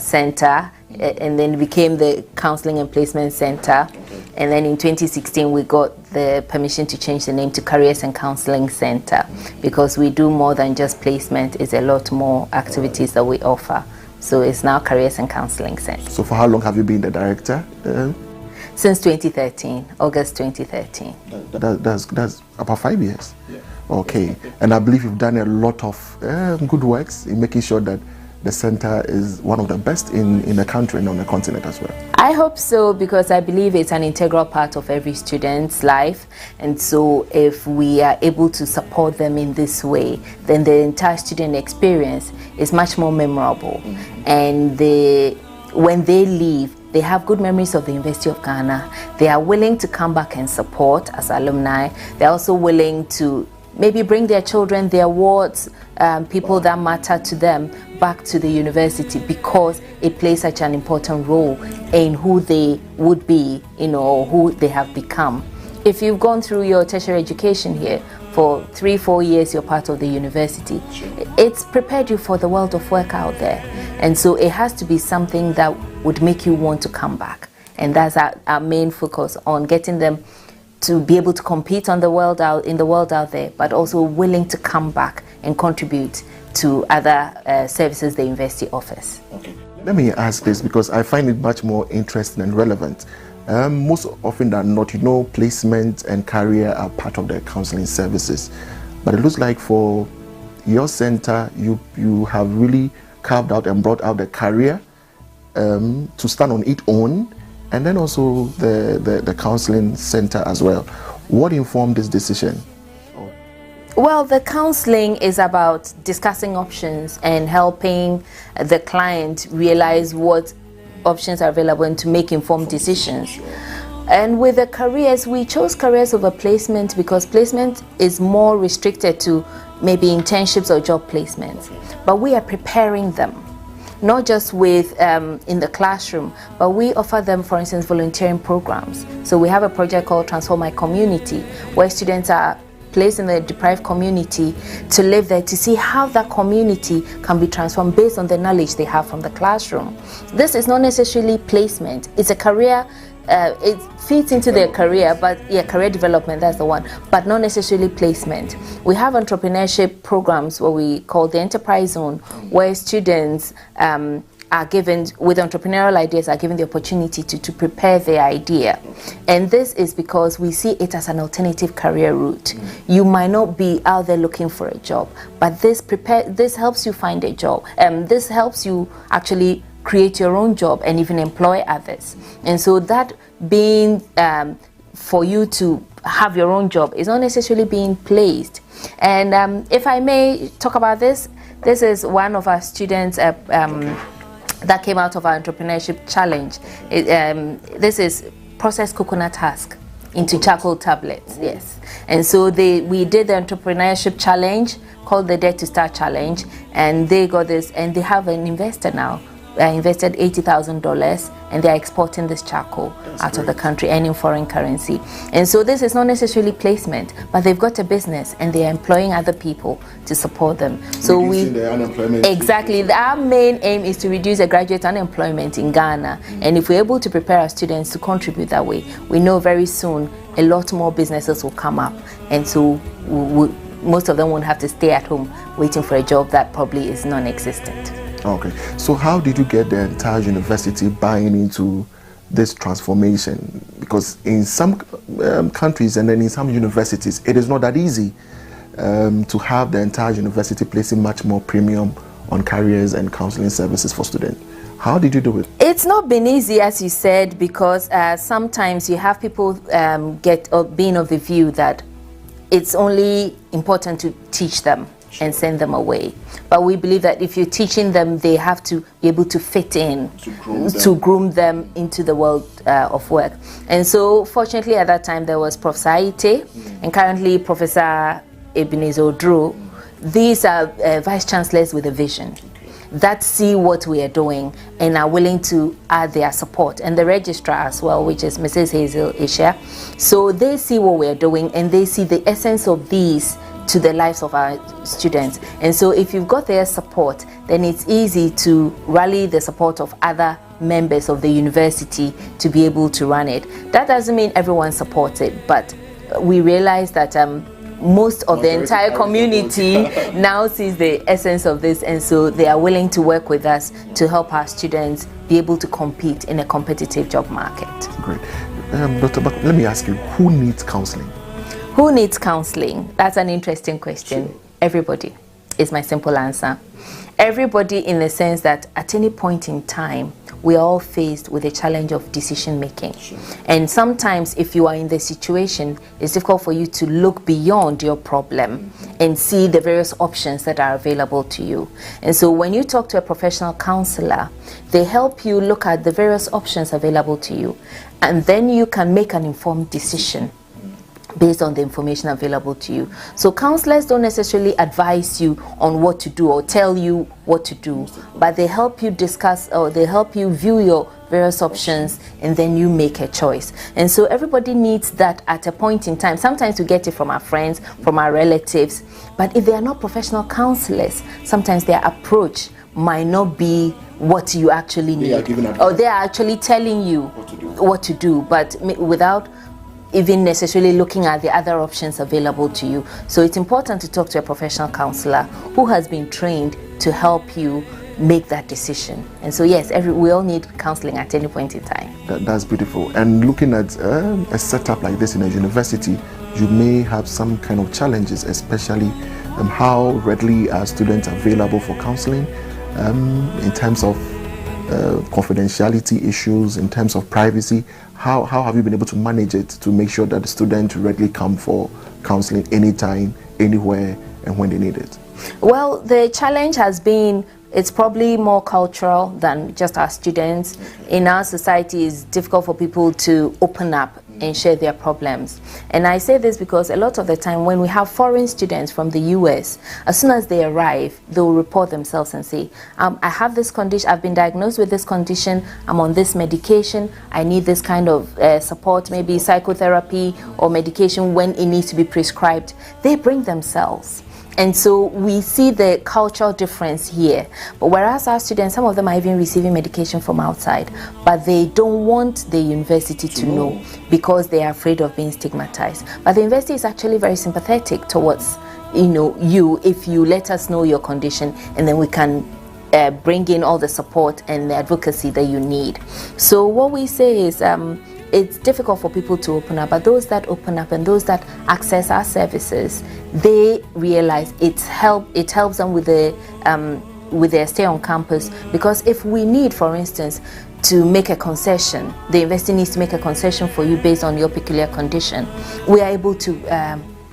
Center, and then it became the Counseling and Placement Center. And then in 2016, we got the permission to change the name to Careers and Counseling Center, because we do more than just placement. It's a lot more activities that we offer. So it's now Careers and Counseling Center. So for how long have you been the director? Since 2013, August 2013. That's about 5 years. Yeah. Okay. And I believe you've done a lot of good works in making sure that the center is one of the best in the country and on the continent as well. I hope so, because I believe it's an integral part of every student's life. And so if we are able to support them in this way, then the entire student experience is much more memorable. And when they leave, they have good memories of the University of Ghana. They are willing to come back and support as alumni. They're also willing to maybe bring their children, their wards, people that matter to them back to the university, because it plays such an important role in who they would be, or who they have become. If you've gone through your tertiary education here for 3-4 years, you're part of the university. It's prepared you for the world of work out there. And so it has to be something that would make you want to come back. And that's our main focus, on getting them to be able to compete in the world out there, but also willing to come back and contribute to other services the university offers. Okay. Let me ask this, because I find it much more interesting and relevant. Most often than not, placement and career are part of the counseling services. But it looks like for your center, you have really carved out and brought out the career to stand on its own, and then also the counseling center as well. What informed this decision? Well, the counseling is about discussing options and helping the client realize what options are available and to make informed decisions. And with the careers, we chose careers over placement because placement is more restricted to maybe internships or job placements. But we are preparing them, not just with in the classroom, but we offer them, for instance, volunteering programs. So we have a project called Transform My Community, where students are placed in the deprived community to live there, to see how that community can be transformed based on the knowledge they have from the classroom. This is not necessarily placement, it's a career, it fits into their career, but yeah, career development, that's the one, but not necessarily placement. We have entrepreneurship programs, what we call the Enterprise Zone, where students are given, with entrepreneurial ideas, are given the opportunity to prepare their idea. And this is because we see it as an alternative career route. You might not be out there looking for a job, but this helps you find a job. This helps you actually create your own job and even employ others. And so that being for you to have your own job is not necessarily being placed. And if I may talk about this is one of our students that came out of our entrepreneurship challenge. This is processed coconut husk into charcoal tablets, yes. And so we did the entrepreneurship challenge called the Dare to Start Challenge, and they got this, and they have an investor now. Invested $80,000, and they're exporting this charcoal out of the country and in foreign currency. And so this is not necessarily placement, but they've got a business and they're employing other people to support them. So our main aim is to reduce the graduate unemployment in Ghana. And if we're able to prepare our students to contribute that way, we know very soon a lot more businesses will come up, and so most of them won't have to stay at home waiting for a job that probably is non-existent. Okay, so how did you get the entire university buying into this transformation? Because in some countries and then in some universities, it is not that easy to have the entire university placing much more premium on careers and counseling services for students. How did you do it? It's not been easy, as you said, because sometimes you have people being of the view that it's only important to teach them and send them away. But we believe that if you're teaching them, they have to be able to fit in, to groom them into the world of work. And so fortunately at that time there was Professor Aite and currently Professor Ebenezer Odro. These are vice chancellors with a vision that see what we are doing and are willing to add their support, and the registrar as well, which is Mrs. Hazel Isha. So they see what we are doing and they see the essence of these to the lives of our students. And so if you've got their support, then it's easy to rally the support of other members of the university to be able to run it. That doesn't mean everyone supports it, but we realize that most of the entire community now sees the essence of this, and so they are willing to work with us to help our students be able to compete in a competitive job market. Great. Dr. Bak, let me ask you, who needs counseling? Who needs counseling? That's an interesting question. Sure. Everybody is my simple answer. Everybody, in the sense that at any point in time, we are all faced with a challenge of decision making. Sure. And sometimes if you are in the situation, it's difficult for you to look beyond your problem and see the various options that are available to you. And so when you talk to a professional counselor, they help you look at the various options available to you, and then you can make an informed decision based on the information available to you. So counselors don't necessarily advise you on what to do or tell you what to do, but they help you discuss, or they help you view your various options, and then you make a choice. And so everybody needs that at a point in time. Sometimes we get it from our friends, from our relatives, but if they are not professional counselors, sometimes their approach might not be what you actually need, or they are actually telling you what to do, but without even necessarily looking at the other options available to you. So it's important to talk to a professional counselor who has been trained to help you make that decision. And so yes, we all need counseling at any point in time. That's beautiful. And looking at a setup like this in a university, you may have some kind of challenges, especially how readily are students available for counseling in terms of confidentiality issues, in terms of privacy. How have you been able to manage it to make sure that the students readily come for counseling anytime, anywhere, and when they need it? Well, the challenge has been, it's probably more cultural than just our students. In our society, it's difficult for people to open up and share their problems. And I say this because a lot of the time when we have foreign students from the US, as soon as they arrive, they'll report themselves and say, I have this condition, I've been diagnosed with this condition, I'm on this medication, I need this kind of support, maybe psychotherapy or medication when it needs to be prescribed. They bring themselves. And so we see the cultural difference here. But whereas our students, some of them are even receiving medication from outside, but they don't want the university to know because they are afraid of being stigmatized. But the university is actually very sympathetic towards, you, if you let us know your condition, and then we can bring in all the support and the advocacy that you need. So what we say is, it's difficult for people to open up, but those that open up and those that access our services, they realize it helps them with their stay on campus. Because if we need, for instance, to make a concession, the university needs to make a concession for you based on your peculiar condition, we are able to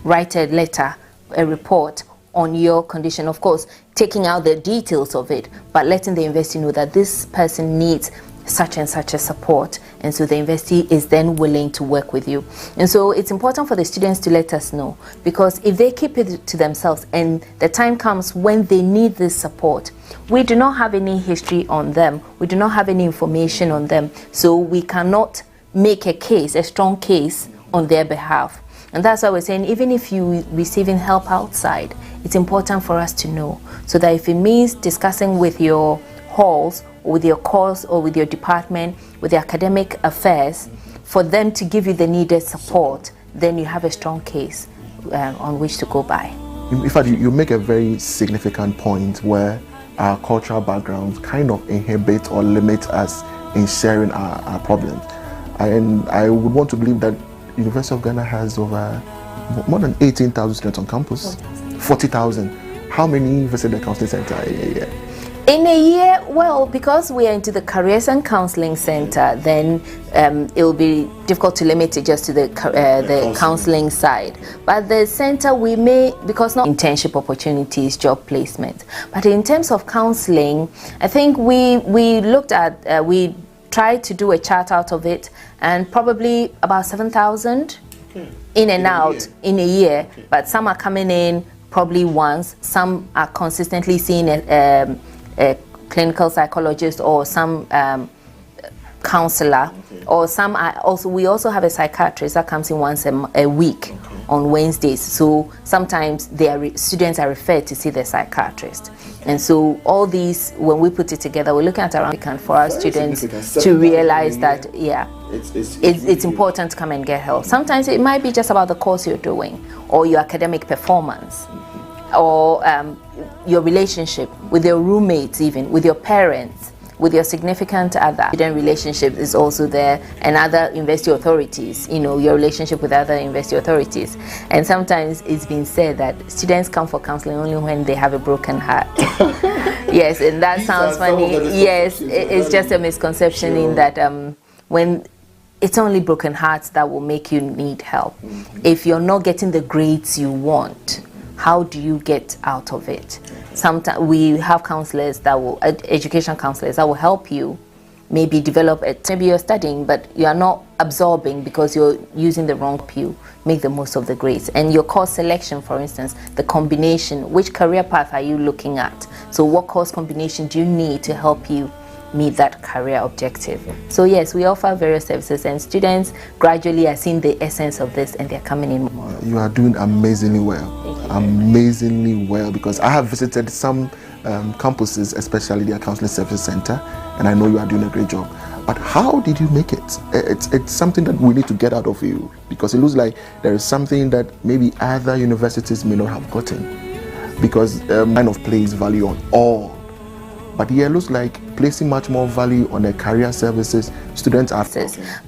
write a letter, a report on your condition, of course taking out the details of it, but letting the university know that this person needs such and such a support, and so the university is then willing to work with you. And so it's important for the students to let us know, because if they keep it to themselves and the time comes when they need this support, we do not have any history on them, we do not have any information on them, so we cannot make a strong case on their behalf. And that's why we're saying, even if you're receiving help outside, it's important for us to know, so that if it means discussing with your halls, or with your course, or with your department, with the academic affairs, for them to give you the needed support, then you have a strong case on which to go by. In fact, you make a very significant point where our cultural backgrounds kind of inhibit or limit us in sharing our problems. And I would want to believe that University of Ghana has over more than 18,000 students on campus. 40,000. How many visit the counseling center a year? In a year, well, because we are into the Careers and Counseling Center, then it will be difficult to limit it just to the counseling side. But the center, we may, because not internship opportunities, job placement. But in terms of counseling, I think we looked at, we tried to do a chart out of it, and probably about 7,000 in and out in a year. Okay. But some are coming in probably once, some are consistently seeing a clinical psychologist or some counselor, or some are also, we also have a psychiatrist that comes in once a week on Wednesdays. So sometimes students are referred to see the psychiatrist. And so all these, when we put it together, we're looking at around for our students to realize that, it's important to come and get help. Sometimes it might be just about the course you're doing, or your academic performance, or your relationship with your roommates, even with your parents, with your significant other. Student relationship is also there, and other university authorities, your relationship with other university authorities. And sometimes it's been said that students come for counseling only when they have a broken heart. Yes, and that sounds funny. Yes, it's just a misconception in that when it's only broken hearts that will make you need help. If you're not getting the grades you want, how do you get out of it? Sometimes we have counselors that will, education counselors that will help you maybe develop it. Maybe you're studying, but you are not absorbing because you're using the wrong pew. Make the most of the grades. And your course selection, for instance, the combination, which career path are you looking at? So what course combination do you need to help you meet that career objective? So yes, we offer various services, and students gradually are seeing the essence of this, and they're coming in. You are doing amazingly well. Amazingly well, because I have visited some campuses, especially their counseling services center, and I know you are doing a great job. But how did you make it? It's something that we need to get out of you, because it looks like there is something that maybe other universities may not have gotten, because kind of place value on all. But here it looks like placing much more value on the career services students are.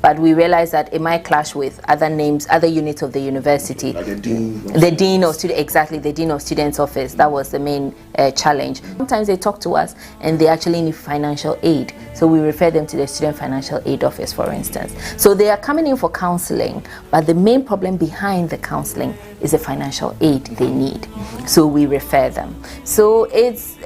But we realize that it might clash with other names, other units of the university. Like the dean of students, exactly, the dean of students office. That was the main challenge. Sometimes they talk to us and they actually need financial aid, so we refer them to the student financial aid office, for instance. So they are coming in for counseling, but the main problem behind the counseling is the financial aid they need. So we refer them. So it's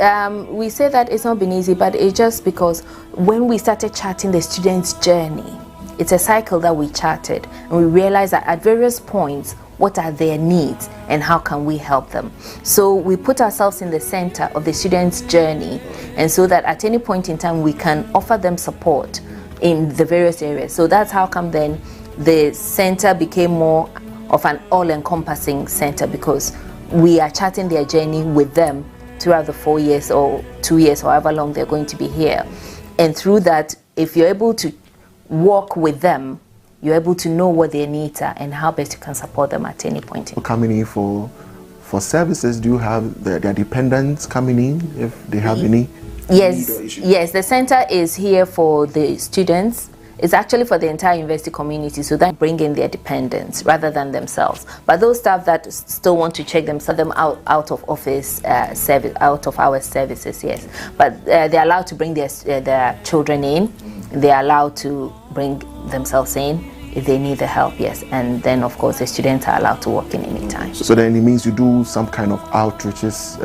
we say that it's not been easy, but it's just because when we started charting the students' journey, it's a cycle that we charted, and we realized that at various points, what are their needs and how can we help them? So we put ourselves in the center of the students' journey, and so that at any point in time we can offer them support in the various areas. So that's how come then the center became more of an all-encompassing center, because we are charting their journey with them throughout the 4 years or 2 years, however long they're going to be here. And through that, if you're able to walk with them, you're able to know what their needs are and how best you can support them at any point. Coming in for services, do you have their dependents coming in if they have any? Yes, the center is here for the students. It's actually for the entire university community, so that bring in their dependents rather than themselves. But those staff that still want to check them out of office service, out of our services, yes. But they're allowed to bring their children in. They're allowed to bring themselves in if they need the help, yes. And then, of course, the students are allowed to walk in anytime. So then it means you do some kind of outreaches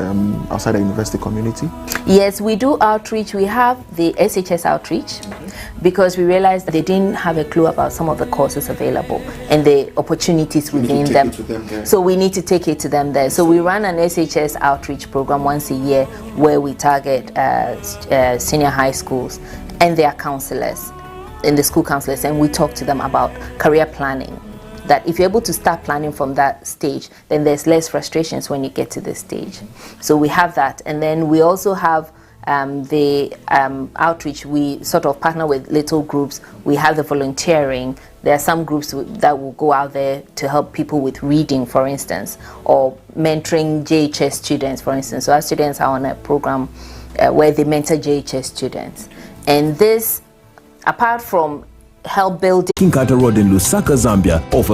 outside the university community? Yes, we do outreach. We have the SHS outreach, because we realized that they didn't have a clue about some of the courses available and the opportunities within them. So we need to take it to them there. So we run an SHS outreach program once a year where we target senior high schools and their counselors, in the school counselors, and we talk to them about career planning. That if you're able to start planning from that stage, then there's less frustrations when you get to this stage. So we have that, and then we also have the outreach. We sort of partner with little groups. We have the volunteering. There are some groups that will go out there to help people with reading, for instance, or mentoring JHS students, for instance. So our students are on a program where they mentor JHS students, and this, apart from help building. King Carter Road in Lusaka, Zambia offers